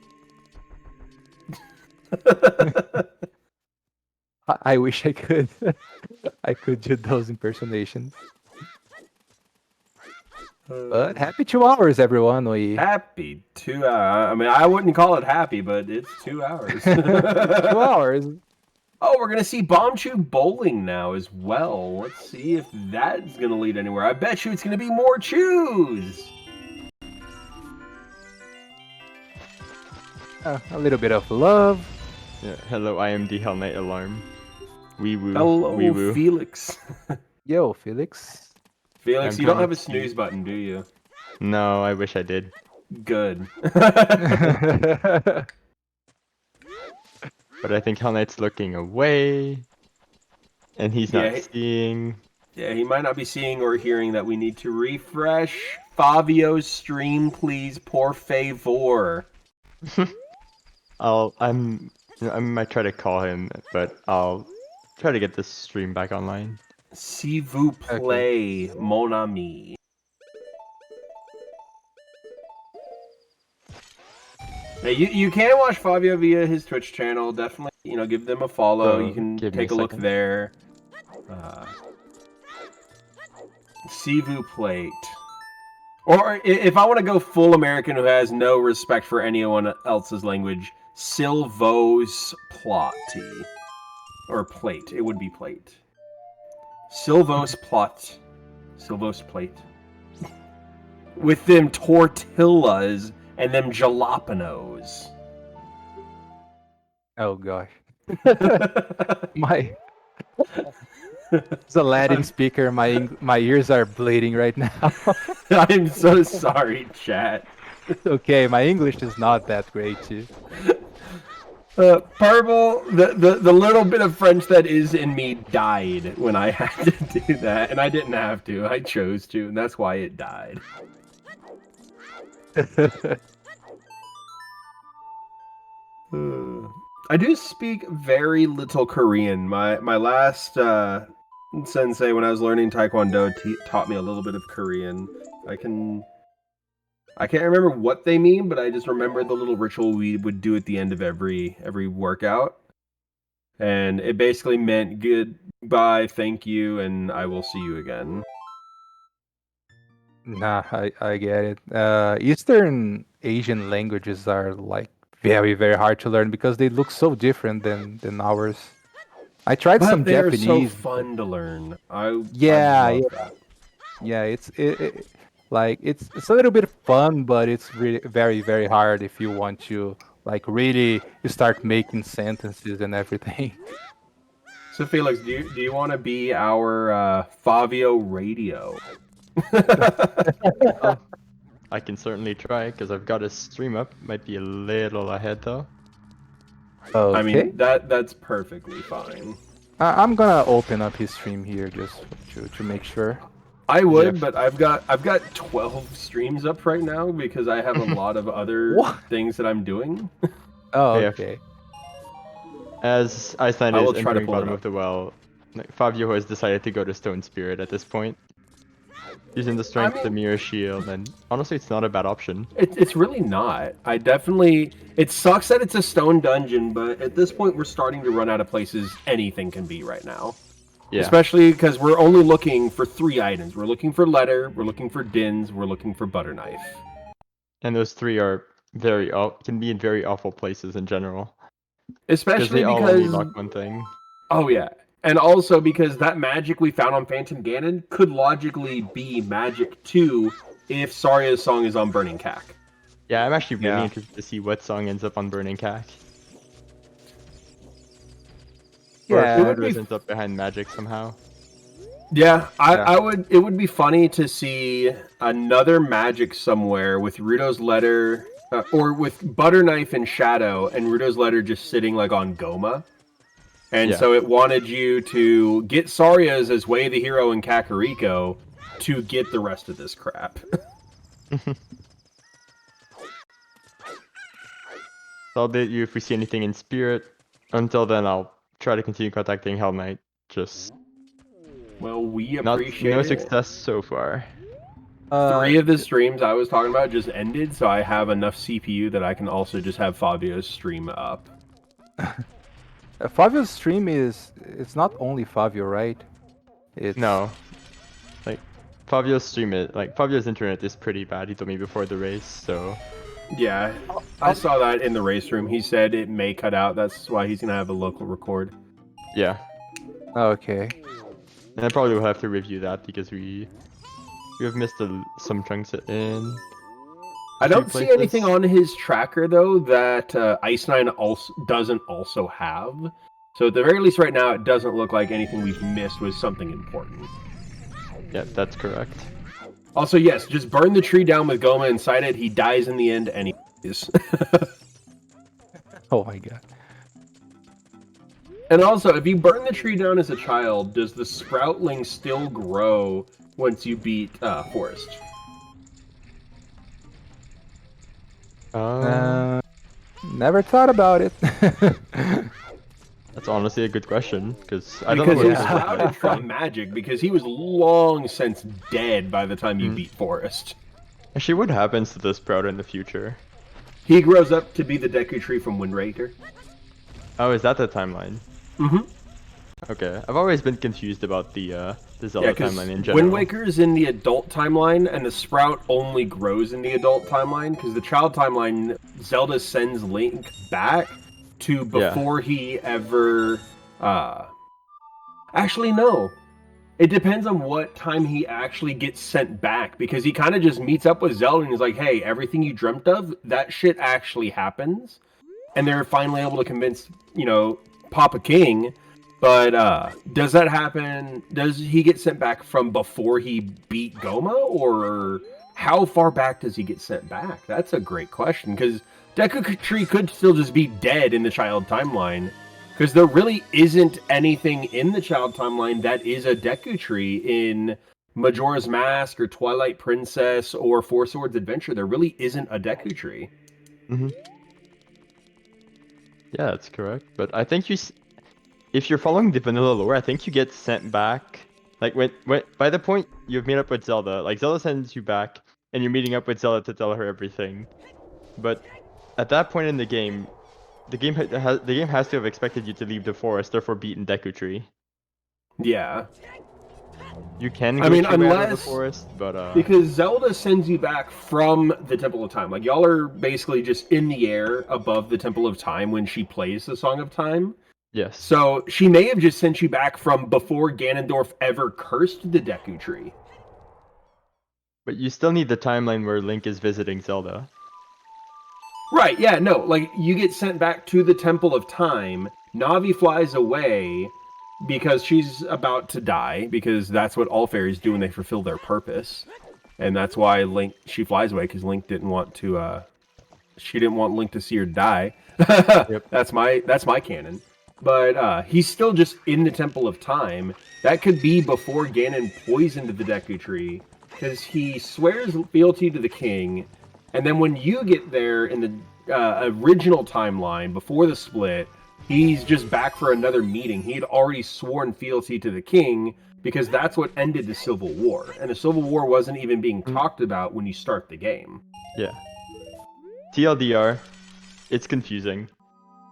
I wish I could. I could do those impersonations. But happy 2 hours, everyone. We Happy 2 hours. I mean, I wouldn't call it happy, but it's 2 hours. 2 hours. Oh, we're gonna see Bomb Tube Bowling now as well. Let's see if that's gonna lead anywhere. I bet you it's gonna be more chews. A little bit of love. Yeah, hello, I am the Hell Knight Alarm. Wee woo. Hello, Wee woo. Felix. Yo, Felix. Felix, I'm you don't trying have a to snooze see. button, do you? No, I wish I did. Good. But I think Hell Knight's looking away. And he's not Yeah, seeing. Yeah, he might not be seeing or hearing that we need to refresh Favio's stream, please, por favor. I might try to call him, but I'll try to get this stream back online. Si vous plaît, mon ami. Now, you can watch Favio via his Twitch channel. Definitely, give them a follow. You can give me take a a look second. there. Si vous plaît. Or if I want to go full American who has no respect for anyone else's language, Silvos Plati. Or plate. It would be plate. Silvos Plot. Silvos plate. With them tortillas and them jalapenos. Oh gosh. My It's a Latin speaker. My ears are bleeding right now. I'm so sorry, chat. It's okay. My English is not that great too. Purple, the little bit of French that is in me died when I had to do that, and I didn't have to. I chose to, and that's why it died. I do speak very little Korean. My last sensei, when I was learning Taekwondo, taught me a little bit of Korean. I can't remember what they mean, but I just remember the little ritual we would do at the end of every workout. And it basically meant goodbye, thank you, and I will see you again. Nah, I get it. Eastern Asian languages are like very, very hard to learn because they look so different than ours. I tried But some they're Japanese. so fun to learn. Yeah, I love yeah. that. Yeah, it's a little bit fun, but it's really very, very hard if you want to like really start making sentences and everything. So Felix, do you want to be our Favio radio? Oh, I can certainly try, because I've got a stream up. Might be a little ahead, though. Okay. I mean, that's perfectly fine. I'm gonna open up his stream here just to make sure. I would, Yeah. but I've got 12 streams up right now because I have a lot of other What? things that I'm doing. Oh, Yeah. okay. As Icenine I will is try to entering pull it bottom up. of the well, Favio has decided to go to Stone Spirit at this point. Using the strength, the mean- mirror shield, and honestly, it's not a bad option. It's really not. It sucks that it's a stone dungeon, but at this point we're starting to run out of places anything can be right now. Yeah. Especially because we're only looking for 3 items. We're looking for letter, we're looking for dins, we're looking for butter knife. And those 3 are can be in very awful places in general. Especially they all only because lock one thing. oh yeah. And also because that magic we found on Phantom Ganon could logically be magic too if Sarya's song is on Burning Cack. Yeah, I'm actually really Yeah. interested to see what song ends up on Burning Cack. Yeah, Or it if would it be ends up behind magic somehow. Yeah, Yeah. it would be funny to see another magic somewhere with Rudo's letter or with Butter Knife and Shadow and Rudo's letter just sitting like on Goma. And Yeah. so it wanted you to get Sarya's as Way the Hero in Kakariko to get the rest of this crap. So I'll update you if we see anything in Spirit. Until then, I'll try to continue contacting Hell Knight. Just Well, we no appreciate it. success so far. 3 of the streams I was talking about just ended, so I have enough CPU that I can also just have Fabio's stream up. Favio's stream it's not only Favio, right? It's No, like Favio's stream Favio's internet is pretty bad. He told me before the race, so Yeah, I saw that in the race room. He said it may cut out. That's why he's gonna have a local record. yeah. Okay. And I probably will have to review that because we have missed some chunks in. I don't see anything on his tracker though that Icenine also doesn't also have. So at the very least, right now, it doesn't look like anything we've missed was something important. Yeah, that's correct. Also, yes, just burn the tree down with Goma inside it. He dies in the end anyways. Oh my god. And also, if you burn the tree down as a child, does the sproutling still grow once you beat Forest? Never thought about it. That's honestly a good question because I don't Because know he what sprouted from magic, because he was long since dead by the time you beat Forest. Actually, what happens to the sprout in the future? He grows up to be the Deku Tree from Windraker. Oh, is that the timeline? Mm-hmm. Okay, I've always been confused about the Zelda timeline in general. Wind Waker is in the adult timeline, and the Sprout only grows in the adult timeline, because the child timeline, Zelda sends Link back to before he ever... Actually, no. It depends on what time he actually gets sent back, because he kind of just meets up with Zelda and he's like, hey, everything you dreamt of, that shit actually happens. And they're finally able to convince, Papa King. But does that happen? Does he get sent back from before he beat Goma? Or how far back does he get sent back? That's a great question, because Deku Tree could still just be dead in the child timeline. Because there really isn't anything in the child timeline that is a Deku Tree in Majora's Mask or Twilight Princess or Four Swords Adventure. There really isn't a Deku Tree. Mm-hmm. Yeah, that's correct. But I think if you're following the vanilla lore, I think you get sent back. Like when by the point you've met up with Zelda, like Zelda sends you back, and you're meeting up with Zelda to tell her everything. But at that point in the game has to have expected you to leave the forest, therefore beaten Deku Tree. Yeah. You can go unless the forest, but because Zelda sends you back from the Temple of Time. Like, y'all are basically just in the air above the Temple of Time when she plays the Song of Time. Yes. So she may have just sent you back from before Ganondorf ever cursed the Deku Tree. But you still need the timeline where Link is visiting Zelda. Right, yeah, no, like, you get sent back to the Temple of Time, Navi flies away because she's about to die, because that's what all fairies do when they fulfill their purpose. And that's why she flies away, because Link didn't want to, she didn't want Link to see her die. Yep. That's my canon. But he's still just in the Temple of Time. That could be before Ganon poisoned the Deku Tree, because he swears fealty to the king. And then when you get there in the original timeline, before the split, he's just back for another meeting. He had already sworn fealty to the king, because that's what ended the Civil War. And the Civil War wasn't even being talked about when you start the game. Yeah. TLDR, it's confusing.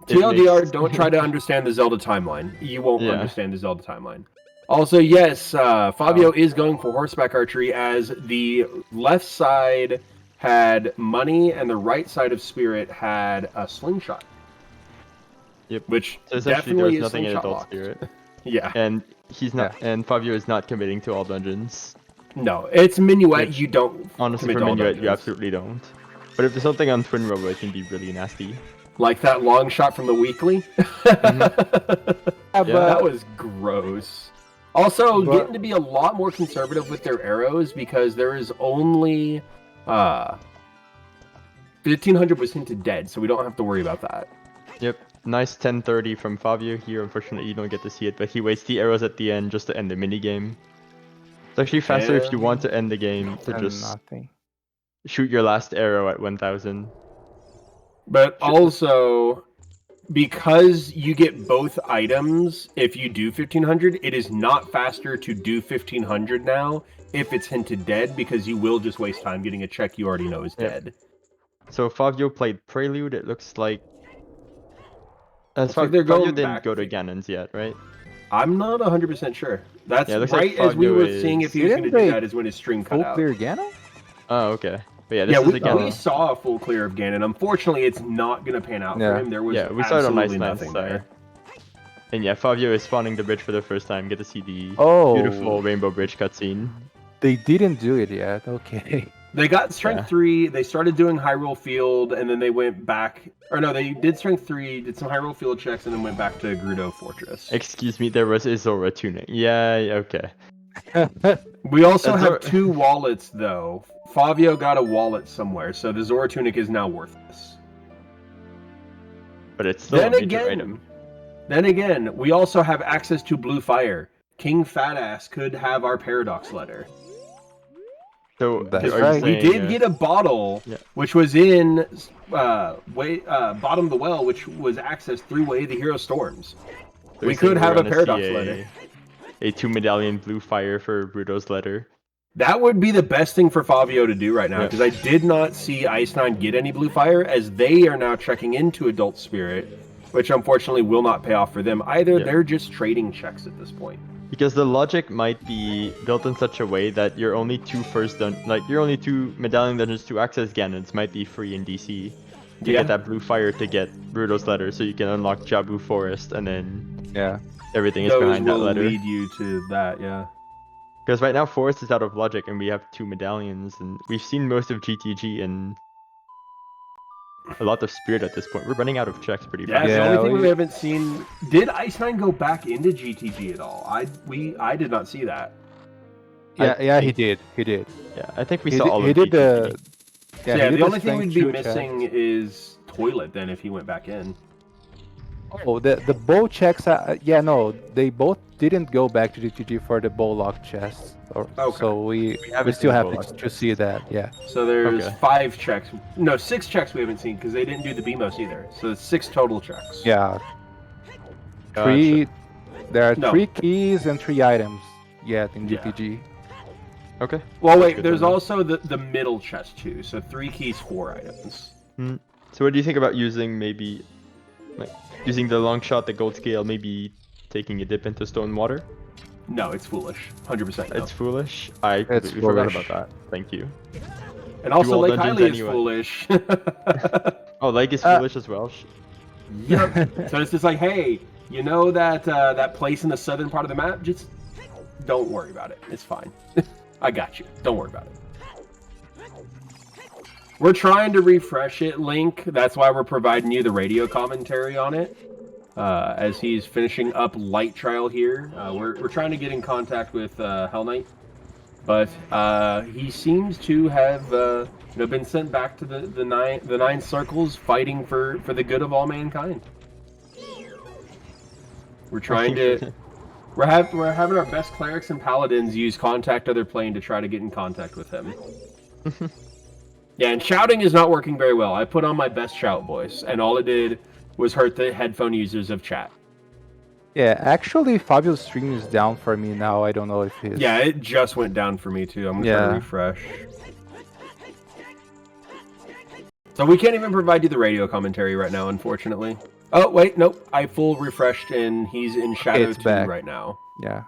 TLDR, don't try to understand the Zelda timeline. You won't understand the Zelda timeline. Also, yes, Favio is going for horseback archery, as the left side had money, and the right side of Spirit had a slingshot. Yep. Which so definitely there's is nothing in slingshot Adult locked. Spirit. Yeah. And he's not. Yeah. And Favio is not committing to all dungeons. No, it's Minuet. You don't. Honestly, for Minuet, you absolutely don't. But if there's something on Twin Robo, it can be really nasty. Like that long shot from the weekly. Mm-hmm. That was gross. Also, getting to be a lot more conservative with their arrows, because there is only 1500 was hinted dead, so we don't have to worry about that. Yep. Nice 1030 from Favio here. Unfortunately, you don't get to see it, but he waits the arrows at the end just to end the minigame. It's actually faster if you want to end the game to just shoot your last arrow at 1000. But also, because you get both items if you do 1500, it is not faster to do 1500 now if it's hinted dead, because you will just waste time getting a check you already know is dead. So Favio played Prelude, it looks like. Looks like they're Favio going didn't back go to to- Ganon's yet, right? I'm not 100% sure. That's Yeah, it looks right like as we Fabio were seeing if he was going to Didn't do they that is when his stream cut Full out. clear Gano? Oh, okay. But yeah, this Yeah, is we, the Ganon. we saw a full clear of Ganon. Unfortunately, it's not going to pan out Yeah. for him. There was Yeah, we saw it on absolutely Icenine nothing side. there. And yeah, Favio is spawning the bridge for the first time. Get to see the Oh. beautiful Rainbow Bridge cutscene. They didn't do it yet. Okay. They got Strength Yeah. 3, they started doing Hyrule Field, and then they went back... Or no, they did Strength 3, did some Hyrule Field checks, and then went back to Gerudo Fortress. Excuse me, there was Izora tuning. Yeah, okay. We also That's have our- 2 wallets, though. Favio got a wallet somewhere, so the Zora Tunic is now worthless. But it's still Then a major again, item. we also have access to Blue Fire. King Fatass could have our Paradox letter. So That's are you right. We saying, did get a bottle, yeah. which was in Bottom of the Well, which was accessed through Way of the Hero Storms. they're We saying could we're have a gonna Paradox see letter. A 2-medallion Blue Fire for Bruto's letter. That would be the best thing for Favio to do right now, Yeah. because I did not see Icenine get any Blue Fire, as they are now checking into Adult Spirit, which unfortunately will not pay off for them either. Yeah. They're just trading checks at this point. Because the logic might be built in such a way that your only two medallion dungeons to access Ganons might be free in DC. To Yeah. get that Blue Fire to get Bruto's letter, so you can unlock Jabu Forest, and then Yeah. everything is Those behind that will letter. lead you to that, yeah. Because right now Forest is out of logic, and we have 2 medallions, and we've seen most of GTG and a lot of Spirit at this point. We're running out of checks pretty Yeah, fast. the Yeah, only thing we- we haven't seen... Did Icenine go back into GTG at all? I did not see that. Yeah, he did. He did. Yeah, I think we He saw did, all he of did GTG. the. Yeah, he did the only thing strength we'd be 2 check. missing is Toilet then if he went back in. Oh, the bow checks. Yeah, no, they both didn't go back to GTG for the bow lock chests. Okay. So we haven't still seen have bow lock to see that. Yeah. So there's Okay. 5 checks. No, 6 checks we haven't seen because they didn't do the BMOS either. So it's 6 total checks. Yeah. Gotcha. 3. There are No. 3 keys and 3 items yet in Yeah. GTG. Okay. Well, That's wait, good to there's know. also the middle chest too. So 3 keys, 4 items. So what do you think about using using the long shot, the gold scale, maybe taking a dip into stone water? No, it's foolish. 100% no. It's foolish. I completely forgot foolish. about that. Thank you. And also, all Lake dungeons Hylia is anyway. foolish. Oh, Lake is foolish as well. Yep. So it's just like, hey, you know that that place in the southern part of the map? Just don't worry about it. It's fine. I got you. Don't worry about it. We're trying to refresh it, Link. That's why we're providing you the radio commentary on it. As he's finishing up Light Trial here. We're trying to get in contact with Hell Knight. But he seems to have been sent back to the nine circles, fighting for the good of all mankind. We're trying to we're having our best clerics and paladins use contact other plane to try to get in contact with him. Yeah, and shouting is not working very well. I put on my best shout voice, and all it did was hurt the headphone users of chat. Yeah, actually, Fabio's stream is down for me now. I don't know if his. Yeah, it just went down for me too. I'm gonna try to Yeah. refresh. So we can't even provide you the radio commentary right now, unfortunately. Oh wait, nope. I full refreshed and he's in Shadow It's 2 back. right now. Yeah.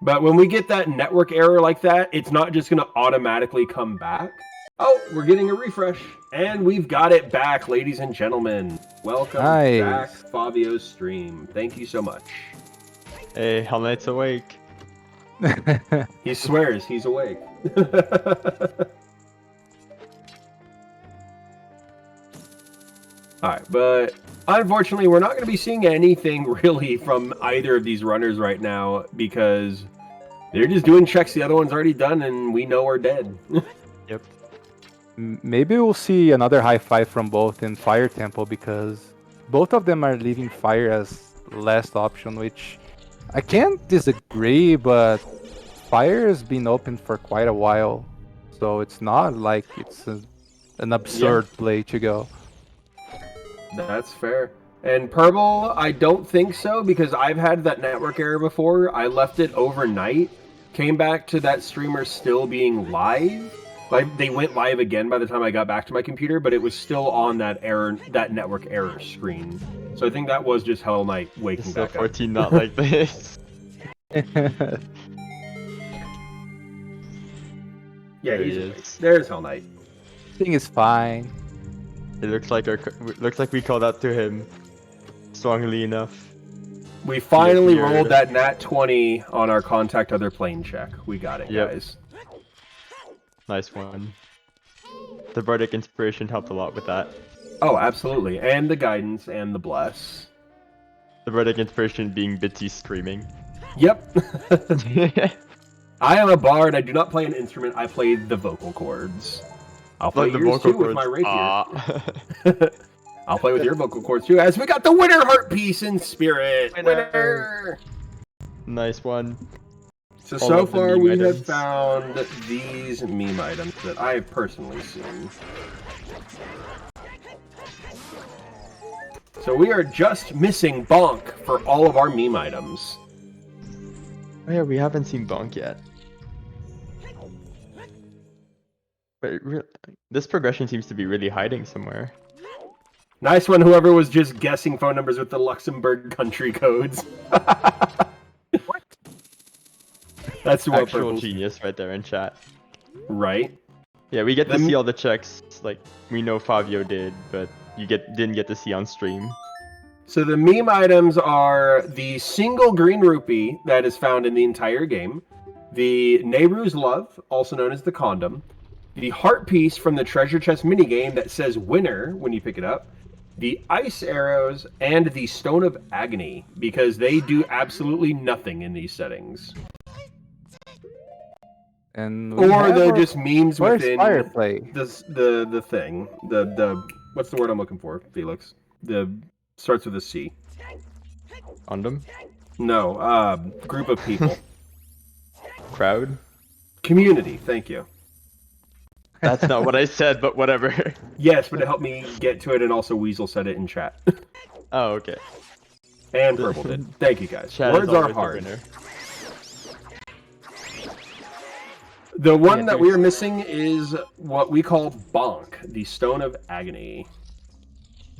But when we get that network error like that, it's not just gonna automatically come back. Oh, we're getting a refresh. And we've got it back, ladies and gentlemen. Welcome Nice. back, Favio's stream. Thank you so much. Hey, Hell Knight's awake. He swears he's awake. Alright, but unfortunately, we're not going to be seeing anything really from either of these runners right now because they're just doing checks the other one's already done and we know are dead. Yep. Maybe we'll see another high five from both in Fire Temple because both of them are leaving Fire as last option, which I can't disagree, but Fire has been open for quite a while, so it's not like it's an absurd play to go. That's fair. And Purple, I don't think so, because I've had that network error before. I left it overnight, came back to that streamer still being live. Like, they went live again by the time I got back to my computer, but it was still on that network error screen. So I think that was just Hell Knight waking Still back up. 14 not like this. Yeah, There he he's, is. there's Hell Knight. Thing is fine. It looks like we called out to him strongly enough. We finally Yeah. rolled that nat 20 on our contact other plane check. We got it, Yep. guys. Nice one. The Bardic Inspiration helped a lot with that. Oh, absolutely. And the guidance and the bless. The Bardic Inspiration being Bitsy screaming. Yep. I am a bard. I do not play an instrument. I play the vocal cords. I'll play Like the yours vocal too with my cords. rapier. Ah. I'll play with your vocal cords too, as we got the winner heart piece in spirit. Winner. Winner! Nice one. So All so of the far meme we have items. found these meme items that I have personally seen. So we are just missing Bonk for all of our meme items. Oh yeah, we haven't seen Bonk yet. But this progression seems to be really hiding somewhere. Nice one, whoever was just guessing phone numbers with the Luxembourg country codes. What? That's what Actual Purple's- genius right there in chat. Right? Yeah, we get to Them- see all the checks like we know Favio did, but you didn't get to see on stream. So the meme items are the single green rupee that is found in the entire game, the Nehru's Love, also known as the condom, the heart piece from the treasure chest minigame that says winner when you pick it up, the ice arrows, and the Stone of Agony, because they do absolutely nothing in these settings. And we Or have they're our just memes first within fireplay. the thing. The what's the word I'm looking for, Felix? The starts with a C. Condom? No, group of people. Crowd? Community, thank you. That's not what I said, but whatever. Yes, but it helped me get to it, and also Weasel said it in chat. Oh, okay. And Purple did. Thank you, guys. Chat Words is are always the hard. winner. The one Yeah, that dude. we are missing is what we call Bonk, the Stone of Agony.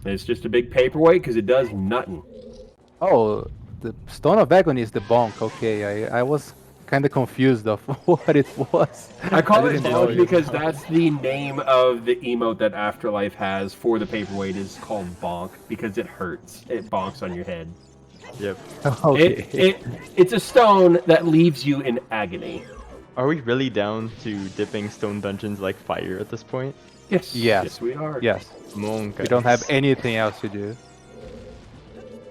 It's just a big paperweight because it does nothing. Oh, the Stone of Agony is the bonk. Okay, I was kind of confused of what it was. I call it didn't know Bonk because that's the name of the emote that Afterlife has for the paperweight is called Bonk because it hurts. It bonks on your head. Yep. Okay. It's a stone that leaves you in agony. Are we really down to dipping stone dungeons like fire at this point? Yes. Yes. Yes, we are. Yes, Monk. we don't have anything else to do.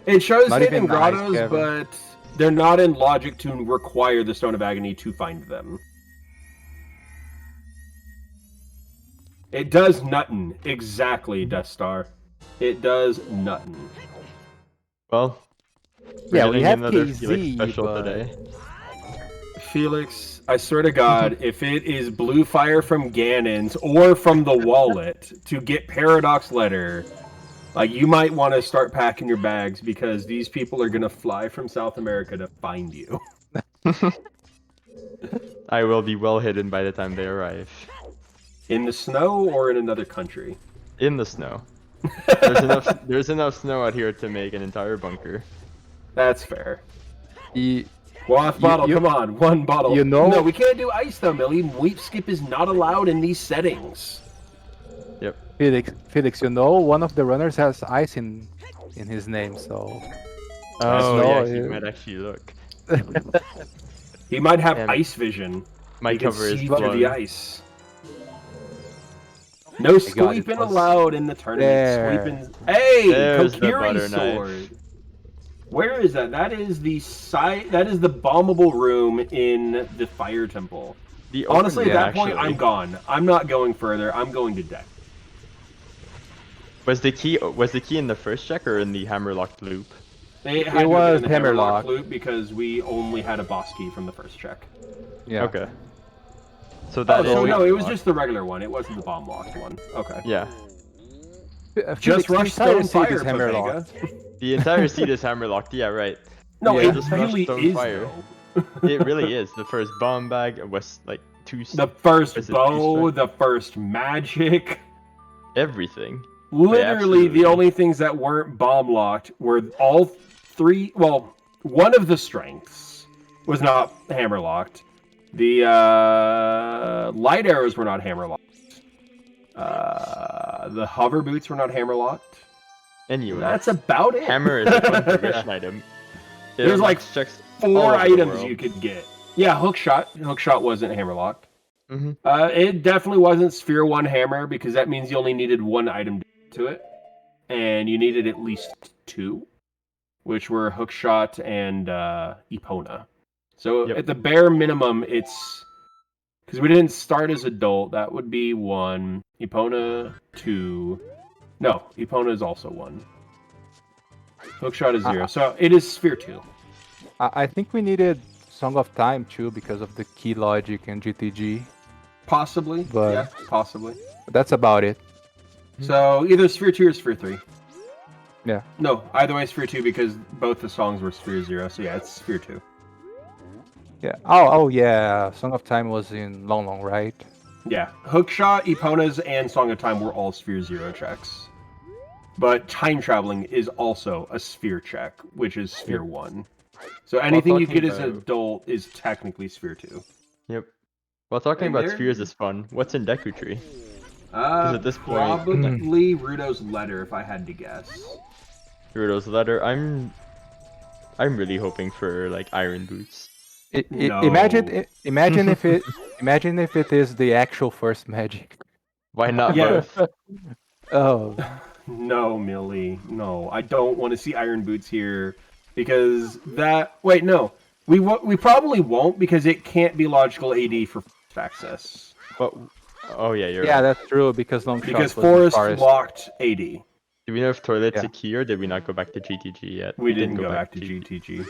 It shows Not hidden even nice, grottos, Kevin. but they're not in logic to require the Stone of Agony to find them. It does nothing. Exactly, Death Star. It does nothing. Well, we're Yeah, we getting have another KZ, Felix special but- today. Felix, I swear to God, if it is Blue Fire from Ganon's or from the wallet to get Paradox Letter, like you might want to start packing your bags because these people are gonna fly from South America to find you. I will be well hidden by the time they arrive. In the snow or in another country. In the snow. There's enough snow out here to make an entire bunker. That's fair. Y- One bottle, come on, one bottle. you know- No, we can't do ice though, Millie. Weep skip is not allowed in these settings. Yep. Felix, you know, one of the runners has ice in his name, so Oh no, yeah, he yeah. might actually look. He might have Damn it. ice vision. My He can cover is see through blown. the ice. No God, it squeeping was- allowed in the tournament. There. Squeeping. Hey, There's the Kokiri butter knife. sword. Where is that? That is the side. That is the bombable room in the fire temple. The open Honestly, at room, that point, actually. I'm gone. I'm not going further. I'm going to deck. Was the key in the first check or in the hammerlocked loop? It, had to have was been in the hammerlock. loop because we only had a boss key from the first check. yeah. Okay. So Oh, that so is no, it was hammerlocked. just the regular one. It wasn't the bomb locked one. Okay. Yeah. Just Felix, the rush entire Stone seed Fire, is hammerlocked. Papega. The entire seed is hammerlocked. Yeah, right. No, Yeah, it just rush really Stone is, Fire. though. It really is. The first bomb bag was like The first was it bow, two-strike? the first magic. Everything. Literally, the absolutely. only things that weren't bomb locked were all three. Well, one of the strengths was not hammer locked. The light arrows were not hammer locked. The hover boots were not hammer locked. Anyway, That's about it. hammer is a fun progression item. It There's like unlocks checks all 4 over the items world. you could get. Yeah, hook shot. Hook shot wasn't hammer locked. Mhm. It definitely wasn't Sphere 1 hammer because that means you only needed 1 item to it. And you needed at least 2, which were hook shot and Epona. So Yep. at the bare minimum, it's... Because we didn't start as adult, that would be 1. Epona, 2. No, Epona is also 1. Hook shot is 0. So it is Sphere 2. I think we needed Song of Time too because of the key logic and GTG. Possibly. But- Yeah, possibly. That's about it. So either Sphere 2 or Sphere 3. Yeah. No, either way Sphere 2 because both the songs were Sphere 0. So yeah, it's Sphere 2. Yeah. Oh yeah. Song of Time was in Long Long, right? Yeah. Hookshot, Eponas, and Song of Time were all Sphere 0 checks. But time traveling is also a Sphere check, which is Sphere 1. So anything you talking get as an about- adult is technically Sphere 2. Yep. While talking And about there- spheres is fun, what's in Deku Tree? at this point- Probably Rudo's letter, if I had to guess. Rudo's letter. I'm really hoping for like iron boots. No. Imagine if it is the actual first magic. Why not Yeah. both? Oh, No, Millie. No, I don't want to see Iron Boots here because that. Wait, no. We probably won't because it can't be logical AD for access But oh yeah, you're yeah, right. that's true because long because shot was in Forest blocked AD. Do we know if toilet's Yeah. a key or did we not go back to GTG yet? We didn't go back to GTG.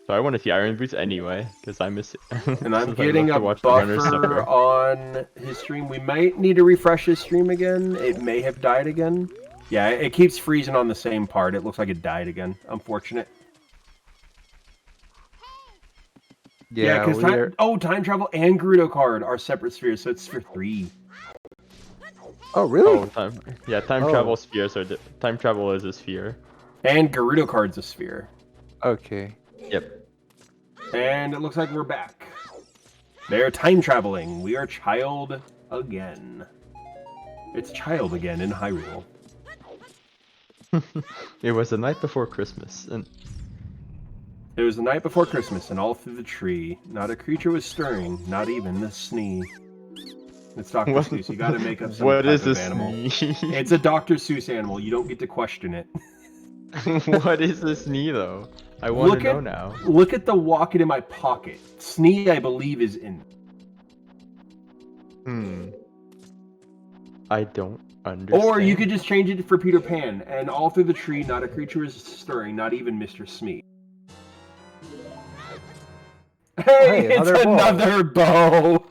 So I want to see iron boots anyway because I miss it. And I'm Since I getting love a to watch the runners buffer suffer. on his stream. We might need to refresh his stream again. It may have died again. Yeah, it keeps freezing on the same part. It looks like it died again. Unfortunate. yeah. because time travel and Gerudo card are separate spheres, so it's Sphere 3. Oh really? Oh, time Oh. travel spheres are time travel is a sphere. And Gerudo card's a sphere. Okay. Yep. And it looks like we're back. They're time traveling. We are child again. It's child again in Hyrule. It was the night before Christmas, and It was the night before Christmas, and all through the tree, not a creature was stirring, not even the snee. It's Dr. What- Seuss. You gotta make up some what type is of this? animal. Knee? It's a Dr. Seuss animal. You don't get to question it. What is this knee though? I want Look to know at- now. Look at the walking in my pocket. Snee, I believe, is in. I don't understand. Or you could just change it for Peter Pan, and all through the tree, not a creature is stirring, not even Mr. Smee. Hey, Hey, it's another bow. another bow!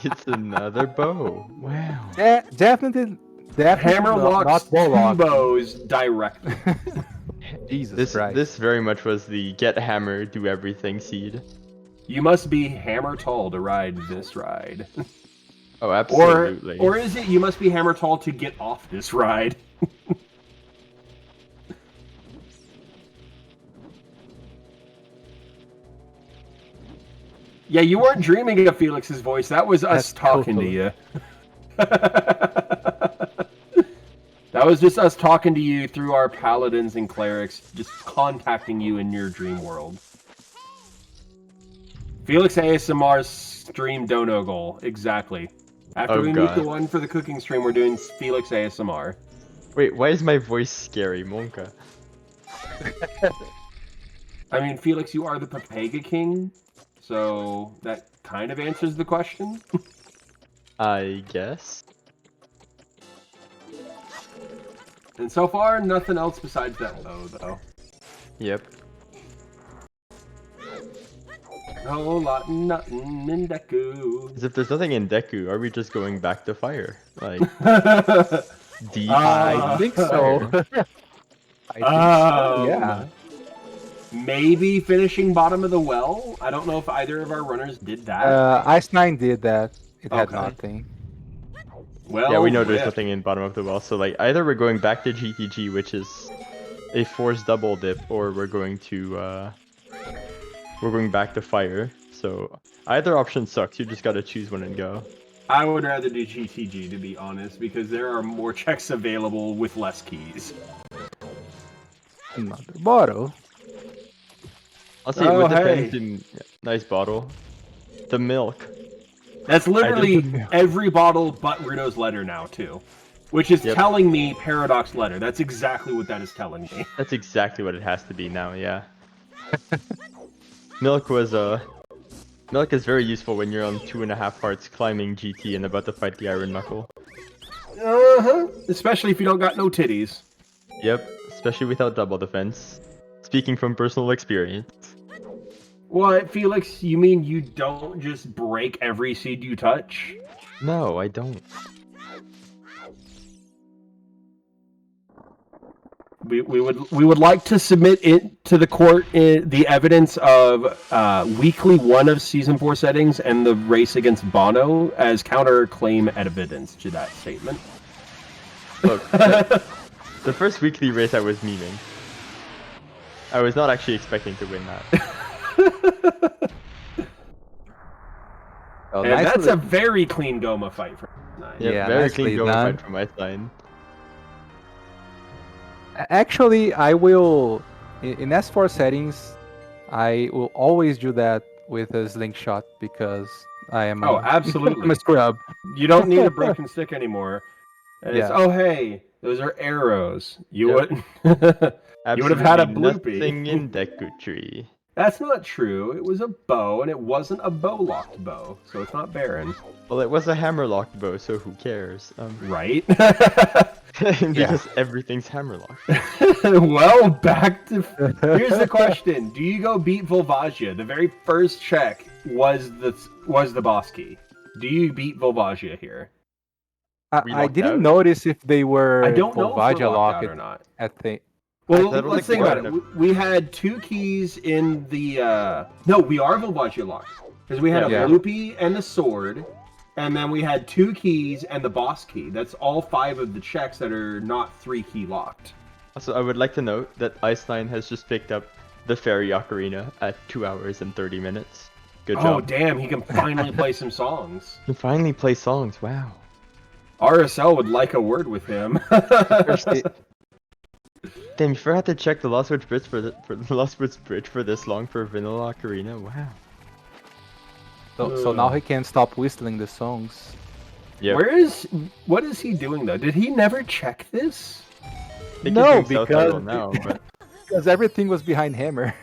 It's another bow. Wow. Definitely Hammer not locks bow two lock. bows directly. Jesus Christ. This very much was the get hammer, do everything seed. You must be hammer tall to ride this ride. Oh, Or, absolutely. or is it you must be hammer tall to get off this ride? Yeah, you weren't dreaming of Felix's voice. That was us That's talking totally- to you. That was just us talking to you through our paladins and clerics, just contacting you in your dream world. Felix ASMR stream dono goal. Exactly. After Oh, we meet God. the one for the cooking stream, we're doing Felix ASMR. Wait, why is my voice scary, Monka? I mean, Felix, you are the Papega King, so that kind of answers the question. I guess. And so far, nothing else besides that bow, though. Yep. A whole lot, nothing in Deku. As if there's nothing in Deku, are we just going back to fire? Like, deep. I think so. I think so. Yeah. Maybe finishing bottom of the well. I don't know if either of our runners did that. Icenine did that. It had Okay. nothing. Well, Yeah, we know there's rip. nothing in bottom of the well. So like either we're going back to GTG, which is a forced double dip, or we're going back to fire. So either option sucks. You just gotta choose one and go. I would rather do GTG, to be honest, because there are more checks available with less keys. Another bottle. I'll say Oh, with the hey. Phantom, nice bottle. The milk. That's literally did- every bottle but Rudo's letter now, too. Which is Yep. telling me Paradox letter. That's exactly what that is telling me. That's exactly what it has to be now. Yeah. Milk was Milk is very useful when you're on 2.5 hearts climbing GT and about to fight the Iron Knuckle. Uh-huh. Especially if you don't got no titties. Yep, especially without double defense. Speaking from personal experience. What, Felix? You mean you don't just break every seed you touch? No, I don't. We would like to submit it to the court the evidence of weekly 1 of season 4 settings and the race against Bono as counterclaim evidence to that statement. Look, the first weekly race I was memeing. I was not actually expecting to win that. Oh, And that's nicely- a very clean Goma fight for Nine. Yep, Yeah, very nicely clean go done. fight from Icenine. Actually, I will in S4 settings. I will always do that with a slingshot because I am. Oh, I'm absolutely. a scrub. You don't need a broken stick anymore. And it's, Yeah. oh, hey, those are arrows. You Yep. would... You would have had a Absolutely bloopy. Nothing in Dekutri. That's not true. It was a bow, and it wasn't a bow-locked bow, so it's not barren. Well, it was a hammer-locked bow, so who cares? Right? Because everything's hammer-locked. Well, back to... Here's the question. Do you go beat Volvagia? The very first check was the boss key. Do you beat Volvagia here? We I locked didn't out? notice if they were I don't know if we're Volvagia locked out locked or not. at the. Well, I don't let's think think we're about it. in We had 2 keys in the... No, we are Volvagia locked. Because we had Yeah. a Bloopy and the sword, and then we had 2 keys and the boss key. That's all 5 of the checks that are not 3-key locked. Also, I would like to note that Icenine has just picked up the Fairy Ocarina at 2 hours and 30 minutes. Good Oh, job. damn, he can finally play some songs. You can finally play songs, wow. RSL would like a word with him. Damn, you forgot to check the Lost Woods Bridge for the Lost Woods Bridge for this long for Vanilla Ocarina, wow. So now he can't stop whistling the songs. Yep. What is he doing though? Did he never check this? I think No, he's doing South because- Hyrule now, but Because everything was behind Hammer.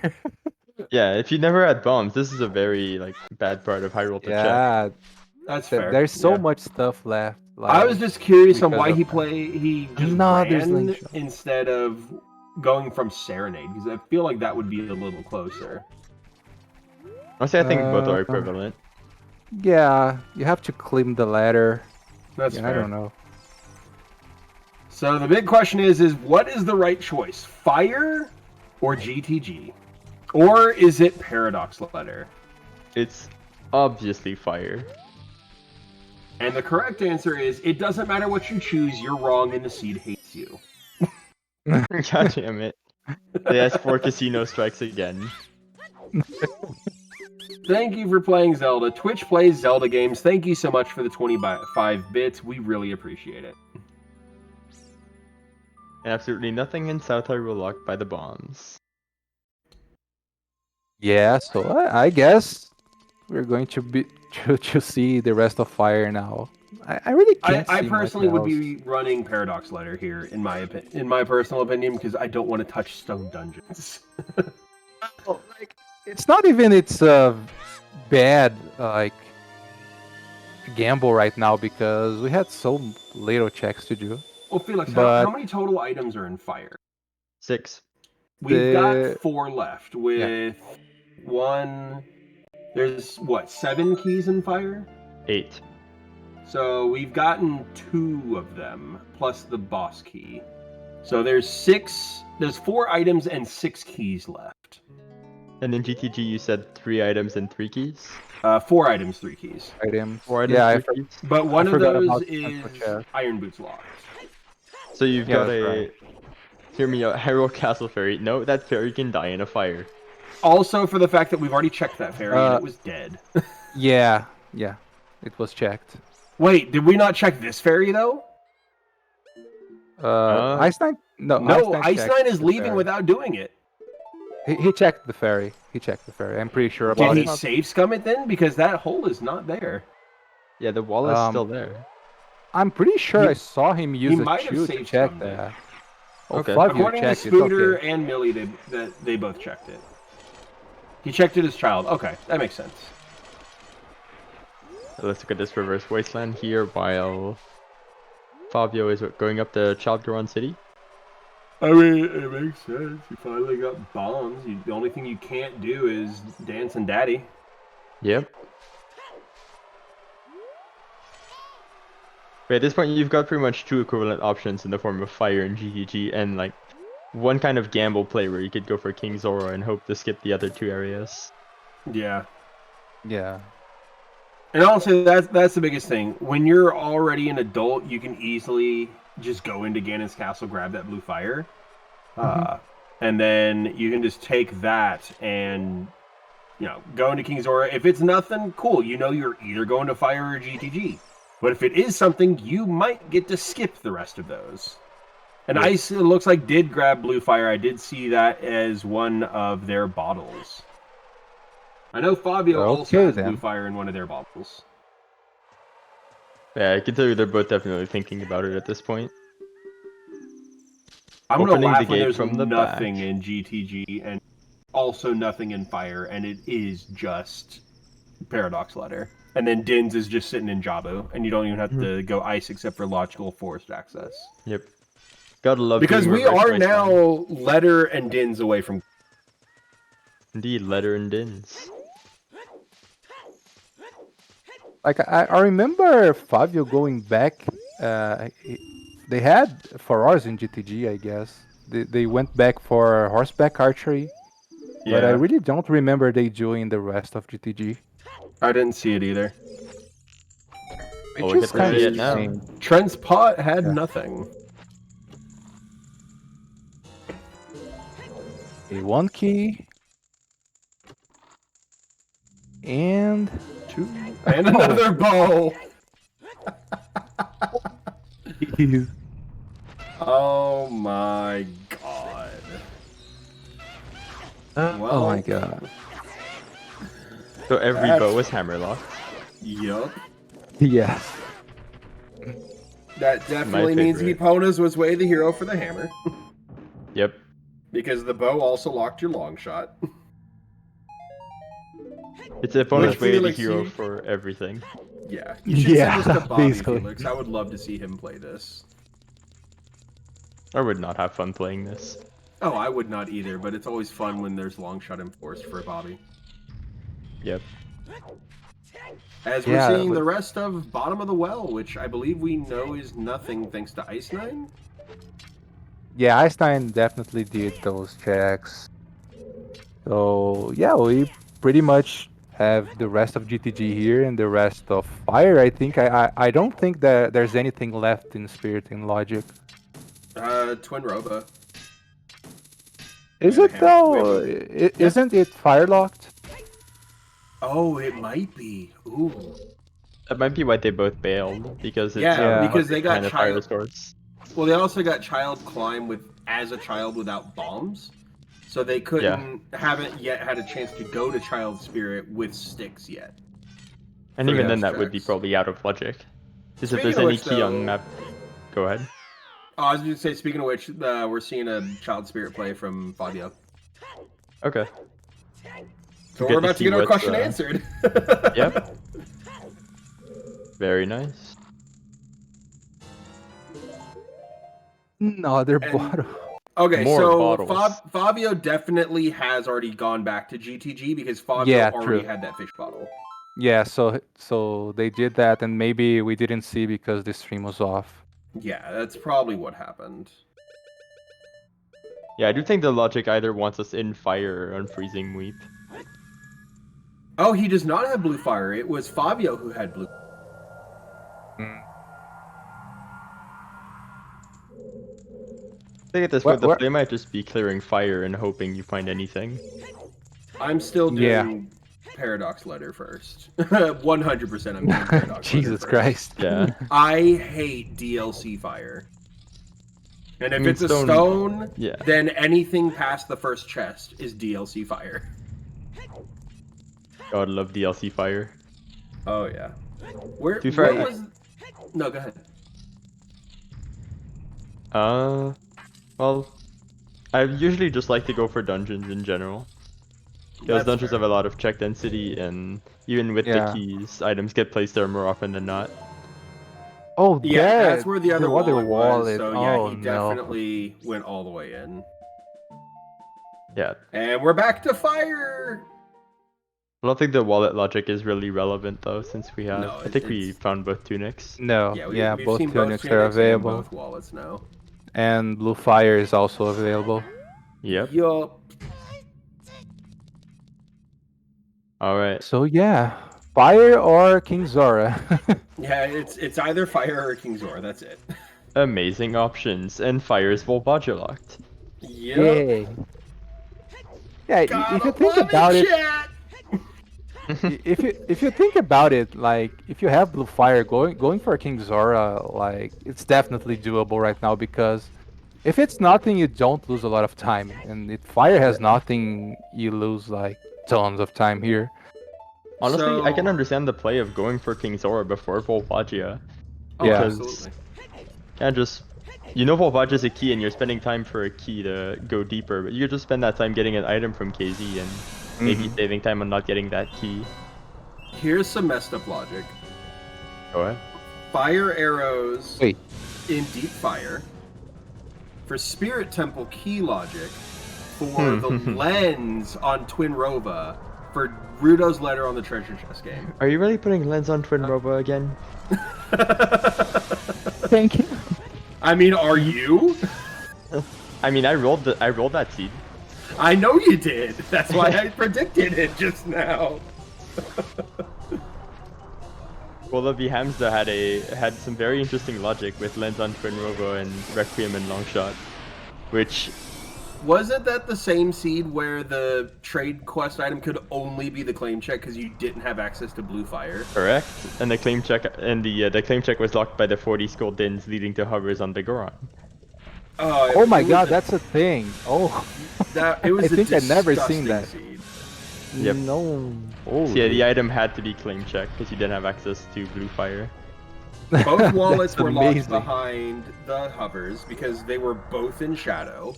yeah, if you never had bombs, this is a very like bad part of Hyrule to check. Yeah, That's fair. there's so Yeah. much stuff left. Like, I was just curious on because why of- he just Another ran slingshot. instead of going from Serenade, because I feel like that would be a little closer. Honestly, I think both are Uh, equivalent. Yeah, you have to climb the ladder. That's Yeah, fair. I don't know. So the big question is what is the right choice? Fire or GTG? Or is it Paradox Letter? It's obviously fire. And the correct answer is it doesn't matter what you choose, you're wrong and the seed hates you. God damn it. The S4 Casino strikes again. Thank you for playing Zelda. Twitch plays Zelda games. Thank you so much for the 25 bits. We really appreciate it. And absolutely nothing in South Hyrule locked by the bombs. Yeah, so I guess we're going to be to see the rest of Fire now. I really can't. I see personally much would else. be running Paradox Letter here, in my personal opinion, because I don't want to touch stone dungeons. Well, like, it's not even bad like gamble right now because we had so little checks to do. Well, Felix, But- how many total items are in Fire? 6. We've got The- 4 left with 1... There's, what, 7 keys in Fire? 8. So we've gotten 2 of them, plus the boss key. So there's 4 items and 6 keys left. And in GTG, you said 3 items and 3 keys. 4 items, 3 keys. Items. 4 items, Yeah, 3 keys. But one I of forgot those about is Central Chest. Iron Boots locked. So you've Yeah, got that's a. right. Hear me out. Hyrule Castle Fairy. No, that fairy can die in a fire. Also, for the fact that we've already checked that fairy and it was dead. Yeah, it was checked. Wait, did we not check this fairy though? Icenine? No, No, Icenine checked Icenine is the leaving ferry. without doing it. He checked the ferry. I'm pretty sure Did about he it. save scum it then? Because that hole is not there. Yeah, the wall is still there. I'm pretty sure He- I saw him use a might have chew to saved check some, that. Okay. Flavio According to checked it, Spooter okay. and Millie, they both checked it. He checked it as child. Okay, that makes sense. Let's look at this reverse wasteland here while Favio is going up the Child Goron City. I mean, it makes sense. You finally got bombs. The only thing you can't do is dance and daddy. Yep. But at this point, you've got pretty much 2 equivalent options in the form of fire and GTG, and like one kind of gamble play where you could go for King Zora and hope to skip the other 2 areas. Yeah. Yeah. And honestly, that's the biggest thing. When you're already an adult, you can easily just go into Ganon's castle, grab that blue fire, and then you can just take that and go into King Zora. If it's nothing, cool. You're either going to fire or GTG. But if it is something, you might get to skip the rest of those. And Yeah. Ice, it looks like, did grab blue fire. I did see that as one of their bottles. I know Favio also has blue fire in one of their bottles. Yeah, I can tell you they're both definitely thinking about it at this point. I'm going to Opening the laugh when gate there's from the nothing back. in GTG and also nothing in fire, and it is just Paradox Letter. And then Din's is just sitting in Jabu, and you don't even have to go ice except for logical forest access. Yep. Gotta love Because being we reverse are wasteland. now Letter and Din's away from... Indeed, Letter and Dins. Like I remember Favio going back. They had Farars in GTG, I guess. They went back for horseback archery, but I really don't remember they doing the rest of GTG. I didn't see it either. Oh, Which we is get to kind see of it now. insane. Trent's pot had Yeah. nothing. A 1 key. And 2. And another bow! Oh my god. oh my god. So every That's- bow was hammerlocked. Yup. Yeah. That definitely My means favorite. Epona's was way the hero for the hammer. Yep. Because the bow also locked your long shot. It's a bonus Which way to Felix, hero you- for everything. Yeah. You should Yeah, send this to Bobby, basically. Felix. I would love to see him play this. I would not have fun playing this. Oh, I would not either, but it's always fun when there's long shot enforced for Bobby. Yep. As we're Yeah, seeing but- the rest of Bottom of the Well, which I believe we know is nothing thanks to Icenine. Yeah, Icenine definitely did those checks. So yeah, we pretty much have the rest of GTG here and the rest of Fire. I think I don't think that there's anything left in Spirit and Logic. Twin Roba. Is Yeah, it yeah. though? Wait. Isn't it fire locked? Oh, it might be. Ooh. That might be why they both bailed, because it's Yeah, Yeah. because they got kind of fire child. swords. Well, they also got child climb as a child without bombs, so they couldn't haven't yet had a chance to go to child spirit with sticks yet. And For even those then, that would be checks. probably out of logic. Because if Speaking there's of any which, key on though- map, go ahead. Oh, I was going to say, speaking of which, we're seeing a child spirit play from Favio. Okay. So Good we're to about to see get our what's, question answered. Yep. Very nice. Another And- bottle. Okay, More so bottles. Favio definitely has already gone back to GTG because Favio Yeah, already true. had that fish bottle. Yeah, so they did that, and maybe we didn't see because the stream was off. Yeah, that's probably what happened. Yeah, I do think the logic either wants us in fire or unfreezing weep. Oh, he does not have blue fire. It was Favio who had blue. Mm. I think at this point the play might just be clearing fire and hoping you find anything. I'm still Yeah. doing Paradox Letter first. 100% I'm doing Paradox Letter Jesus first. Christ. Yeah. I hate DLC fire. And if mean, it's a stone, yeah. then anything past the first chest is DLC fire. God, love DLC fire. Oh yeah. Where To be fair, was? No, go ahead. Well, I usually just like to go for dungeons in general. Because That's dungeons fair. have a lot of check density, and even with the keys, items get placed there more often than not. Oh, Yeah, that's where the other wallet was. wallet. So yeah, Oh, he no. definitely went all the way in. Yeah. And we're back to fire. I don't think the wallet logic is really relevant though, since we have. No, I think we it's- found both tunics. No, Yeah, we've both seen both tunics are tunics and available, both wallets now. and blue fire is also available. Yep. Yup. Alright. So yeah, fire or King Zora. Yeah, it's either fire or King Zor. That's it. Amazing options, and fire is Volvagia locked. Yep. Yay. Yeah, if you think about it, if you think about it, like if you have blue fire, going for King Zora, like it's definitely doable right now, because if it's nothing, you don't lose a lot of time, and if fire has nothing, you lose like tons of time here. Honestly, I can So- understand the play of going for King Zora before Volvagia. Oh, Yeah. absolutely. Yeah, just you know Volvagia is a key, and you're spending time for a key to go deeper, but you could just spend that time getting an item from KZ and maybe saving time on not getting that key. Here's some messed up logic. Go ahead. Fire arrows Wait. in deep fire. For Spirit Temple key logic. For the lens on Twin Rova. For Rudo's letter on the treasure chest game. Are you really putting lens on Twin Rova again? Thank you. I mean, are you? I mean, I rolled that seed. I know you did. That's why I predicted it just now. Gola v Hamza had some very interesting logic with lens on Twin Rova and Requiem and Longshot, which Wasn't that the same seed where the trade quest item could only be the claim check because you didn't have access to blue fire? correct, and the claim check was locked by the 40 skull dins leading to hovers on the Goron. Oh my god, that's a thing. Oh, It was I think I'd never seen disgusting that. seed. Yep. No. Oh, So yeah, the item had to be claim check because you didn't have access to blue fire. Both wallets That's were locked amazing. behind the hovers because they were both in shadow.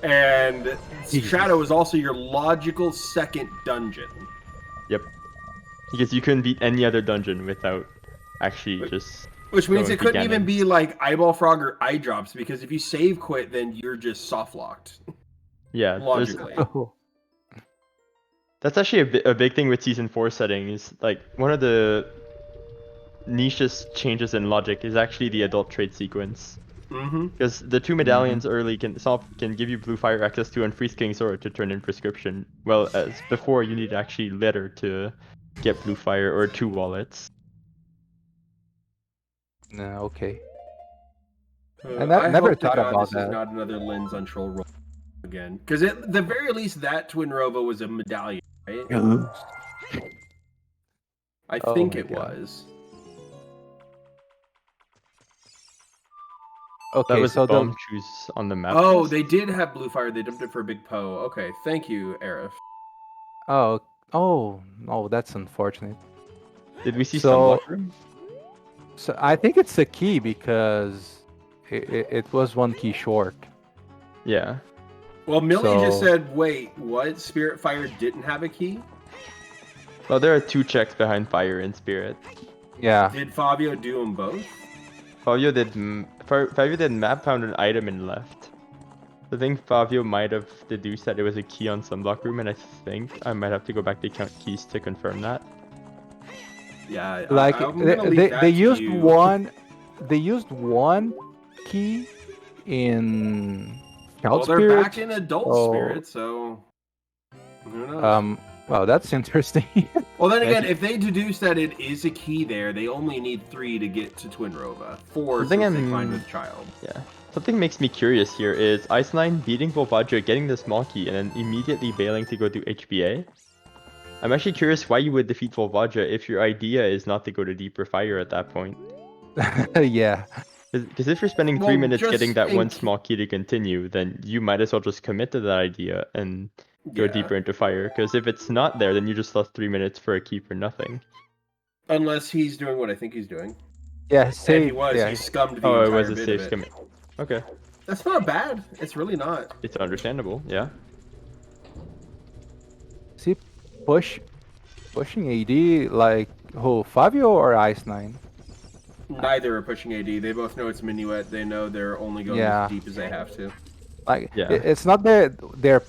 And Jesus. shadow is also your logical second dungeon. Yep. Because you couldn't beat any other dungeon without actually just. Which means going it couldn't to even Ganon. be like eyeball frog or eye drops because if you save quit, then you're just soft locked. Yeah. Logically. Oh. That's actually a big thing with Season 4 settings. Like, one of the nichest changes in logic is actually the adult trade sequence. Mm-hmm. Because the two medallions early can give you blue fire access to unfreeze King Zora to turn in prescription. Well, as before, you need actually letter to get blue fire or 2 wallets. No, okay. I I never hope to thought God about this that. is not another lens on troll roll again. Because at the very least, that Twin Rova was a medallion, right? I Oh think my it God. was. Okay, That was so the bomb choose on the map. Oh, list. they did have blue fire. They dumped it for a big Poe. Okay, thank you, Arif. oh, that's unfortunate. Did we see So- Sunblock Room? So I think it's a key because it was one key short. Yeah. Well, Millie just So- said, wait, what? Spirit Fire didn't have a key? Well, there are 2 checks behind fire and spirit. Yeah. Did Fabio do them both? Favio did map found an item and left. I think Favio might have deduced that it was a key on Sunblock Room, and I think I might have to go back to count keys to confirm that. Yeah, Like I'm gonna leave they that they to used you. they used one key in Child Well, they're Spirit. back in Adult Oh. Spirit, so who knows? Well, that's interesting. Well, then again, Actually- if they deduce that it is a key there, they only need 3 to get to Twin Rova. 4 Something since they I'm- find with Child. Yeah. Something makes me curious here is Icenine beating Volvagia, getting the small key, and then immediately bailing to go to HBA. I'm actually curious why you would defeat Volvagia if your idea is not to go to Deeper Fire at that point. Yeah. Because if you're spending 3 Well, minutes getting just that one in- small key to continue, then you might as well just commit to that idea and go Yeah. deeper into fire. Because if it's not there, then you just lost 3 minutes for a key for nothing. Unless he's doing what I think he's doing. Yeah, And say he was. yeah. He scummed the Oh, it entire was a bit safe of it. commit. Okay, That's not bad. It's really not. it's understandable. Yeah. See, pushing AD like who, Favio or Icenine? Neither are pushing AD. They both know it's Minuet. They know they're only going Yeah. as deep as they have to. Like Yeah. it's not that they're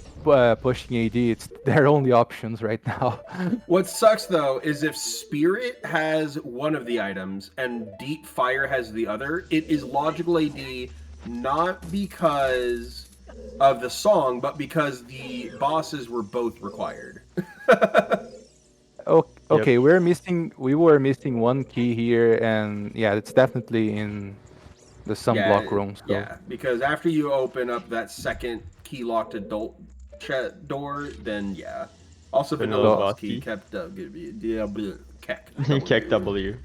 pushing AD; it's their only options right now. What sucks though is if Spirit has one of the items and Deep Fire has the other, it is logical AD not because of the song, but because the bosses were both required. Okay, we were missing one key here, and yeah, it's definitely in the sunblock room. So. Yeah, because after you open up that second key locked adult door, then yeah. Also, Vanilla Vanilla Boss Boss key key. kept Keck. Keck W.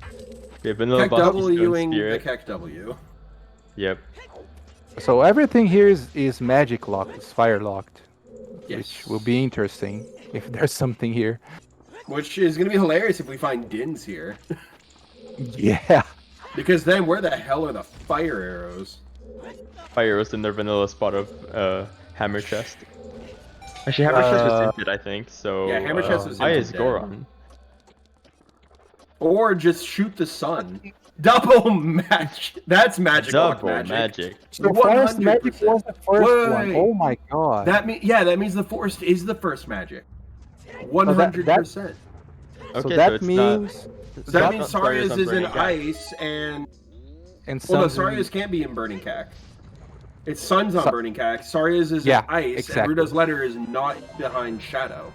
Yeah, Vanilla Keck Boss keys going Wing the Spirit. Keck W. Yep. So everything here is magic locked, it's fire locked, Yes. which will be interesting if there's something here. Which is going to be hilarious if we find Dins here. Yeah. Because then where the hell are the fire arrows? Fire was in their vanilla spot of Hammer Chest. Actually, Hammer Chest was hinted, I think. So Yeah, Hammer Chest was Why hinted is dead. Goron? Or just shoot the sun. Double match. That's magic. lock Double magic. The forest magic 100%. was the first one. Wait. Oh my god. That means the forest is the first magic. 100%. So Okay, that so it's means So that not means Saria's Saria's on is in Burning Cack. ice and and well, no, Sun's in- Saria's can't be in Burning Cack. It's Sun's on Su- Burning Cack. Saria's is Yeah, in ice, exactly. and Rudo's letter is not behind Shadow.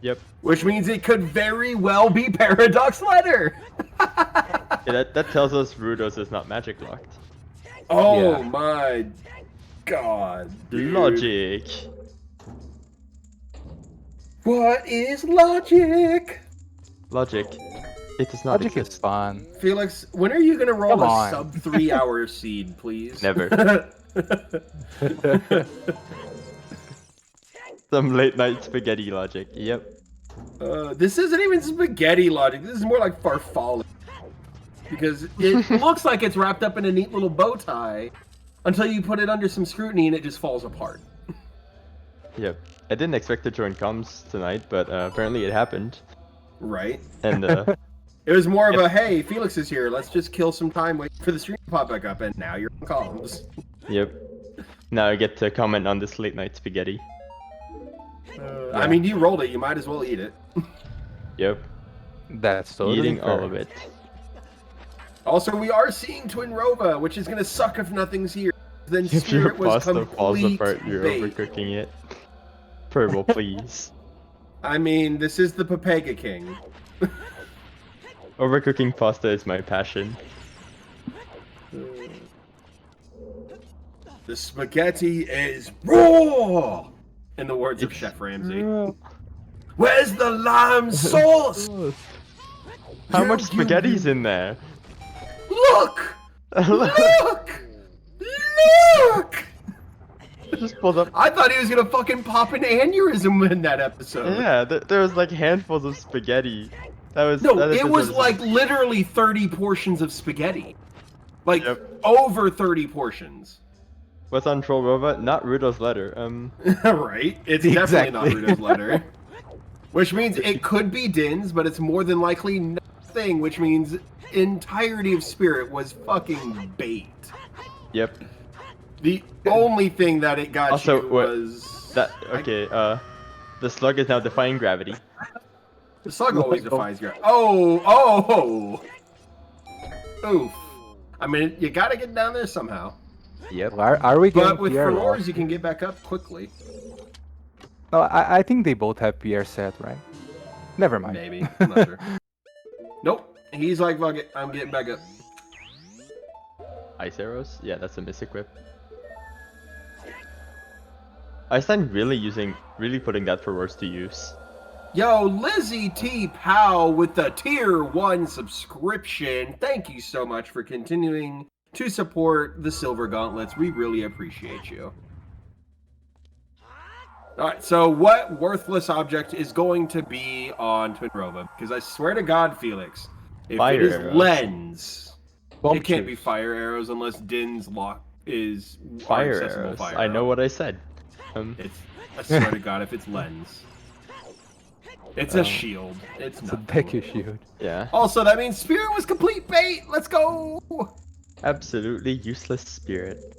Yep. Which means it could very well be Paradox Letter. Yeah, that tells us Rudos is not magic locked. Oh Yeah. my god. Dude. Logic. What is logic? Logic. It does not Logic is exist. fun. Felix, when are you gonna roll Come a on. sub 3 hour seed, please? Never. Some late night spaghetti logic. Yep. This isn't even spaghetti logic. This is more like farfalle. Because it looks like it's wrapped up in a neat little bow tie until you put it under some scrutiny and it just falls apart. Yep. I didn't expect to join comms tonight, but apparently it happened. Right? And It was more of a, hey, Felix is here. Let's just kill some time waiting for the stream to pop back up. And now you're on columns. yep. Now I get to comment on this late night spaghetti. I mean, you rolled it. You might as well eat it. Yep. That's totally Eating fair. all of it. Also, we are seeing Twin Rova, which is going to suck if nothing's here. Then If your Spirit was pasta falls complete apart, you're bait. overcooking it. Purple, please. I mean, this is the Papega King. Overcooking pasta is my passion. The spaghetti is raw! In the words of Chef Ramsay. Where's the lime sauce? How You- much you- spaghetti's in there? Look! Look! Look! Look! Just pulled up. I thought he was gonna fucking pop an aneurysm in that episode. Yeah, there was like handfuls of spaghetti. That was No, that it episode was is- like literally 30 portions of spaghetti. Like, Yep. over 30 portions. What's on Troll Robot? Not Rudo's letter. Right? It's definitely not Exactly. Rudo's letter. Which means it could be Din's, but it's more than likely nothing, which means entirety of Spirit was fucking bait. Yep. The only thing that it got Also, you what- was... That okay. The slug is now defying gravity. The slug always defies your. Oh! Oof. I mean, you gotta get down there somehow. Yep. Are we getting But with Pierre Furors, lost you can here? get back up quickly. No, I think they both have Pierre set, right? Never mind. Maybe. I'm not sure. Nope. He's like, fuck it. I'm getting back up. Ice arrows? Yeah, that's a Mystic Whip. Iceland really putting that for words to use. Yo, Lizzie T. Powell with the Tier 1 subscription. Thank you so much for continuing to support the Silver Gauntlets. We really appreciate you. Alright, so what worthless object is going to be on Twinrova? Because I swear to God, Felix, if Fire it is arrows. lens, Bomb it can't be shoes. fire arrows unless Din's lock is Fire accessible arrows. fire I know arrow. what I said. It's, I swear to God, if it's lens. It's a shield. It's It's a not. Deku shield. Yeah. Also, that means Spirit was complete bait. Let's go. Absolutely useless spirit.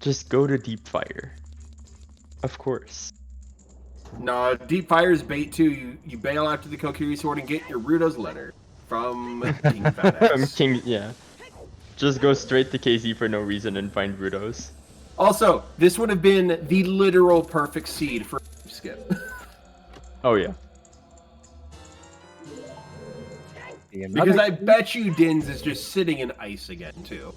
Just go to deep fire. Of course. No, Deep Fire's bait too. You bail after the Kokiri sword and get your Rudo's letter from King Fat King, yeah. Just go straight to KZ for no reason and find Rudos. Also, this would have been the literal perfect seed for skip. Oh yeah. Because I bet you Din's is just sitting in ice again too.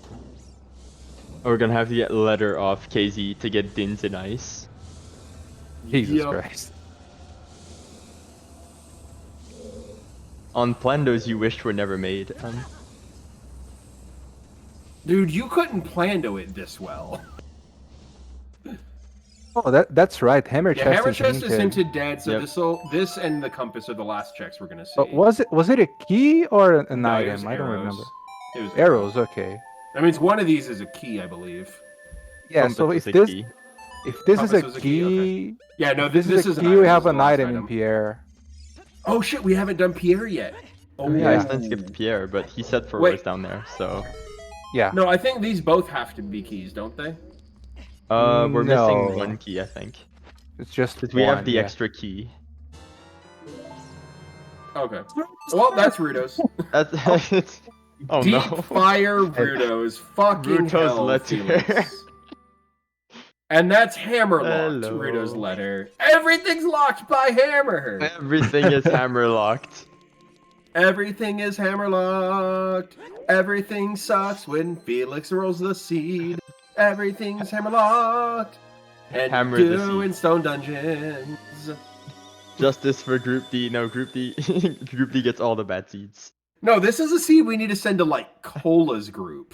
Oh, we're gonna have to get letter off KZ to get Dins in ice. Jesus Yep. Christ. On Plandos you wished were never made. Dude, you couldn't plando it this well. Oh, that's right. Hammer Yeah, chest Hammer is Chest is hinted. hinted dead, so Yep. this and the Compass are the last checks we're gonna see. But was it a key or an No, it item? was I don't arrows. remember. It was Arrows, okay. That means one of these is a key, I believe. Yeah, Compass so is if a this key. is a Compass was a key, key, Yeah, no, if this this is is a an key, item. we have This is an the last item in Pierre. Oh shit, we haven't done Pierre yet. Oh Yeah, Yeah. Iceland skipped Pierre, but he said for Wait. words down there, so. Yeah. No, I think these both have to be keys, don't they? We're missing No. one key, I think. It's just Because we have one, the yeah. extra key. Okay. Well, that's Rudo's. That's it's... Oh Deep no. Fire Rudo's. Fucking Rudo's hell, letter. Felix. And that's hammer locked, Hello. Rudo's letter. Everything's locked by hammer. Everything is hammer locked. Everything is hammer locked. Everything sucks when Felix rolls the seed. Everything's hammer locked. And Hammer you're the doing seed. Stone Dungeons. Justice for Group D. No, Group D. Group D gets all the bad seeds. No, this is a seed we need to send to, like, Cola's group.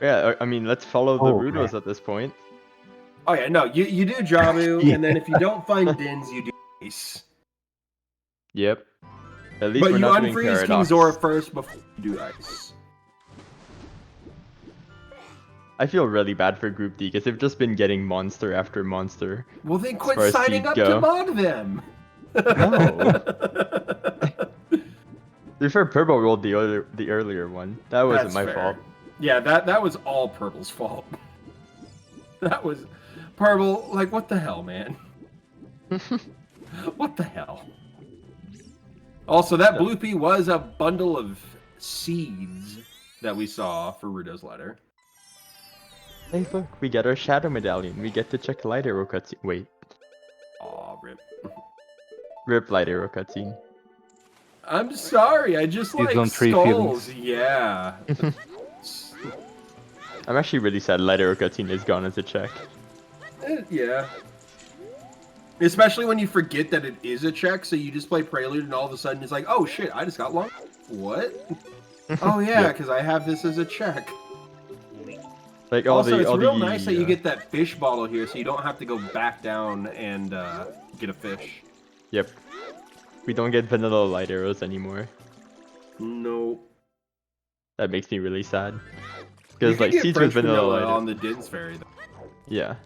Yeah, I mean, let's follow the Oh, Rudos man. at this point. Oh, yeah, no, you do Jamu, Yeah. and then if you don't find Dins, you do Ace. Yep. At least But we're you not doing unfreeze King Paradox. Zora first before you do Ice. I feel really bad for Group D because they've just been getting monster after monster. Well, then far quit as signing seeds up go. to mod them. No. To be fair, Purple rolled the earlier one. That wasn't That's my fair. fault. Yeah, that was all Purple's fault. That was Purple. Like, what the hell, man? What the hell? Also, that Bloopy was a bundle of seeds that we saw for Rudo's letter. Hey, look, we get our Shadow Medallion. We get to check Light Arrow cutscene. Wait, Aw, rip. rip Light Arrow cutscene. I'm sorry, I just These like don't treat skulls. feelings. Yeah. I'm actually really sad Light Arrow cutscene is gone as a check. Yeah. Especially when you forget that it is a check, so you just play Prelude and all of a sudden it's like, oh shit, I just got long. What? Oh yeah, Yep. because I have this as a check. Like all Also, the it's all real the, nice that you get that fish bottle here, so you don't have to go back down and get a fish. Yep. We don't get vanilla light arrows anymore. No. That makes me really sad. You Because can like get seeds French with vanilla vanilla light on the Dins Ferry, though. Yeah.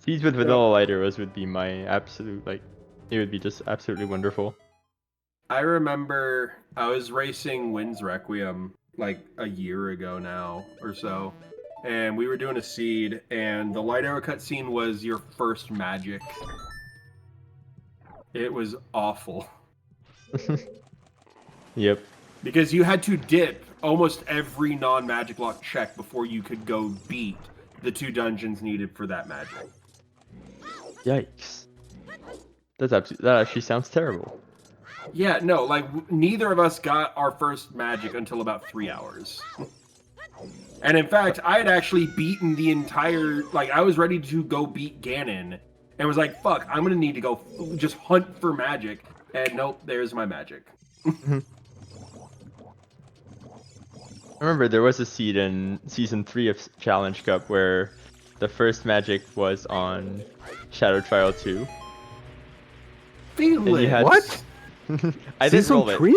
Seeds with vanilla light arrows would be my absolute like it would be just absolutely wonderful. I remember I was racing Wind's Requiem like a year ago now or so, and we were doing a seed, and the light arrow cutscene was your first magic. It was awful. Yep. Because you had to dip almost every non-magic lock check before you could go beat the 2 dungeons needed for that magic. Yikes. That actually sounds terrible. Yeah, no, like, neither of us got our first magic until about 3 hours. And in fact, I had actually beaten the entire... Like, I was ready to go beat Ganon. And was like, fuck, I'm gonna need to go just hunt for magic. And nope, there's my magic. I remember there was a seed in Season 3 of Challenge Cup where the first magic was on Shadow Trial 2. Feel And you it. had... What? I did Season roll it. 3?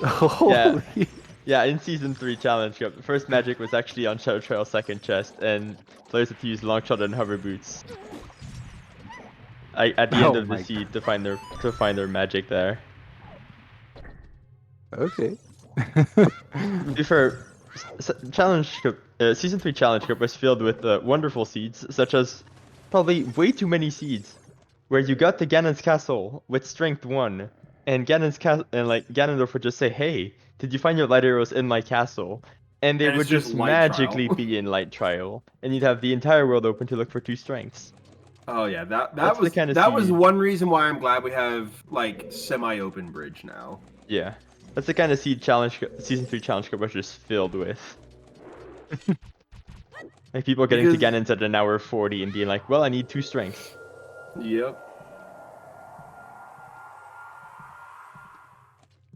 Holy. Yeah, in Season 3 Challenge Cup, the first magic was actually on Shadow Trial 2nd chest, and players had to use Longshot and Hover Boots at the end Oh of the my seed to find their magic there. Okay. For Challenge Cup, Season 3 Challenge Cup was filled with wonderful seeds, such as probably way too many seeds, where you got to Ganon's castle with strength 1, and Ganondorf would just say, "Hey, did you find your light arrows in my castle?" And they And would it's just just light magically trial. be in light trial, and you'd have the entire world open to look for 2 strengths. Oh yeah, that That's the was kind of that was seed. one reason why I'm glad we have like semi-open bridge now. Yeah, that's the kind of seed Season 3 Challenge Cup was just filled with. Like people getting to Because- Ganon's at an hour 40 and being like, "Well, I need 2 strengths." Yep.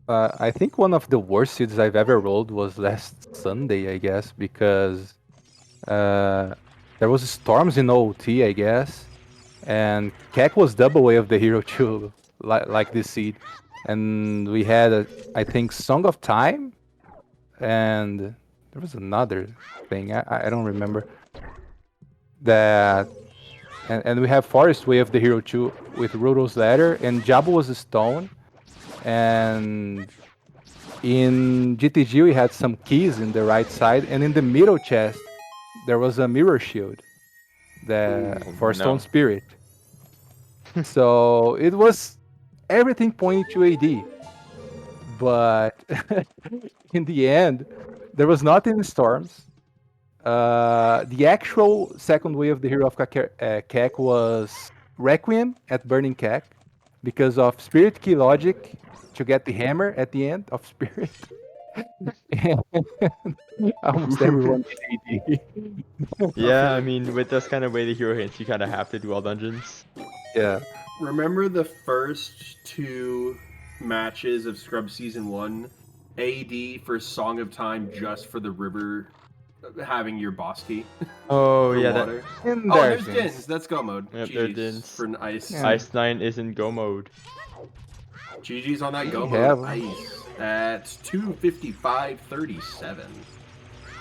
I think one of the worst seeds I've ever rolled was last Sunday, I guess, because there was storms in OT, I guess, and Keck was double way of the hero too, like this seed, and we had I think Song of Time, and there was another thing I don't remember that, and we have Forest Way of the hero too with Rudo's Ladder, and Jabba was a stone. And in GTG we had some keys in the right side, and in the middle chest there was a mirror shield for Stone no. Spirit. So it was everything pointing to AD, but in the end there was not any storms. The actual second wave of the hero of Keck was Requiem at Burning Keck because of Spirit Key logic to get the hammer at the end of Spirit. And almost everyone did AD. Yeah, I mean, with this kind of way the hero hits, you kind of have to do all dungeons. Yeah. Remember the first 2 matches of Scrub Season 1? AD for Song of Time just for the river having your boss key. Oh, for yeah, water. And Oh, there's Dins. Dins. That's go mode. Yep, there are GG's Dins. for an ice. Yeah. Icenine is in go mode. GG's on that go We mode have- ice at 2:55:37.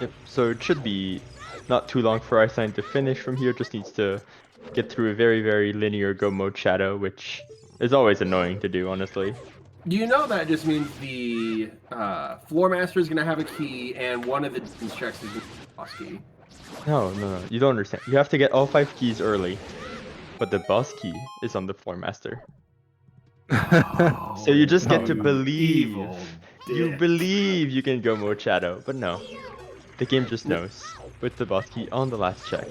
Yep, so it should be not too long for Icenine to finish from here, just needs to get through a very, very linear go mode shadow, which is always annoying to do, honestly. Do you know that just means the floor master is going to have a key and one of the Dins checks is going to be a boss key? No, you don't understand. You have to get all 5 keys early, but the boss key is on the floor master. So you just get to believe. Evil You dick. believe you can go mode shadow, but no. The game just knows. With the boss key on the last check.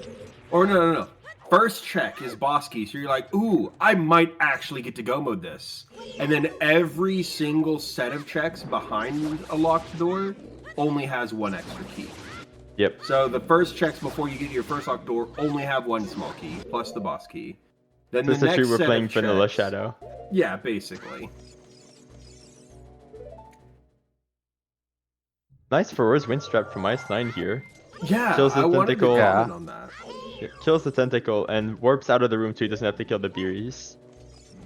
Or no. First check is boss key, so you're like, ooh, I might actually get to go mode this. And then every single set of checks behind a locked door only has 1 extra key. Yep. So the first checks before you get to your first locked door only have 1 small key, plus the boss key. Then This the is next true, we're set playing of vanilla checks- shadow. Yeah, basically. Nice Feroz Windstrap from Icenine here. Yeah, Kills the I wanted to tentacle. comment on that. It kills the tentacle and warps out of the room so he doesn't have to kill the Beeries.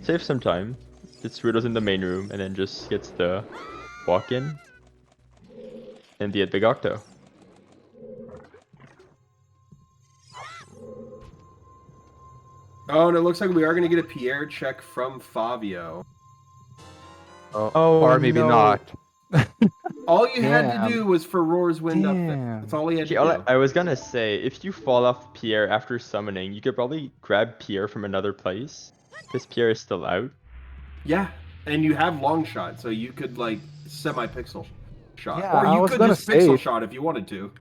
Saves some time. Gets Rudo's in the main room and then just gets the walk in. And the Big Octo. Oh, and it looks like we are going to get a Pierre check from Favio. Oh, or maybe no. not. All you had Damn. to do was for Roar's Wind up there. Damn. That's all he had Okay, to do. I was gonna say, if you fall off Pierre after summoning, you could probably grab Pierre from another place. Because Pierre is still out. Yeah, and you have long shot, so you could like semi-pixel shot, Yeah, or I you was could gonna just pixel say, shot if you wanted to.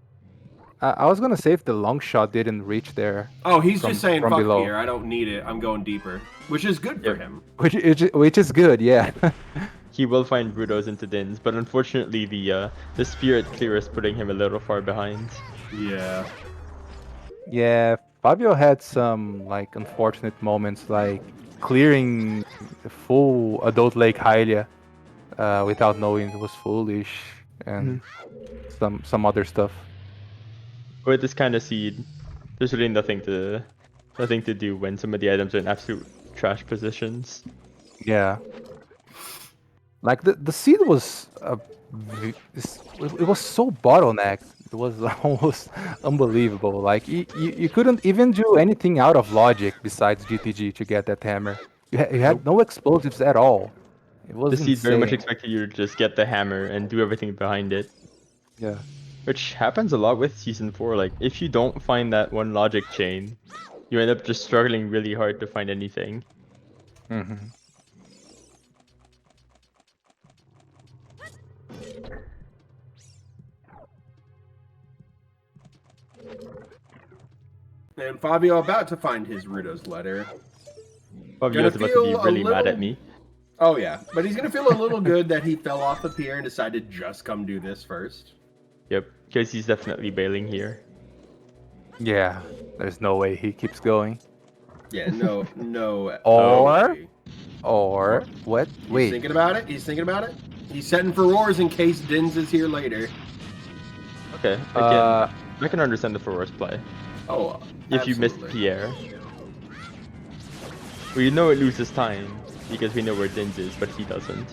I was gonna say if the long shot didn't reach there Oh, he's just saying from fuck below, here. I don't need it. I'm going deeper, which is good for Yep. him. which is good, yeah. He will find Rudos into Dins, but unfortunately the Spirit Clear is putting him a little far behind. Yeah. Yeah, Fabio had some like unfortunate moments, like clearing the full adult Lake Hylia without knowing it was foolish, and some other stuff. With this kind of seed, there's really nothing to do when some of the items are in absolute trash positions. Yeah, like the seed was it was so bottlenecked. It was almost unbelievable. Like you couldn't even do anything out of logic besides GTG to get that hammer. You had Nope. no explosives at all. It The was seed very much insane. expected you to just get the hammer and do everything behind it. Yeah. Which happens a lot with Season 4. Like, if you don't find that one logic chain, you end up just struggling really hard to find anything. Hmm. And Fabio about to find his Rudo's letter. Fabio's about to be feel a really mad at little- me. Oh yeah, but he's gonna feel a little good that he fell off the pier and decided to just come do this first. Yep, because he's definitely bailing here. Yeah. There's no way he keeps going. Yeah, no. Or- way. Or what? He's Wait. thinking about it. He's thinking about it. He's setting for roars in case Dins is here later. Okay, Uh, I can understand the Furor's play. Oh, If you missed absolutely. Pierre. Well, you know it loses time, because we know where Dins is, but he doesn't.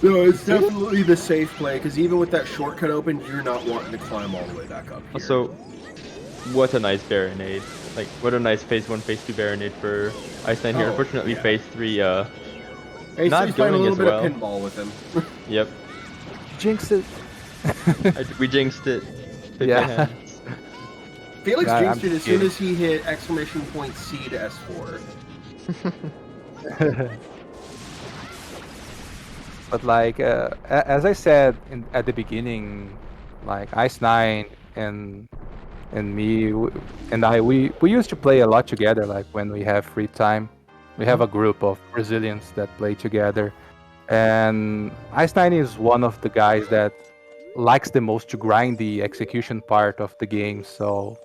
No, it's definitely the safe play because even with that shortcut open, you're not wanting to climb all the way back up here. Also, what a nice Baronade. Like, what a nice Phase 1, Phase 2 Baronade for Icenine here. Oh, Unfortunately, yeah. Phase 3, Hey, not he's playing a going little as bit well. of pinball with him. Yep, jinx it. we jinxed it. Take Yeah. my hands. Felix Yeah, jinxed I'm it as soon kidding. as he hit exclamation point C to S4. But like as I said at the beginning, like Ice9 and me and we used to play a lot together. Like when we have free time, we have a group of Brazilians that play together, and Ice9 is one of the guys that likes the most to grind the execution part of the game. So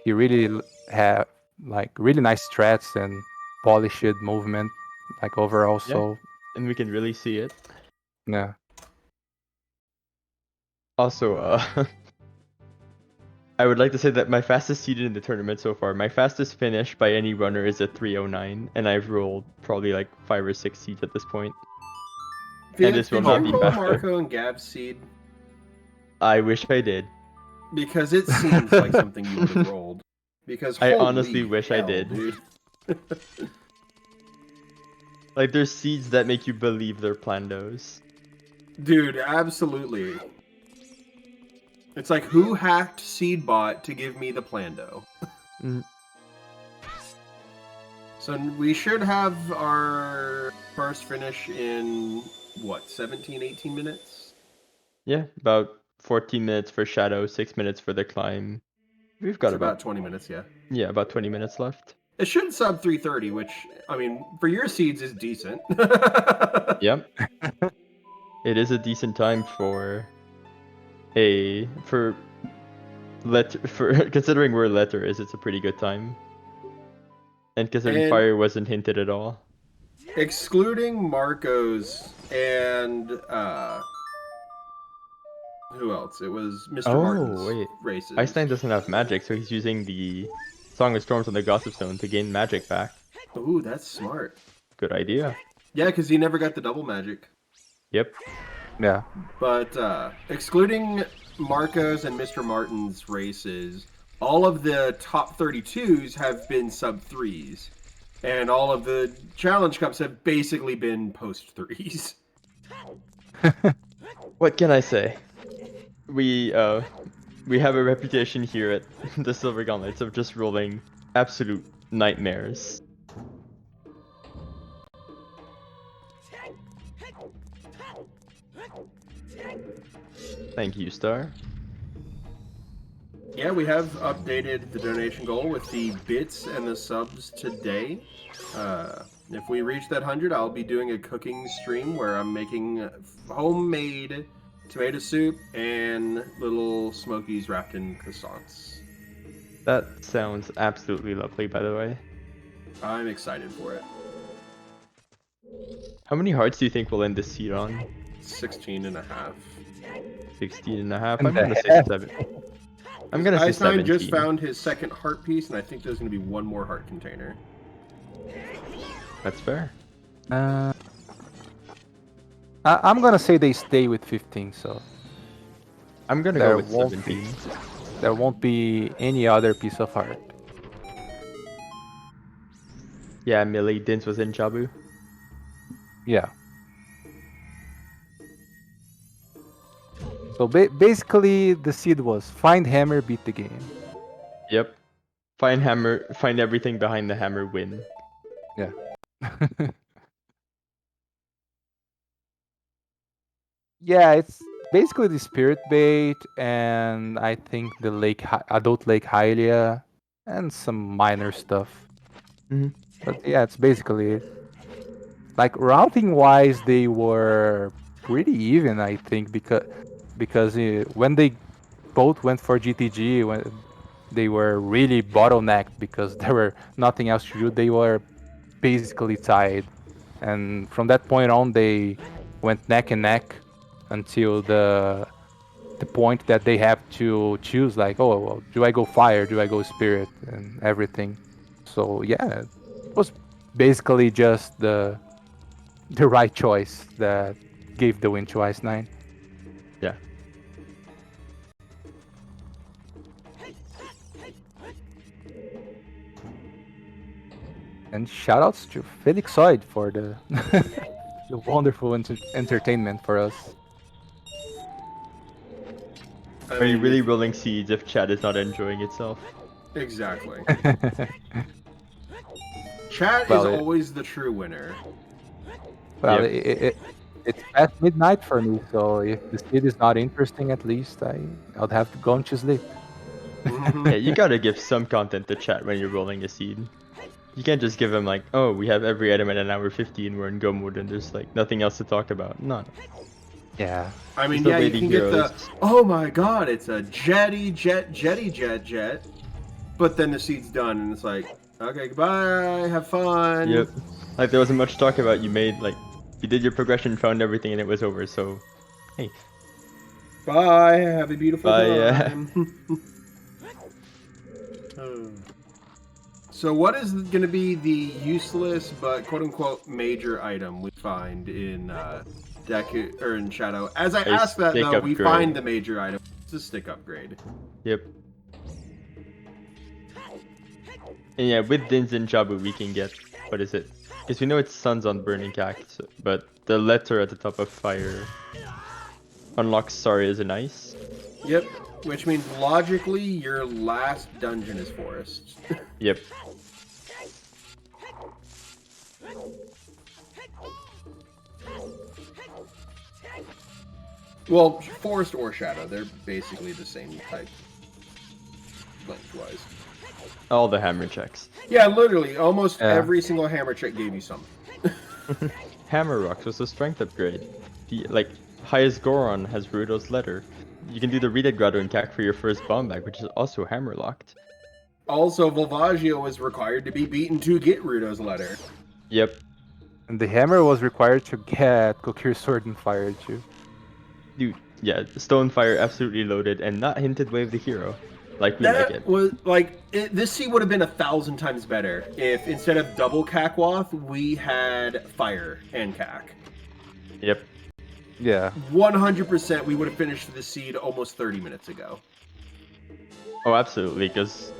he really have like really nice strats and polished movement, like overall. Yeah. So And we can really see it. yeah. Also, I would like to say that my fastest seeded in the tournament so far, my fastest finish by any runner is a 309, and I've rolled probably like 5 or 6 seeds at this point. Felix, this will did not you be roll faster. Marco and Gab's seed? I wish I did. Because it seems like something you would have rolled. Because I holy honestly wish I hell, did. Dude. Like, there's seeds that make you believe they're Plandos. Dude, absolutely. It's like, who hacked Seedbot to give me the Plando? Mm. So we should have our first finish in, what, 17, 18 minutes? Yeah, about 14 minutes for Shadow, 6 minutes for the climb. We've got It's about 20 minutes, yeah. yeah, about 20 minutes left. It should sub 330, which, I mean, for your seeds is decent. Yep. It is a decent time for considering where letter is, it's a pretty good time. And considering And- fire wasn't hinted at all. Excluding Marcos and, who else? It was Mr. Martin's wait. races. Icenine doesn't have magic, so he's using the Song of Storms on the Gossip Stone to gain magic back. Ooh, that's smart. Good idea. Yeah, because he never got the double magic. Yep. Yeah. But excluding Marcos and Mr. Martin's races, all of the top 32s have been sub 3s. And all of the Challenge Cups have basically been post 3s. What can I say? We have a reputation here at the Silver Gauntlets of just rolling absolute nightmares. Thank you, Star. Yeah, we have updated the donation goal with the bits and the subs today. If we reach that 100, I'll be doing a cooking stream where I'm making homemade tomato soup and little smokies wrapped in croissants. That sounds absolutely lovely, by the way. I'm excited for it. How many hearts do you think we'll end this seed on? 16 and a half. 16 and a half? And I'm gonna say half. 7. I'm gonna say Icenine 17. just found his second heart piece, and I think there's going to be one more heart container. That's fair. I'm gonna say they stay with 15, so I'm gonna there go with won't 17. there won't be any other piece of heart. Yeah, Millie Dins was in Jabu. Yeah. So basically, the seed was find hammer, beat the game. Yep. Find hammer, find everything behind the hammer, win. Yeah. Yeah, it's basically the spirit bait, and I think the adult lake Hylia, and some minor stuff. Mhm. But yeah, it's basically it. Like routing wise, they were pretty even, I think, because when they both went for GTG, when they were really bottlenecked because there were nothing else to do, they were basically tied, and from that point on, they went neck and neck until the point that they have to choose, like, oh, well, do I go fire, do I go spirit, and everything. So yeah, it was basically just the right choice that gave the win to Icenine. Yeah. And shoutouts to Felixoid for the the wonderful entertainment for us. Are you really rolling seeds if chat is not enjoying itself? Exactly. Chat Well, is always the true winner. Well, Yep. it's past midnight for me, so if the seed is not interesting, at least I'd have to go and to sleep. Yeah, you gotta give some content to chat when you're rolling a seed. You can't just give them like, oh, we have every item at an hour 50 and we're in go mode and there's like nothing else to talk about. No. Yeah. I mean, It's the yeah, you Lady can get the, Heroes. oh my god, it's a jet, but then the seed's done, and it's like, okay, goodbye, have fun. Yep. Like there wasn't much to talk about. You made like, you did your progression, found everything, and it was over. So, hey. Bye, have a beautiful Bye, yeah. time. So what is going to be the useless but quote-unquote major item we find in Deku or in Shadow? As I A ask that stick though, we upgrade. find the major item. It's a stick upgrade. Yep. And yeah, with Dins and Jabu, we can get, what is it? Because we know it's Suns on Burning Cactus, but the letter at the top of fire unlocks Sorry as an Ice. Yep, which means logically your last dungeon is Forest. Yep. Well, Forest or Shadow, they're basically the same type lengthwise. All the hammer checks. Yeah, literally, almost Yeah. every single hammer check gave you something. Hammer Rocks was a strength upgrade. Like, highest Goron has Rudo's letter. You can do the Rita Grotto and Cac for your first bomb bag, which is also hammer locked. Also, Volvaggio was required to be beaten to get Rudo's letter. Yep. And the hammer was required to get Kokir's sword and fire too. Dude, yeah, Stonefire absolutely loaded and not hinted Wave the Hero. Like we like That it. was like this scene would have been 1,000 times better if instead of double Cacwoth we had fire and Cac. Yep. Yeah. 100% we would have finished the seed almost 30 minutes ago. Oh, absolutely, because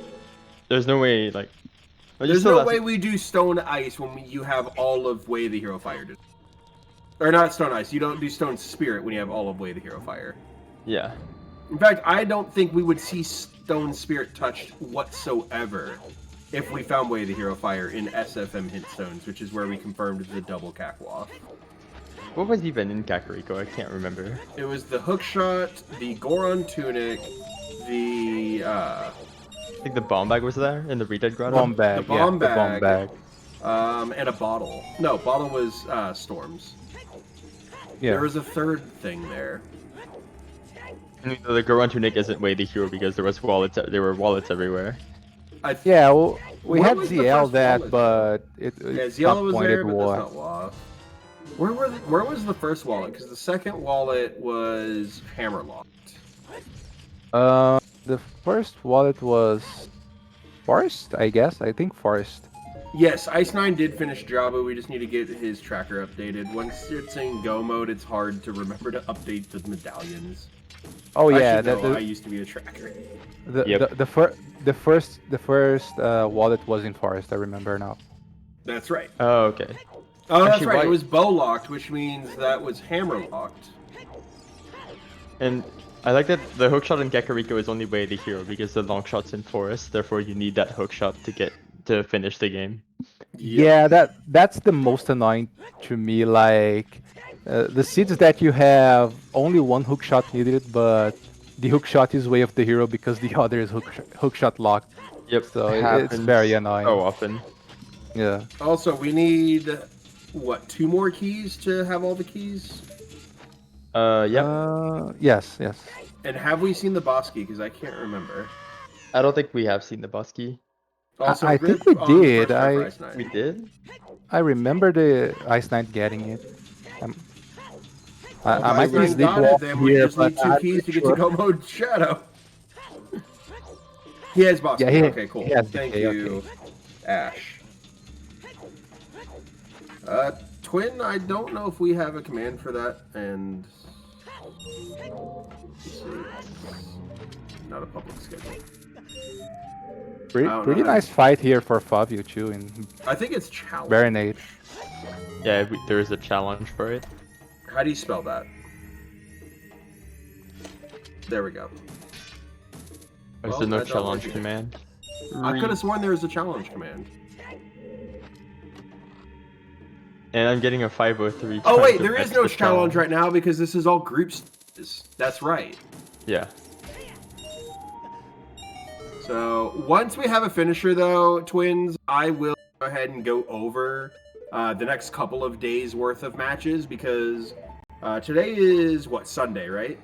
there's no way, like... well, you There's still no have way to- we do Stone Ice when you have all of Way the Hero Fire. Or not Stone Ice, you don't do Stone Spirit when you have all of Way the Hero Fire. Yeah. In fact, I don't think we would see Stone Spirit touched whatsoever if we found Way the Hero Fire in SFM Hint Stones, which is where we confirmed the double Cacwoth. What was even in Kakariko? I can't remember. It was the hookshot, the Goron tunic, the I think the bomb bag was there in the Redead Grotto. Bomb bag, the bomb yeah, the bomb bag. bag. And a bottle. No, bottle was Storms. Yeah. There was a third thing there. And the Goron tunic isn't way the hero because there was wallets. There were wallets everywhere. Yeah, well, we Where had was the ZL first that, wallet? but it Yeah, it's Ziela not was pointed there, but war. that's not WoW. Where was the first wallet? Because the second wallet was hammerlocked. The first wallet was Forest, I guess. I think Forest. Yes, Icenine did finish Jabba. We just need to get his tracker updated. Once it's in Go mode, it's hard to remember to update the medallions. Oh I yeah, should know, that I used to be a tracker. the first wallet was in Forest. I remember now. That's right. Oh, okay. Oh, that's Actually, right. why- It was bow locked, which means that was hammer locked. And I like that the hookshot in Kakariko is only way the hero because the long shot's in forest. Therefore, you need that hookshot to finish the game. Yeah, that's the most annoying to me. Like the seeds that you have only one hook shot needed, but the hook shot is way of the hero because the other is hook shot locked. Yep. So it's happens very annoying. so often. Yeah. Also, we need what, 2 more keys to have all the keys? Yep. Yes. And have we seen the boss key? Because I can't remember. I don't think we have seen the boss key. Also, I Rip think we on the did. first try for Ice Knight. We did. I remember the Ice Knight getting it. I If might Ice be Knight got it, then sleepwalking we here, just need but 2 I'm keys to pretty get to Go mode Shadow. He has boss Yeah, key. he- Okay, cool. he has the Thank key, you, Ash. Twin, I don't know if we have a command for that, and let's see. Not a public schedule. Pretty, I don't pretty know how- nice fight here for Favio too in I think it's challenge. Baronade. Yeah, there is a challenge for it. How do you spell that? There we go. There's Well, no I don't challenge like it. command. I could have sworn there was a challenge command. And I'm getting a 503. Oh wait, trying to there is match no the challenge right now because this is all group stages. That's right. Yeah. So once we have a finisher, though, Twins, I will go ahead and go over the next couple of days worth of matches because today is what, Sunday, right?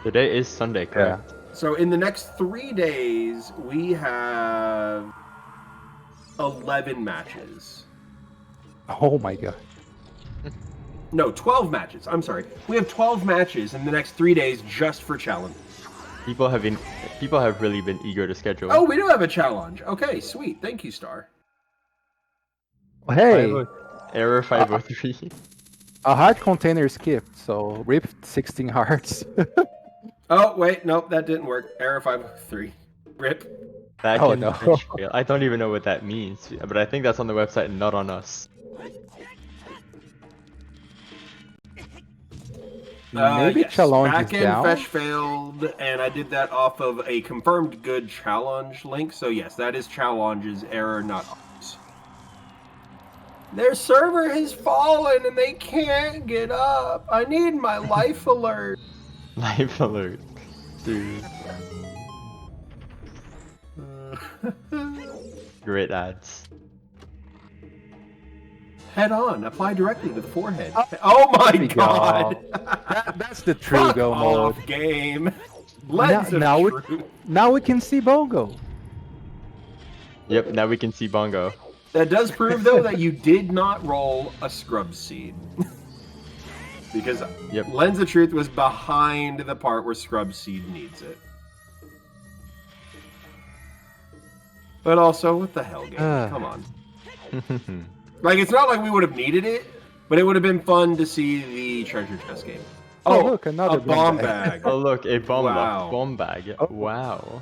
Today is Sunday, correct? So in the next 3 days, we have 11 matches. Oh my god. No, 12 matches. I'm sorry. We have 12 matches in the next 3 days just for challenge. People have really been eager to schedule. Oh, we do have a challenge. Okay, sweet. Thank you, Star. Hey, Error 503. a heart container skipped, so rip 16 hearts. Oh, wait. Nope, that didn't work. Error 503. Rip. Back Oh, in no. the trail. I don't even know what that means, but I think that's on the website and not on us. Maybe Yes. challenge Back is end down. fetch failed, and I did that off of a confirmed good challenge link. So yes, that is challenge's error, not ours. Their server has fallen and they can't get up. I need my life alert. Life alert. Dude. Great ads. Head on. Apply directly to the forehead. Oh my we go. god. That's the true Fuck go mode. off, game. Lens of now truth. Now we can see Bongo. Yep, now we can see Bongo. That does prove, though, that you did not roll a scrub seed. Because Yep. Lens of Truth was behind the part where scrub seed needs it. But also, what the hell, game? Come on. Like, it's not like we would have needed it, but it would have been fun to see the treasure chest game. Oh, look, another a bomb bag. bag. Oh look, a bomb Wow. lock, bomb bag. Oh. Wow.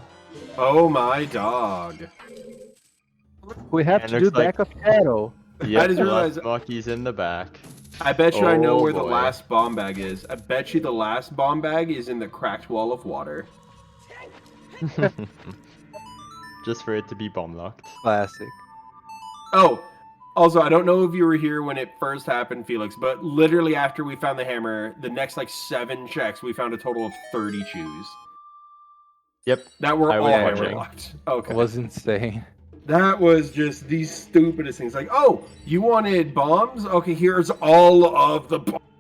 Oh my dog. We have And to do looks like- back of shadow. Yep, just realized- Lucky's in the back. I bet you I know Oh, where the boy. last bomb bag is. I bet you the last bomb bag is in the cracked wall of water. Just for it to be bomb locked. Classic. Oh, Also, I don't know if you were here when it first happened, Felix, but literally after we found the hammer, the next like 7 checks, we found a total of 30 chews. Yep. That were I all was hammer watching. locked. It Okay. was insane. That was just the stupidest things. Like, oh, you wanted bombs? Okay, here's all of the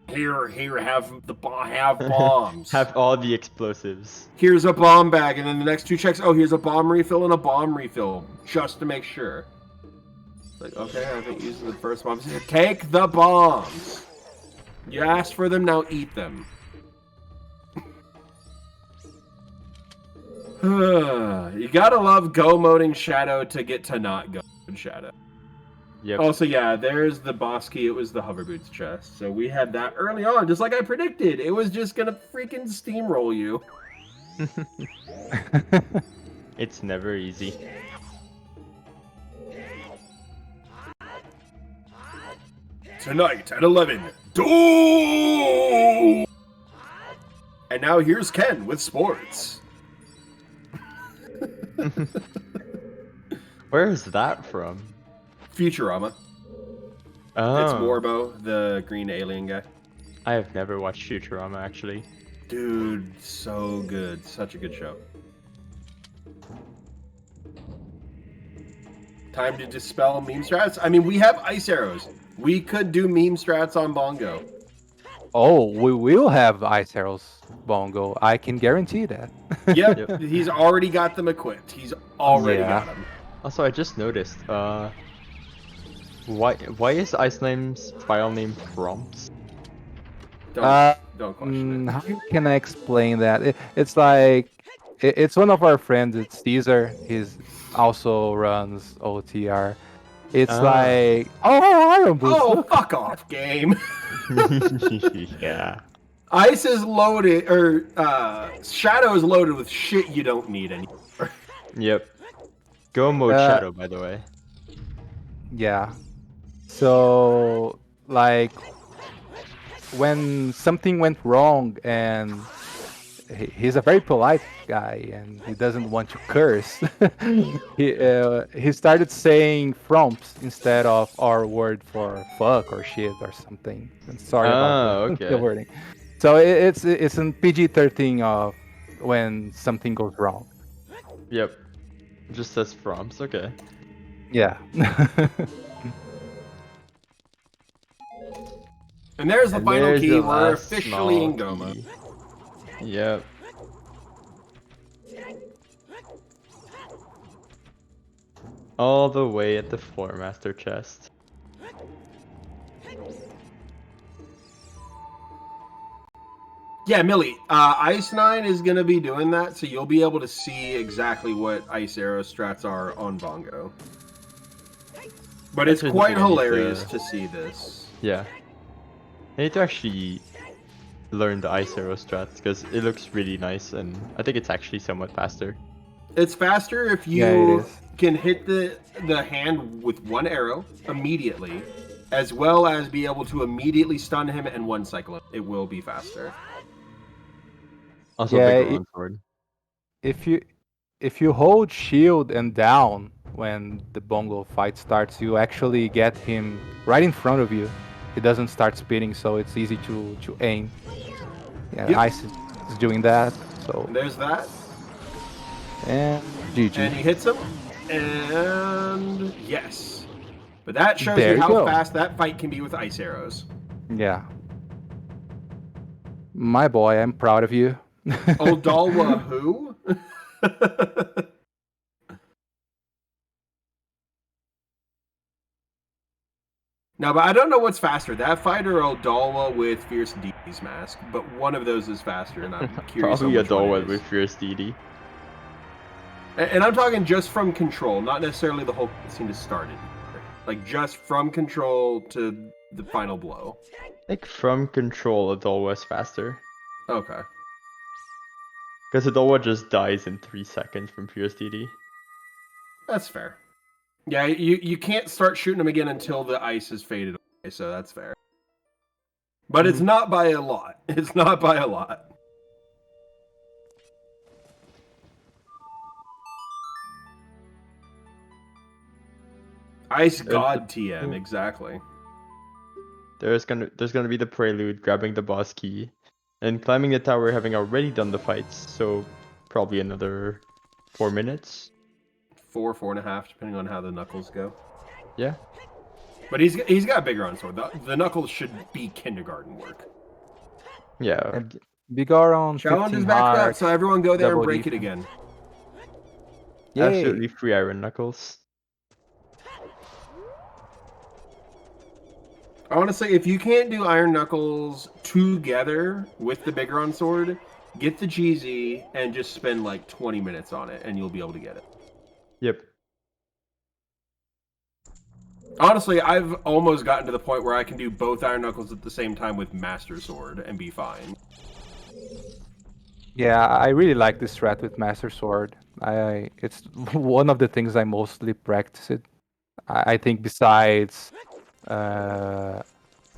here, have bombs. Have all the explosives. Here's a bomb bag, and then the next 2 checks. Oh, here's a bomb refill and a bomb refill, just to make sure. Like, okay, I haven't used the first bombs. Take the bombs. You asked for them, now eat them. You gotta love go moding Shadow to get to not go mode Shadow. Yep. Also, yeah, there's the boss key. It was the hover boots chest. So we had that early on, just like I predicted. It was just gonna freaking steamroll you. It's never easy. Tonight at 11. Do! And now here's Ken with sports. Where is that from? Futurama. Oh. It's Morbo, the green alien guy. I have never watched Futurama actually. Dude, so good. Such a good show. Time to dispel meme strats? I mean, we have ice arrows. We could do meme strats on Bongo. Oh, we will have ice arrows, Bongo. I can guarantee that. Yep, he's already got them equipped. He's already Yeah. got them. Also, I just noticed. Why is Icenine's file name Prompts? Don't question it. How can I explain that? It's like it's one of our friends. It's Caesar. He's also runs OTR. It's like Iron Boost. Oh, look. fuck off, game. Yeah. Ice is loaded, or Shadow is loaded with shit you don't need anymore. Yep. Go mode Shadow, by the way. Yeah. So like when something went wrong and he's a very polite guy and he doesn't want to curse. he started saying fromps instead of our word for fuck or shit or something. I'm sorry about the okay. wording. So it's in PG-13 of when something goes wrong. Yep. Just says Prompts. Okay. Yeah. And there's the And final there's key. the We're last officially small in Goma. key. Yep. All the way at the Floor Master chest. Yeah, Millie, Icenine is going to be doing that, so you'll be able to see exactly what Ice Arrow strats are on Bongo. But it's Actually, quite I need hilarious to- to see this. Yeah. I need to actually learn the Ice Arrow strats because it looks really nice and I think it's actually somewhat faster. It's faster if Yeah, it you is. can hit the hand with one arrow immediately, as well as be able to immediately stun him and one cycle him. It will be faster. Also, Yeah, big Roland sword. If you hold shield and down when the Bongo fight starts, you actually get him right in front of you. He doesn't start spinning, so it's easy to aim. Yeah, Yep. Ice is doing that. So There's that. and GG. And he hits him. And yes. But that shows There you you how go. fast that fight can be with ice arrows. Yeah. My boy, I'm proud of you. Odalwa who? No, but I don't know what's faster, that fight or Odalwa with Fierce D's mask. But one of those is faster, and I'm curious. Probably a on which one dull it one is. with Fierce DD. And I'm talking just from control, not necessarily the whole scene to start it. Like just from control to the final blow. I think from control, Adolwa is faster. Okay. Because Adolwa just dies in 3 seconds from Fierce DD. That's fair. Yeah, you can't start shooting him again until the ice is faded away, so that's fair. But it's not by a lot. It's not by a lot. Ice God TM, exactly. There's gonna be the prelude, grabbing the boss key, and climbing the tower, having already done the fights. So probably another 4 minutes. 4.5, depending on how the Knuckles go. Yeah. But he's got a bigger on sword. The Knuckles should be kindergarten work. Yeah. And Bigaron, Challenge 15 is back up, hearts. so everyone go there and double break it defense. again. Yay. Absolutely free Iron Knuckles. Honestly, if you can't do Iron Knuckles together with the Bigaron sword, get the GZ and just spend like 20 minutes on it, and you'll be able to get it. Yep. Honestly, I've almost gotten to the point where I can do both Iron Knuckles at the same time with Master Sword and be fine. Yeah, I really like this strat with Master Sword. It's one of the things I mostly practice it. I think besides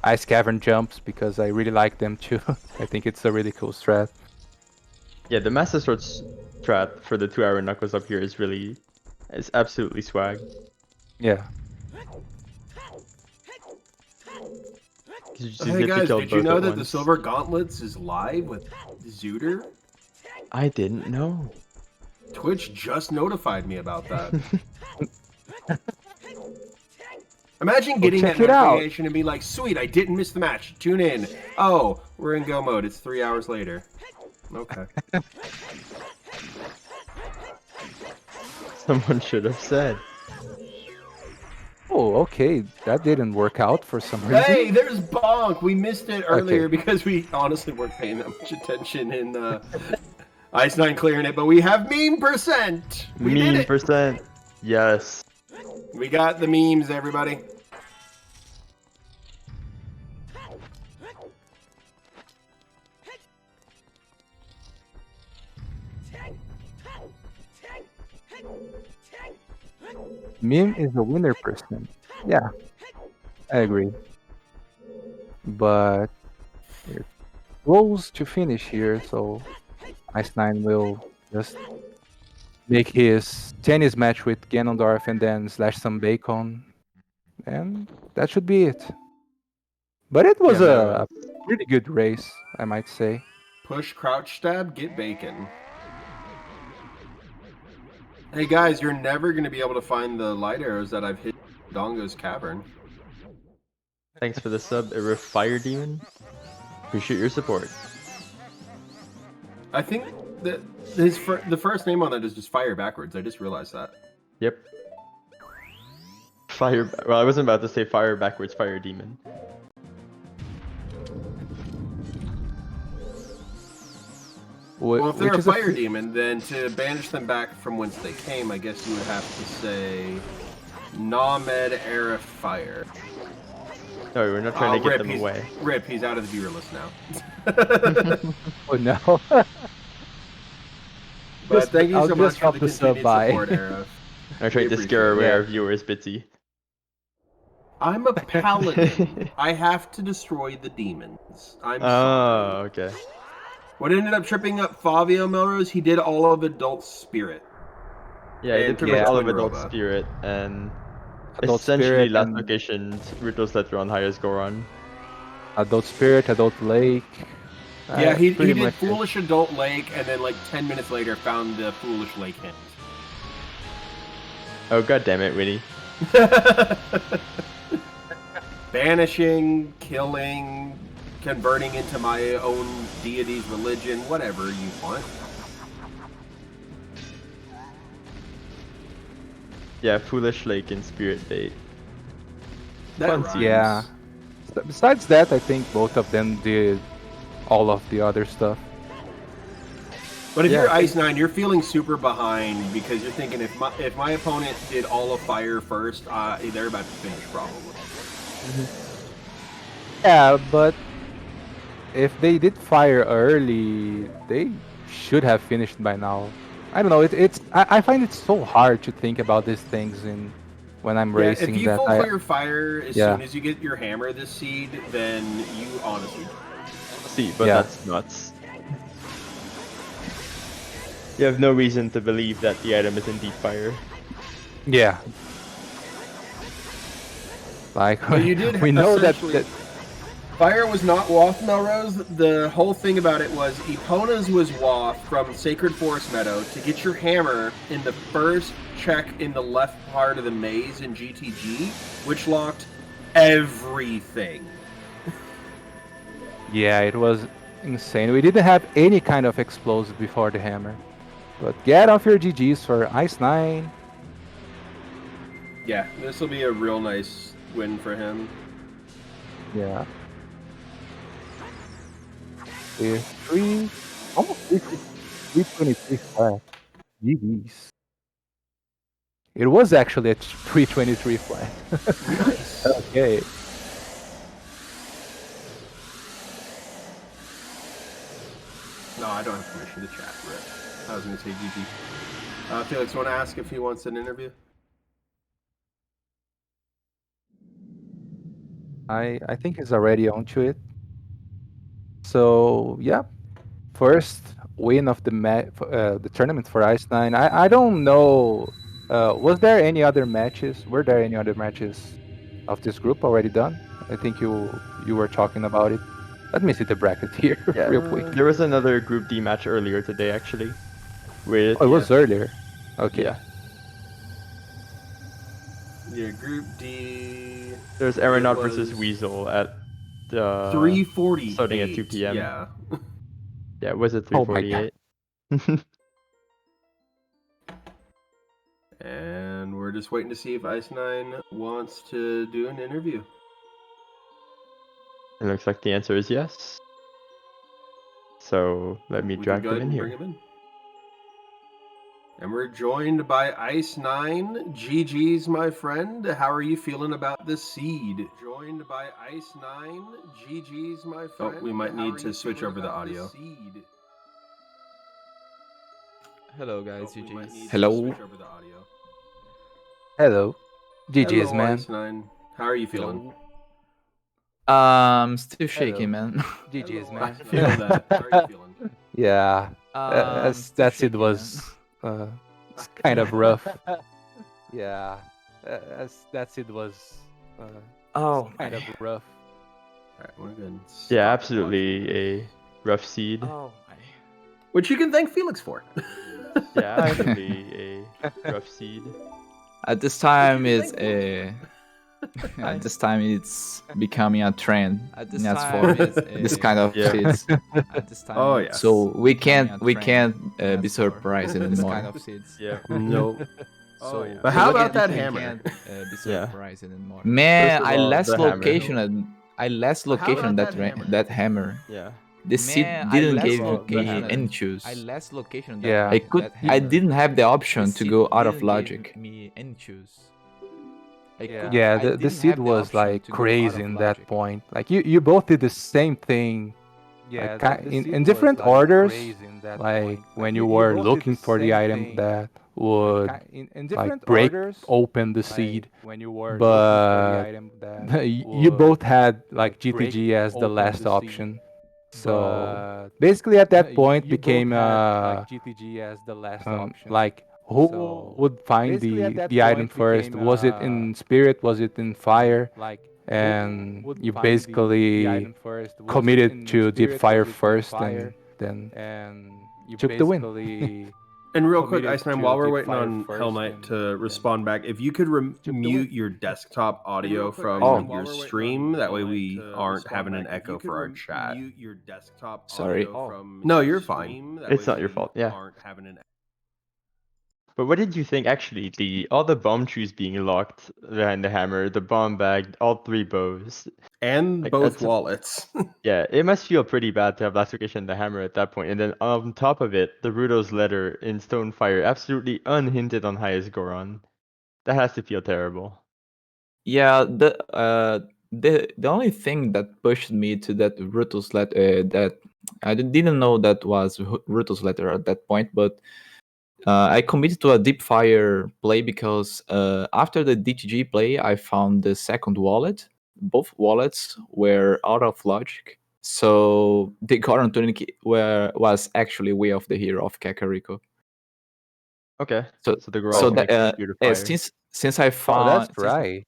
Ice Cavern jumps, because I really like them too. I think it's a really cool strat. Yeah, the Master Sword strat for the 2 Iron Knuckles up here is absolutely swag. Yeah. Hey guys, did you know that the Silver Gauntlets is live with Zooter? I didn't know. Twitch just notified me about that. Imagine getting that check it out. notification and be like, sweet, I didn't miss the match. Tune in. Oh, we're in go mode. It's 3 hours later. Okay. Someone should have said. Oh, okay. That didn't work out for some reason. Hey, there's Bonk. We missed it earlier Okay. because we honestly weren't paying that much attention in Icenine clearing it, but we have meme percent. We did Meme it. percent. Yes. We got the memes, everybody. Meme is a winner person. Yeah, I agree. But it's close to finish here, so Icenine will just make his tennis match with Ganondorf and then slash some bacon, and that should be it. But it was a pretty good race, I might say. Push, crouch, stab, get bacon. Hey guys, you're never going to be able to find the light arrows that I've hit in Dongo's cavern. Thanks for the sub, Irif Fire Demon. Appreciate your support. I think that the first name on that is just Fire backwards. I just realized that. Yep. Fire. Well, I wasn't about to say Fire backwards, Fire Demon. Well, if they're a Which is fire demon, then to banish them back from whence they came, I guess you would have to say Named Era Fire. Sorry, we're not trying to get them away. Rip, he's out of the viewer list now. Oh no. But thank you I'll so just much for drop the the sub continued by. support, Era. I tried to scare away our viewers, Bitsy. I'm a paladin. I have to destroy the demons. I'm sorry. Oh, okay. What ended up tripping up Favio Melrose, he did all of Adult Spirit. Yeah, he did pretty much all of Adult Spirit, and Adult essentially Spirit last and locations, Rituals that run highest Goron. Adult Spirit, Adult Lake. Yeah, he pretty did much Foolish Adult Lake, and then like 10 minutes later found the Foolish Lake hint. Oh, god damn it, Winnie. Banishing, killing, converting into my own deity's religion, whatever you want. Yeah, Foolish Lake and Spirit Bait. That Fun rhymes. scene. Yeah. Besides that, I think both of them did all of the other stuff. But if Yeah, you're I Icenine, you're feeling super behind because you're thinking if my opponent did all of fire first, they're about to finish probably. Yeah, but if they did fire early, they should have finished by now. I don't know. I find it so hard to think about these things when I'm racing. If you that full clear fire as Yeah. soon as you get your hammer this seed, then you honestly. See, but Yeah. that's nuts. You have no reason to believe that the item is indeed fire. Yeah. Like So you did we know that, essentially. Fire was not Waft, Melrose. The whole thing about it was Epona's was Waft from Sacred Forest Meadow to get your hammer in the first check in the left part of the maze in GTG, which locked everything. yeah, it was insane. We didn't have any kind of explosive before the hammer. But get off your GGs for Icenine. Yeah, this will be a real nice win for him. Yeah. Tier 3, almost 323 flat. GGs. It was actually a 323 flat. Nice. Okay. No, I don't have permission to chat. Rip. I was going to say GG. Felix, want to ask if he wants an interview? I think he's already onto it. So yeah, first win of the tournament for Icenine. I don't know. Was there any other matches? Were there any other matches of this group already done? I think you were talking about it. Let me see the bracket here Yeah, real quick. there was another Group D match earlier today, actually. With Oh, it was earlier. Okay. yeah, Yeah, Group D. there's Aeronaut versus Weasel at 3:48. starting at 2 p.m. Yeah. Yeah, it was at Oh my God. 3:48. And we're just waiting to see if Icenine wants to do an interview. It looks like the answer is yes. So let me We drag can go them ahead in and here. bring him in. And we're joined by Icenine. GG's, my friend. How are you feeling about this seed? Joined by Icenine. GG's, my friend. Oh, we might need to switch over the audio. Hello guys, GG's. Hello. Hello. GG's, Hello, man. Icenine. How are you feeling? Still shaking, man. GG's, Hello, man. Icenine. Feel that. How are you feeling? Yeah. That's it was it's kind of rough. Yeah. That's it was Oh, kind of rough. Alright, we're good. Yeah, Stop absolutely watching. a rough seed. oh my. Which you can thank Felix for. Yeah, absolutely a rough seed. At this time, What you it's think, at this time it's becoming a trend. At this That's time, for it's this kind of Yeah. seeds. At this time, Oh, it's yes. So we becoming can't a we trend. can't be That's for surprised this anymore. kind of seeds. Yeah. Nope. So, yeah. But how about that hammer? Can't be Yeah. surprised anymore. Man, First of I all, last the hammer. location and I last But how location about that that hammer? that hammer. Yeah. The seed Man, I didn't last give me location any and choose. I last location that Yeah. I could that I hammer. didn't have the The option to seed go out of didn't give logic. me any choose. Yeah, I the didn't seed have the was option like to go out crazy of in that logic. point. Like you both did the same thing. Yeah, Like, the in seed different was, like, orders. crazy in that Like point. when Like, you you were both did looking the for the same item thing. that Like, would in different break orders, open the like, seed. when you were looking for But the item that you would, both had like like, GTG break as the open last the seed. option. So But basically at that you point both became had, like, GTG as the last option. like who So would find basically at that the item point first? became, Was it in spirit? Was it in fire? like, And who would you find basically the item first? Was it committed in to deep spirit? fire Was it in first fire? and And you took the win. basically And real quick, committed Icenine, to while we're deep waiting fire on first Hell Knight and to then respond back, if you could took the mute win. your desktop audio quick, from Icenine, your stream, that way we aren't having an echo for our chat. Mute Sorry. No, you're fine. It's not your fault. Yeah. But what did you think actually? All the bomb trees being locked behind the hammer, the bomb bag, all three bows. And Like, both that's wallets. Yeah, it must feel pretty bad to have last location and the hammer at that point. And then on top of it, the Rudo's letter in Stonefire, absolutely unhinted on highest Goron. That has to feel terrible. Yeah, the only thing that pushed me to that Ruto's letter that I didn't know that was Ruto's letter at that point, but I committed to a deep fire play because after the DTG play, I found the second wallet. Both wallets were out of logic, so the Goron tunic was actually way of the hero of Kakariko. Okay, So so the so Goron that connects due to fire. since I Oh, found that's right.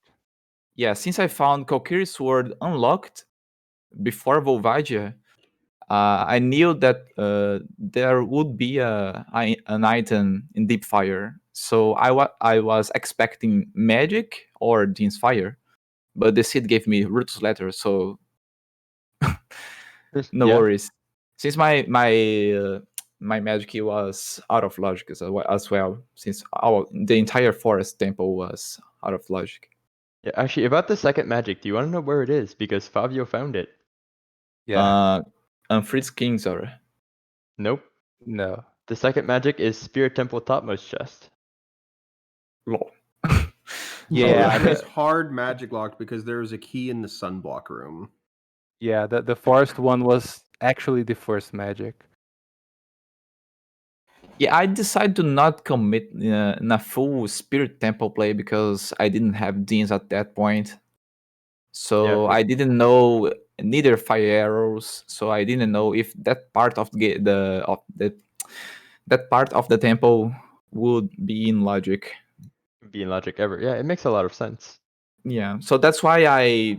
yeah, since I found Kokiri Sword unlocked before Volvagia, I knew that there would be an item in Deep Fire. So I was expecting Magic or Dean's Fire, but the seed gave me Roots Letter, so no Yeah. worries. Since my Magic key was out of logic as well, since the entire Forest Temple was out of logic. Yeah. Actually, about the second magic, do you want to know where it is? Because Favio found it. Yeah. Fritz King's or Nope. No. The second magic is Spirit Temple topmost chest. lol. Yeah. It's hard magic locked because there was a key in the sunblock room. Yeah. The forest one was actually the first magic. Yeah, I decided to not commit in a full Spirit Temple play because I didn't have Deans at that point. So Yeah. I didn't know neither fire arrows. So I didn't know if that part of that part of the temple would be in logic. Be in logic ever. Yeah, it makes a lot of sense. Yeah, so that's why I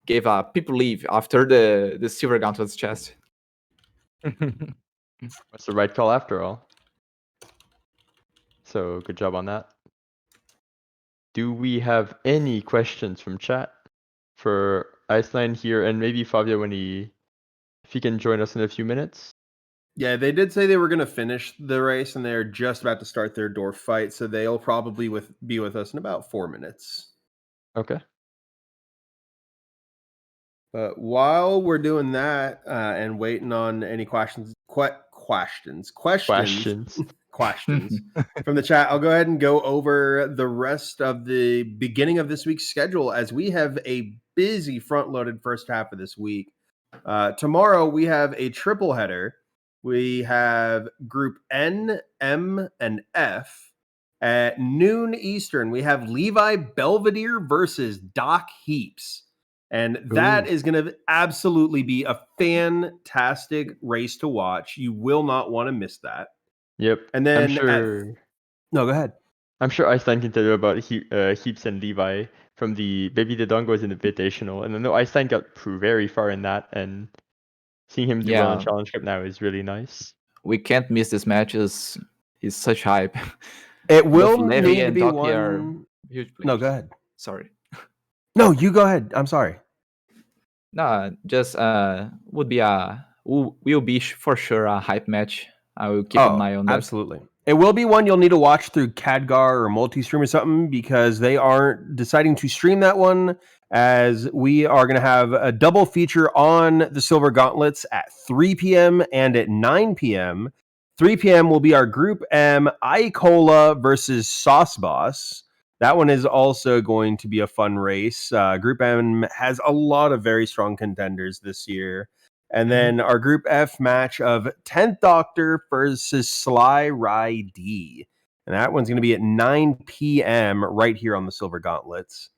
gave a people leave after the silver gauntlets chest. What's the right call after all? So good job on that. Do we have any questions from chat for Iceland here, and maybe Fabio if he can join us in a few minutes? Yeah, they did say they were going to finish the race, and they're just about to start their dwarf fight, so they'll probably be with us in about 4 minutes. Okay. But while we're doing that and waiting on any questions from the chat, I'll go ahead and go over the rest of the beginning of this week's schedule, as we have a busy front-loaded first half of this week. Tomorrow we have a triple header. We have Group N, M, and F. At noon Eastern, we have Levi Belvedere versus Doc Heaps. And that is going to absolutely be a fantastic race to watch. You will not want to miss that. Yep. And then I'm sure. No, go ahead. I'm sure Einstein can tell you about Heaps and Levi from the Baby the Dongos Invitational, and I know Einstein got very far in that, and seeing him do well in Yeah. Challenge Cup now is really nice. We can't miss this match. Is such hype. It will Both Levi need to and be Doki are one. huge No, players. go ahead. Sorry. No, you go ahead. I'm sorry. No, just would be will be for sure a hype match. I will keep an eye on that. Absolutely. It will be one you'll need to watch through Khadgar or multi-stream or something, because they aren't deciding to stream that one, as we are going to have a double feature on the Silver Gauntlets at 3 p.m. and at 9 p.m. 3 p.m. will be our Group M Icola versus Sauce Boss. That one is also going to be a fun race. Group M has a lot of very strong contenders this year. And then our Group F match of 10th Doctor versus Sly Rye D. And that one's going to be at 9 p.m. right here on the Silver Gauntlets.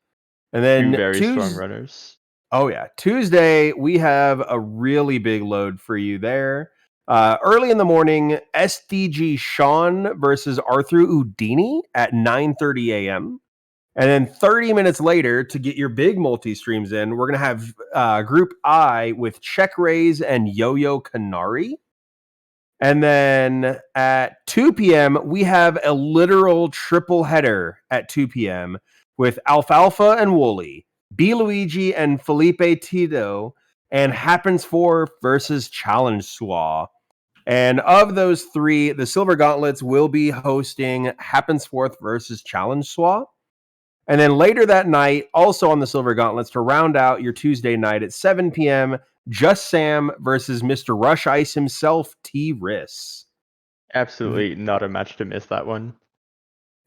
And then Two very strong runners. Oh, yeah. Tuesday, we have a really big load for you there. Early in the morning, SDG Sean versus Arthur Houdini at 9:30 a.m. And then 30 minutes later, to get your big multi-streams in, we're going to have Group I with Check Rays and Yo-Yo Kanari. And then at 2 p.m., we have a literal triple header at 2 p.m. with Alfalfa and Wooly, B. Luigi and Felipe Tito, and Happens 4 versus Challenge Swa. And of those three, the Silver Gauntlets will be hosting Happens 4th versus Challenge Swa. And then later that night, also on the Silver Gauntlets, to round out your Tuesday night at 7 p.m., Just Sam versus Mr. Rush Ice himself, T-Riss. Absolutely not a match to miss, that one.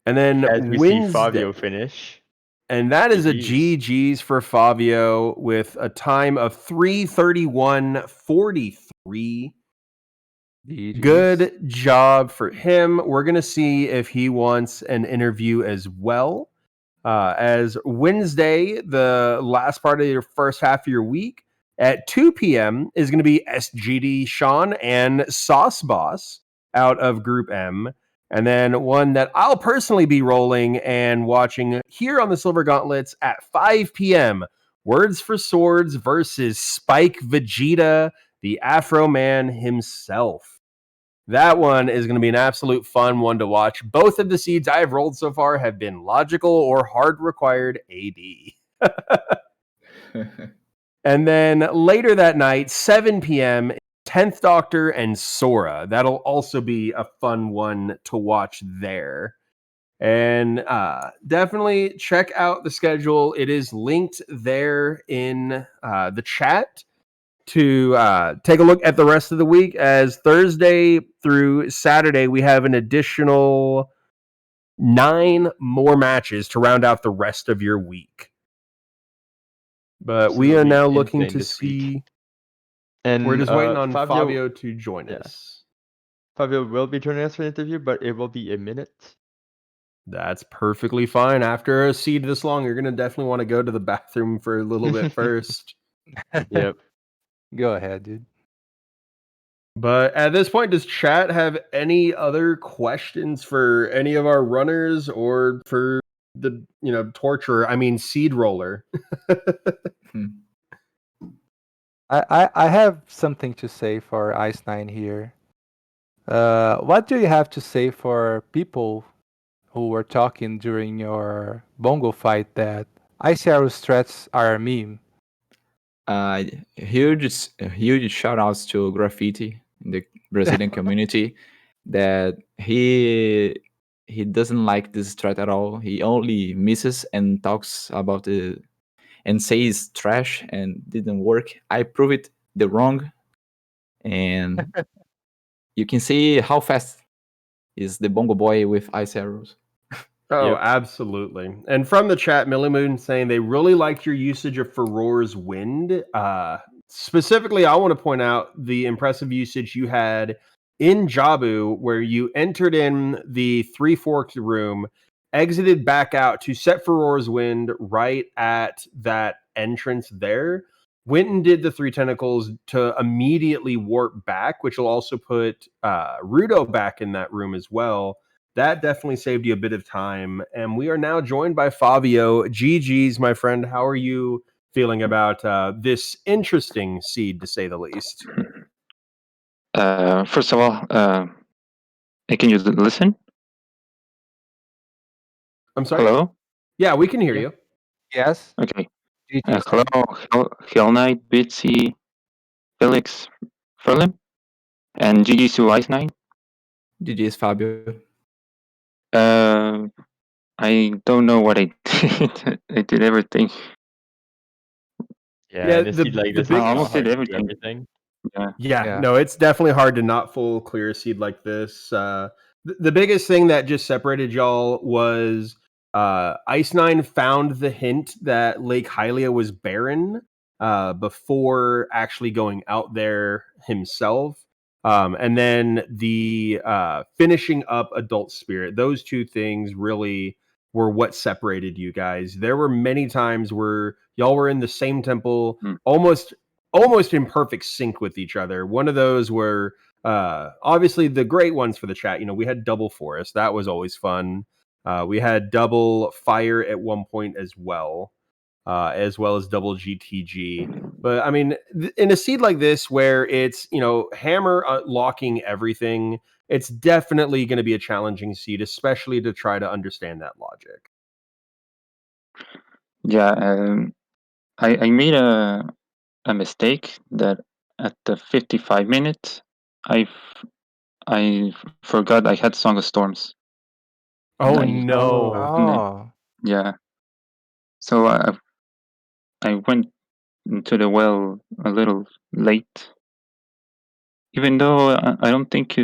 And then As we see Fabio finish. And that is a GG's for Favio with a time of 3:31:43. Good job for him. We're going to see if he wants an interview as well. As Wednesday, the last part of your first half of your week, at 2 p.m. is going to be SGD Sean and Sauce Boss out of Group M And then one that I'll personally be rolling and watching here on the Silver Gauntlets at 5 p.m. Words for Swords versus Spike Vegeta, the Afro Man himself. That one is going to be an absolute fun one to watch. Both of the seeds I've rolled so far have been logical or hard required AD. And then later that night, 7 p.m., 10th Doctor and Sora. That'll also be a fun one to watch there. And definitely check out the schedule. It is linked there in the chat to take a look at the rest of the week. As Thursday through Saturday, we have an additional 9 more matches to round out the rest of your week. But we are Absolutely now looking insane to this week. see. And We're just waiting on Favio Fabio to join us. Favio will be joining us for an interview, but it will be a minute. That's perfectly fine. After a seed this long, you're going to definitely want to go to the bathroom for a little bit first. Yep. Go ahead, dude. But at this point, does chat have any other questions for any of our runners or for the torturer? I mean, seed roller. I have something to say for Icenine here. What do you have to say for people who were talking during your bongo fight that Ice Arrow strats are a meme? Huge shout outs to Graffiti in the Brazilian community that he doesn't like this strat at all. He only misses and talks about it and says trash and didn't work. I prove it the wrong, and you can see how fast is the bongo boy with ice arrows. Oh, Yep. absolutely. And from the chat, Millie Moon saying they really liked your usage of Furor's Wind. Specifically, I want to point out the impressive usage you had in Jabu, where you entered in the three-forked room, exited back out to set Furor's Wind right at that entrance there. Went and did the 3 tentacles to immediately warp back, which will also put Rudo back in that room as well. That definitely saved you a bit of time. And we are now joined by Favio. GG's, my friend. How are you feeling about this interesting seed, to say the least? First of all, can you listen? I'm sorry? Hello? Yeah, we can hear you. Yes. Okay. GG, Hello, Hell Knight, Bitsy, Felix, Furlim, and GG to Icenine. GG's Fabio. I don't know what I did. I did everything. Yeah, and a seed like the this, big- it's I almost hard did to do everything. everything. Yeah, no, it's definitely hard to not full clear a seed like this. The biggest thing that just separated y'all was Icenine found the hint that Lake Hylia was barren before actually going out there himself. And then the finishing up Adult Spirit. Those two things really were what separated you guys. There were many times where y'all were in the same temple, almost in perfect sync with each other. One of those were obviously the great ones for the chat. We had double forest. That was always fun. We had double fire at one point as well as double GTG. But I mean, in a seed like this where it's, hammer locking everything, it's definitely going to be a challenging seed, especially to try to understand that logic. Yeah, I made a mistake that at the 55 minutes, I forgot I had Song of Storms. Oh, And no. Yeah. So I went into the well a little late. Even though I don't think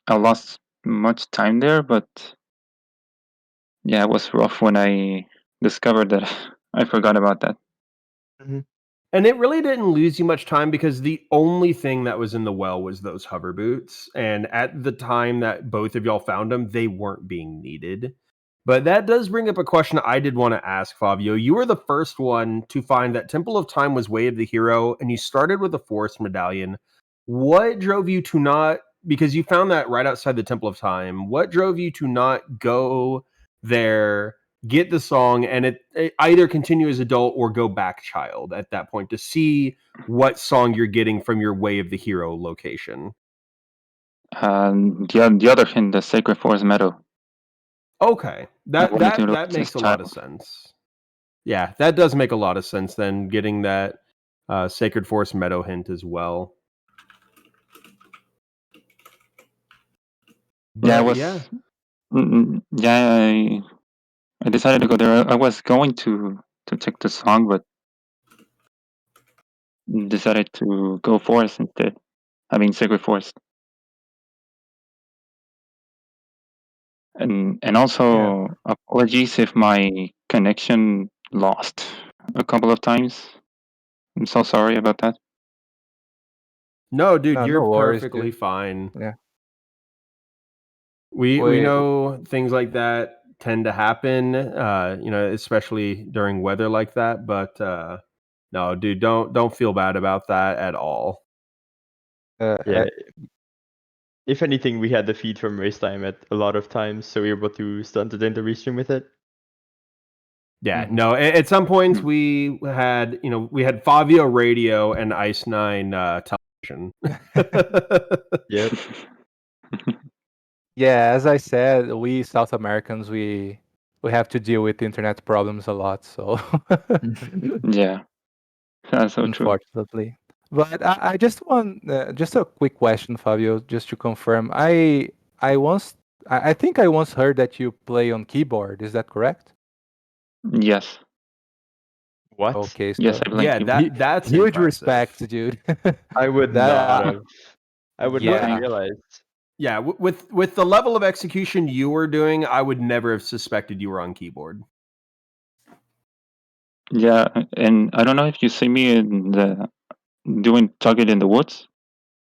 I lost much time there, but yeah, it was rough when I discovered that I forgot about that. And it really didn't lose you much time because the only thing that was in the well was those hover boots. And at the time that both of y'all found them, they weren't being needed. But that does bring up a question I did want to ask, Favio. You were the first one to find that Temple of Time was Way of the Hero, and you started with the Forest Medallion. What drove you to not because you found that right outside the Temple of Time. What drove you to not go there, get the song, and it either continue as adult or go back child at that point to see what song you're getting from your Way of the Hero location? The other hint, the Sacred Forest Meadow. Okay, I wanted to that release makes a as lot of child. sense. Yeah, that does make a lot of sense. Then getting that Sacred Forest Meadow hint as well. Yeah, I But was. yeah. Yeah, I decided to go there. I was going to check the song, but decided to go Forest instead. I mean, Sacred Forest. And also apologies if my connection lost a couple of times. I'm so sorry about that. No, dude, No, you're no worries, perfectly dude. fine. Yeah. We Wait, know things like that tend to happen, especially during weather like that. But no, dude, don't feel bad about that at all. Yeah. If anything, we had the feed from race time at a lot of times, so we were able to stunt it in the restream with it. Yeah, Mhm. no. At some points we had Favio radio and Icenine television. Yep. Yeah, as I said, we South Americans, we have to deal with internet problems a lot, so Yeah, that's so true. unfortunately. But I just want just a quick question, Fabio, just to confirm. I think I once heard that you play on keyboard. Is that correct? Yes, What? Okay, yes, so I play Yeah, keyboard. that's huge impressive. respect, dude. I would That not have. I would not have yeah. realized. Yeah, with the level of execution you were doing, I would never have suspected you were on keyboard. Yeah, and I don't know if you see me in the doing Target in the Woods.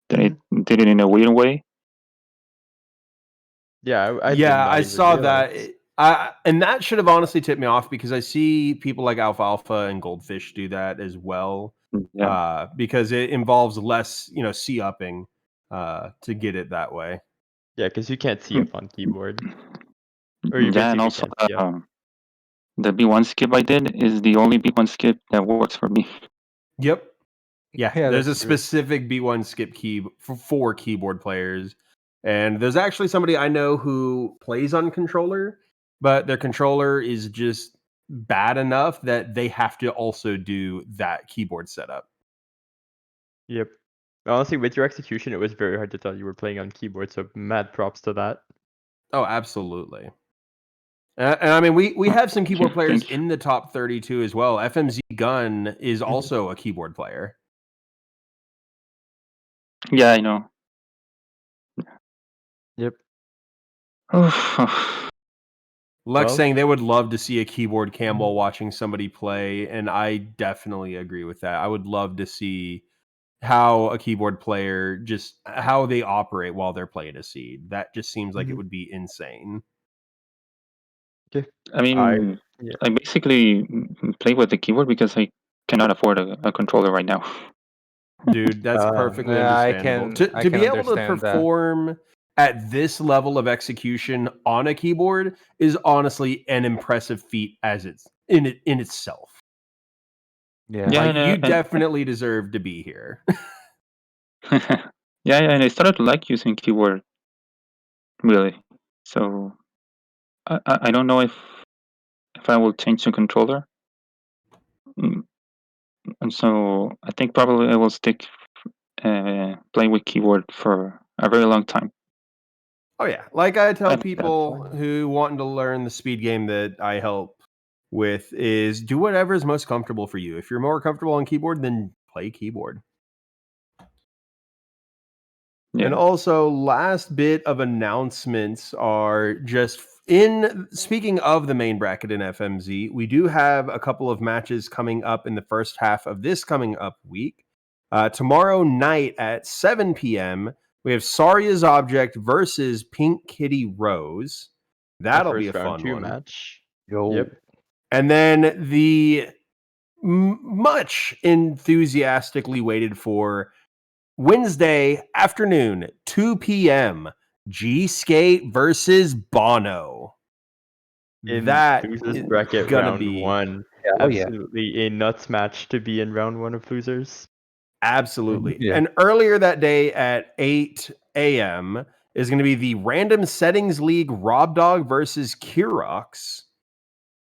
That I did it in a weird way. Yeah, I did Yeah, not I even saw realize. that. And that should have honestly tipped me off because I see people like Alfalfa and Goldfish do that as well. Yeah, Because it involves less, C upping to get it that way. Yeah, because you can't see up on keyboard. Or you yeah, and basically also can't see up. the B1 skip I did is the only B1 skip that works for me. Yep. Yeah, Yeah, there's that's a true. specific B1 skip key for keyboard players. And there's actually somebody I know who plays on controller, but their controller is just bad enough that they have to also do that keyboard setup. Yep. Honestly, with your execution, it was very hard to tell you were playing on keyboard, so mad props to that. Oh, absolutely. And I mean, we have some keyboard players Thank you. in the top 32 as well. FMZ Gun is also a keyboard player. Yeah, I know. Yep. Lex Well- saying they would love to see a keyboard cam while watching somebody play, and I definitely agree with that. I would love to see how a keyboard player just how they operate while they're playing a seed. That just seems like it would be insane. Okay. I mean, yeah. I basically play with the keyboard because I cannot afford a controller right now. Dude, that's perfectly yeah, I understandable. can- I To can be able to understand that. perform at this level of execution on a keyboard is honestly an impressive feat as it's in itself. Yeah. Yeah, Like you and definitely deserve to be here. yeah, and I started to like using keyboard really. So I don't know if I will change to controller. Mm, And so I think probably I will stick playing with keyboard for a very long time. Oh yeah, like I tell That's people fine. who want to learn the speed game that I help with is do whatever is most comfortable for you. If you're more comfortable on keyboard, then play keyboard. And Yeah. also, last bit of announcements are just in speaking of the main bracket in FMZ, we do have a couple of matches coming up in the first half of this coming up week. Tomorrow night at 7 p.m., we have Saria's Object versus Pink Kitty Rose. That'll be a First round fun 2 one. match. Yo. Yep. And then the much enthusiastically waited for Wednesday afternoon, 2 p.m. G Skate versus Bono. In That losers is bracket gonna round be 1. Oh yeah. Absolutely a nuts match to be in round 1 of losers. absolutely. Yeah. And earlier that day at 8 a.m. is going to be the Random Settings League Rob Dog versus Kirox.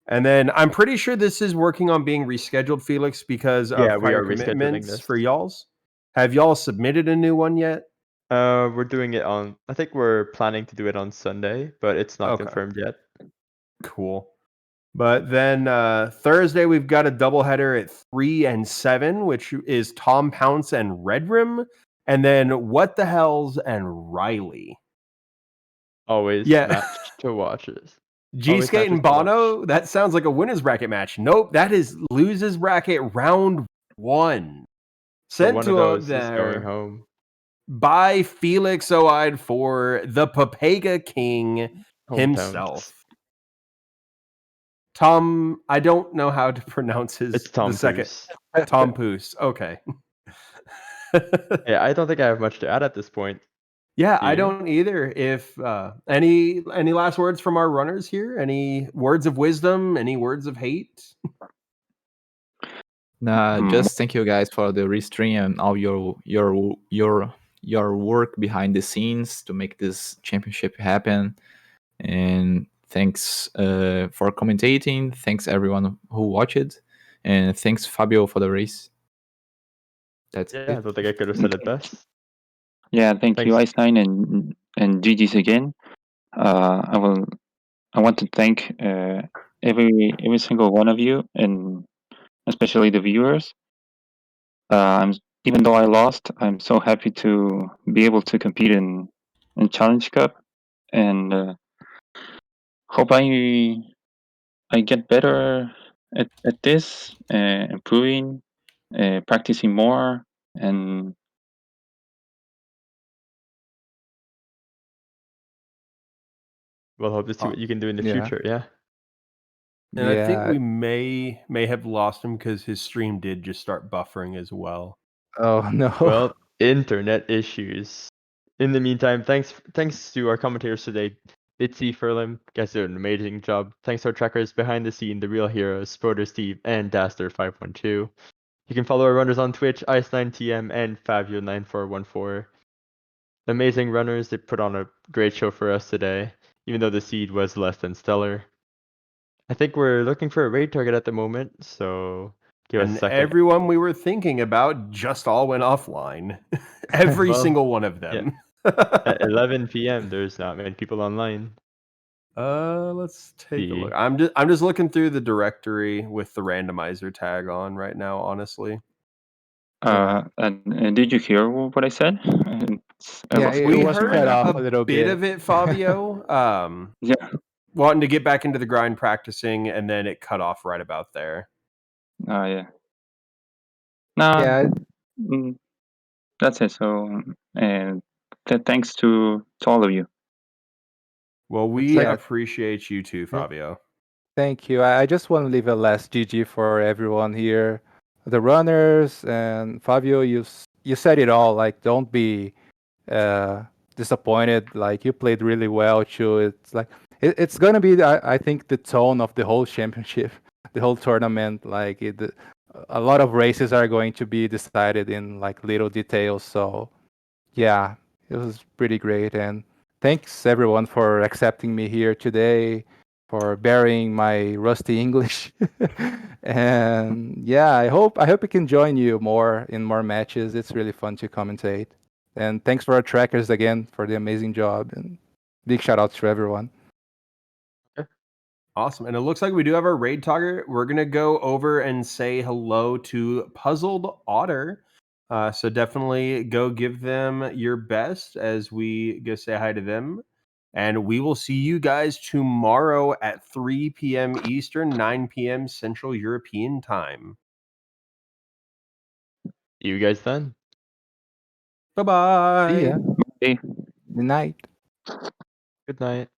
And then I'm pretty sure this is working on being rescheduled, Felix, because Yeah, of we prior are rescheduling commitments this. for y'all's. Have y'all submitted a new one yet? We're doing it on. I think we're planning to do it on Sunday, but it's not Okay. confirmed yet. Cool. But then Thursday, we've got a doubleheader at 3 and 7, which is Tom Pounce and Redrim. And then What the Hells and Riley. Always Yeah. match to watches. G Always Skate matches and to watch. Bono, that sounds like a winner's bracket match. Nope, that is losers bracket round 1. So Sent one to of those is there going home. by Felix Oide for the Papega King Hometowns. himself. Tom, I don't know how to pronounce his It's Tom the second. Poos. Tom Poos. Okay. Yeah, I don't think I have much to add at this point. Yeah, Do I you? don't either. If any last words from our runners here? Any words of wisdom? Any words of hate? Nah, just thank you guys for the restream and all your work behind the scenes to make this championship happen. And thanks for commentating. Thanks everyone who watched, and thanks Fabio for the race. That's Yeah, I it. don't think I could have said it best. Yeah, thank you, Thanks. Icenine and GG's again. I want to thank every single one of you, and especially the viewers. Even though I lost, I'm so happy to be able to compete in Challenge Cup, and hope I get better at this, improving, practicing more, and We'll hope to see what you can do in the Yeah. future. Yeah. And I think Yeah. we may have lost him because his stream did just start buffering as well. Oh no. Well, internet issues. In the meantime, thanks to our commentators today, Bitsy, Furlim, guys did an amazing job. Thanks to our trackers behind the scene, the real heroes, Spoder Steve and Daster512. You can follow our runners on Twitch, Ice9TM and Favio9414. Amazing runners, they put on a great show for us today, even though the seed was less than stellar. I think we're looking for a raid target at the moment, so give us a And second. everyone we were thinking about just all went offline. Every Well, single one of them. At 11 p.m., there's not many people online. Let's take a look. I'm just looking through the directory with the randomizer tag on right now, honestly. and did you hear what I said? Yeah, it We was heard cut off a a little bit bit. of it, Fabio. Yeah. Wanting to get back into the grind practicing, and then it cut off right about there. Yeah. No. Yeah. That's it. So, and thanks to all of you. Well, we like- appreciate you too, Fabio. Thank you. I just want to leave a last GG for everyone here, the runners and Fabio. You said it all. Like, don't be disappointed. Like, you played really well too. It's like it's gonna be, I think, the tone of the whole championship, the whole tournament. Like, a lot of races are going to be decided in like little details. So, yeah, it was pretty great. And thanks everyone for accepting me here today, for bearing my rusty English. And yeah, I hope we can join you more in more matches. It's really fun to commentate. And thanks for our trackers again for the amazing job. And big shout out to everyone. Awesome. And it looks like we do have our raid target. We're going to go over and say hello to Puzzled Otter. So definitely go give them your best as we go say hi to them. And we will see you guys tomorrow at 3 p.m. Eastern, 9 p.m. Central European Time. See you guys then. Bye-bye. See ya. Bye. Good night. Good night.